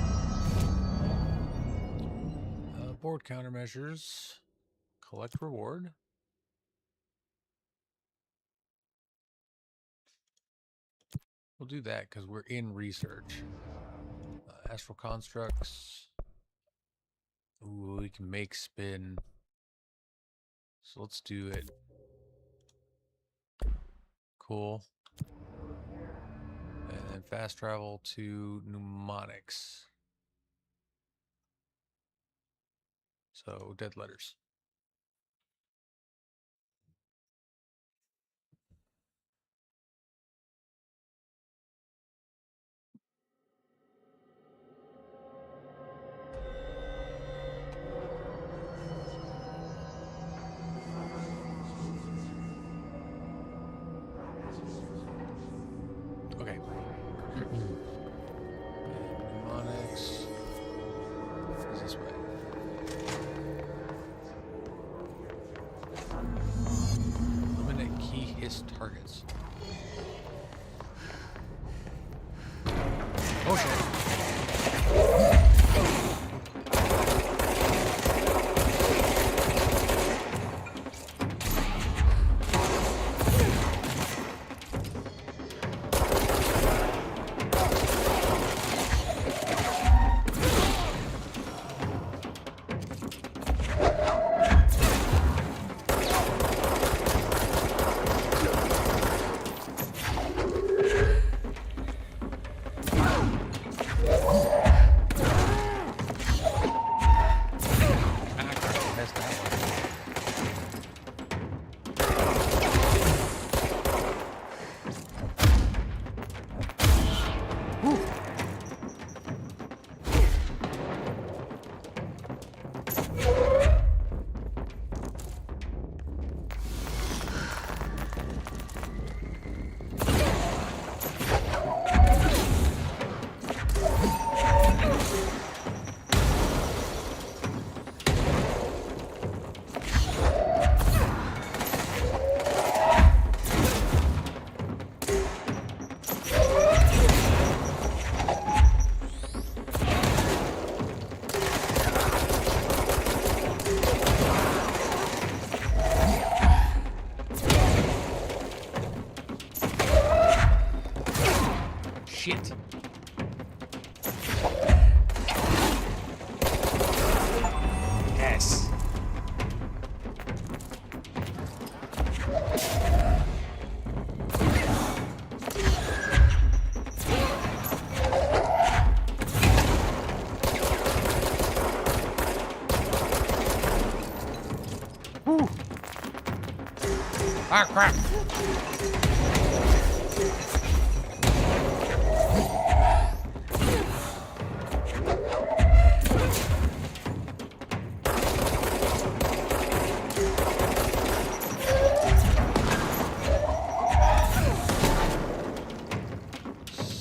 Board countermeasures. Collect reward. We'll do that because we're in research. Astral constructs. Ooh, we can make spin. So let's do it. Cool. And then fast travel to mnemonics. So dead letters. Okay. Mnemonics is this way. Eliminate key hiss targets. Oh shit. Shit. Yes. Ah, crap!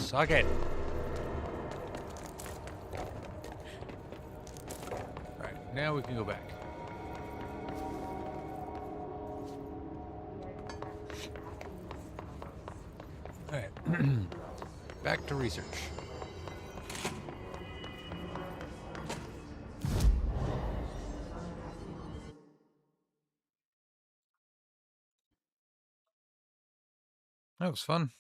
Suck it. Alright, now we can go back. Alright. Back to research. That was fun.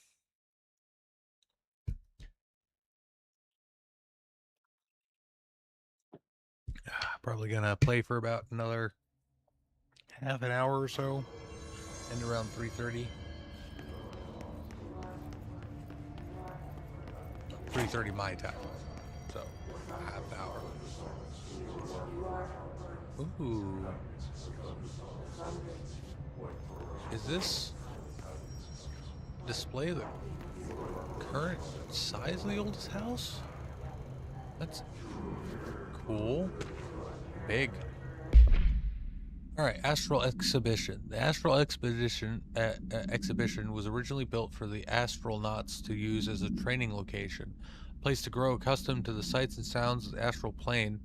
Probably gonna play for about another half an hour or so. End around 3:30. 3:30 my time. So, half hour. Ooh. Is this display the current size of the oldest house? That's cool. Big. Alright, Astral Exhibition. The Astral Exhibition was originally built for the astronauts to use as a training location, a place to grow accustomed to the sights and sounds of the astral plane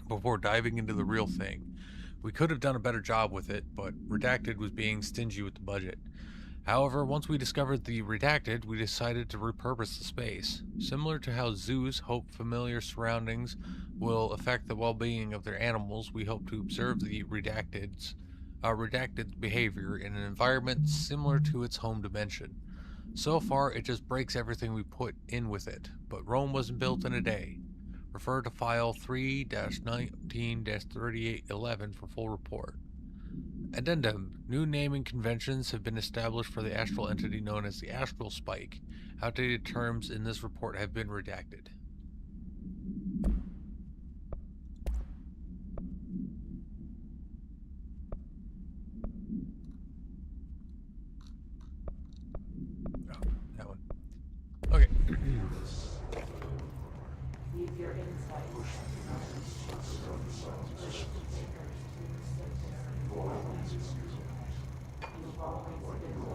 before diving into the real thing. We could have done a better job with it, but Redacted was being stingy with the budget. However, once we discovered the Redacted, we decided to repurpose the space. Similar to how zoos hope familiar surroundings will affect the well-being of their animals, we hope to observe the Redacted's behavior in an environment similar to its home dimension. So far, it just breaks everything we put in with it, but Rome wasn't built in a day. Refer to file 3-19-3811 for full report. Addendum. New naming conventions have been established for the astral entity known as the Astral Spike. Outdated terms in this report have been redacted. Oh, that one. Okay.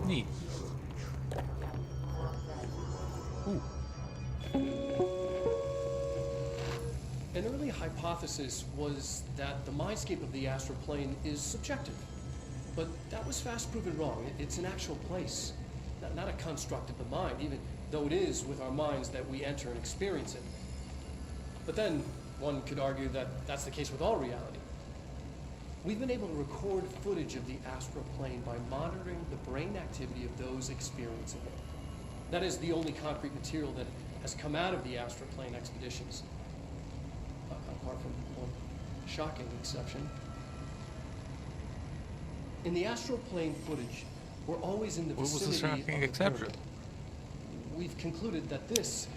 Neat. Ooh. An early hypothesis was that the mindscape of the astral plane is subjective. But that was fast proven wrong. It's an actual place, not a construct of the mind, even though it is with our minds that we enter and experience it. But then, one could argue that that's the case with all reality. We've been able to record footage of the astral plane by monitoring the brain activity of those experiencing it. That is the only concrete material that has come out of the astral plane expeditions. Apart from one shocking exception. In the astral plane footage, we're always in the vicinity What was the shocking of the exception? pyramid. We've concluded that this,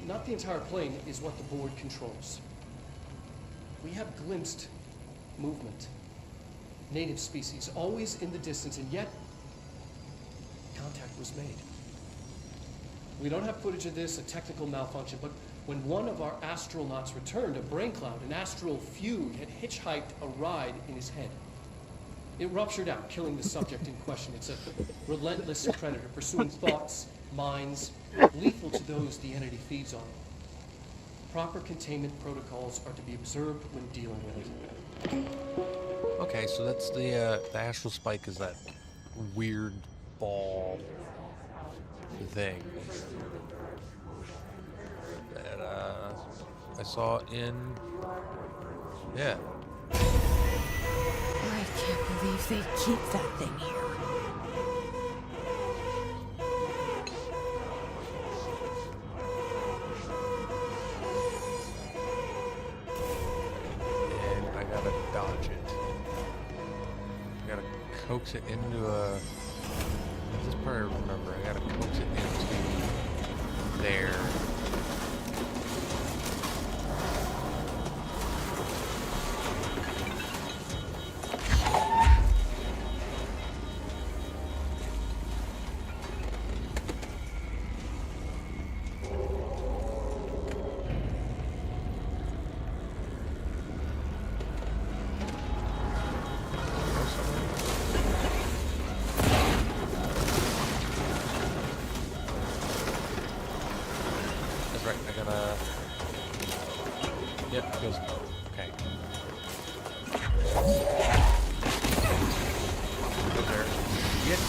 not the entire plane, is what the board controls. We have glimpsed movement. Native species, always in the distance, and yet contact was made. We don't have footage of this, a technical malfunction, but when one of our astronauts returned, a brain cloud, an astral fugue, had hitchhiked a ride in his head. It ruptured out, killing the subject in question. It's a relentless predator, pursuing thoughts, minds, lethal to those the entity feeds on. Proper containment protocols are to be observed when dealing with it. Okay, so that's the astral spike is that weird ball thing that I saw in, yeah. I can't believe they keep that thing here. And I gotta dodge it. I gotta coax it into a... This part I remember. I gotta coax it into there. that's right. I gotta... Yep, because... Okay. Go there. Get...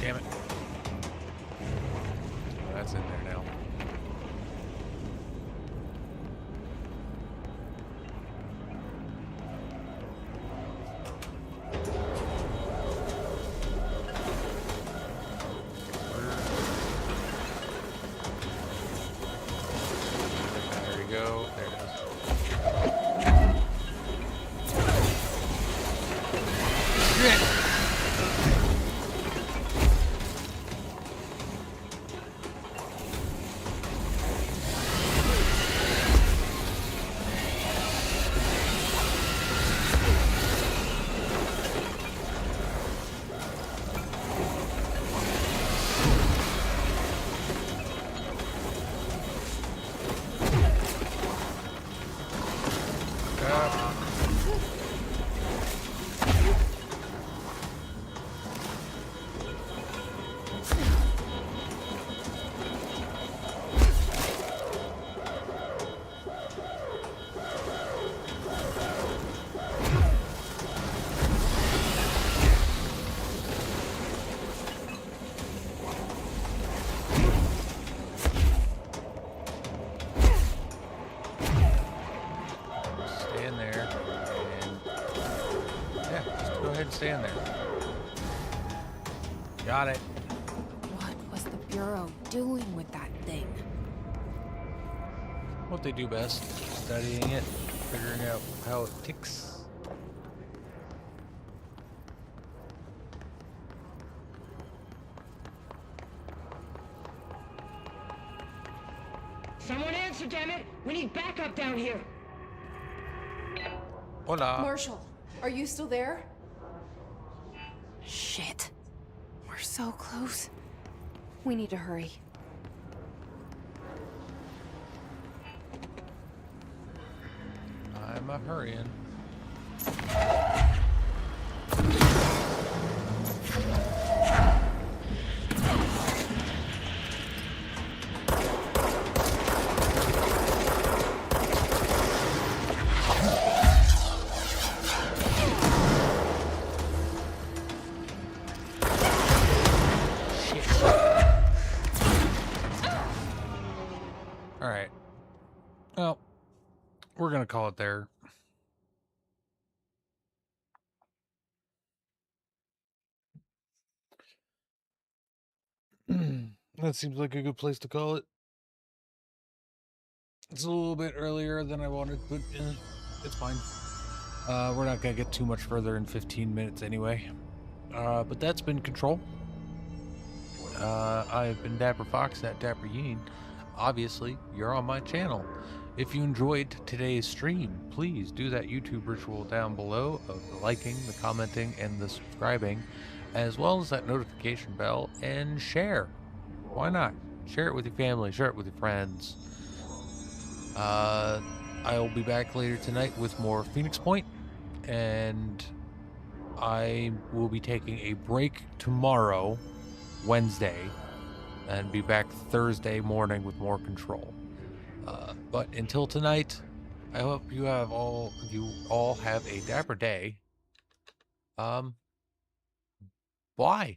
Damn it. Oh, that's in there now. There we go. There it is. Stand there. Got it. What was the Bureau doing with that thing? What they do best. Studying it, figuring out how it ticks. Someone answer, damn it! We need backup down here. Hola. Marshall, are you still there? Shit. We're so close. We need to hurry. I'm a hurrying. Alright. Well, we're gonna call it there. That seems like a good place to call it. It's a little bit earlier than I wanted, but it's fine. We're not gonna get too much further in 15 minutes anyway. But that's been Control. I've been Dapper Fox, at Dapper Yeen. Obviously, you're on my channel. If you enjoyed today's stream, please do that YouTube ritual down below of the liking, the commenting, and the subscribing, as well as that notification bell, and share. Why not? Share it with your family, share it with your friends. I'll be back later tonight with more Phoenix Point, and I will be taking a break tomorrow, Wednesday, and be back Thursday morning with more Control. But until tonight, I hope you all have a dapper day. Bye.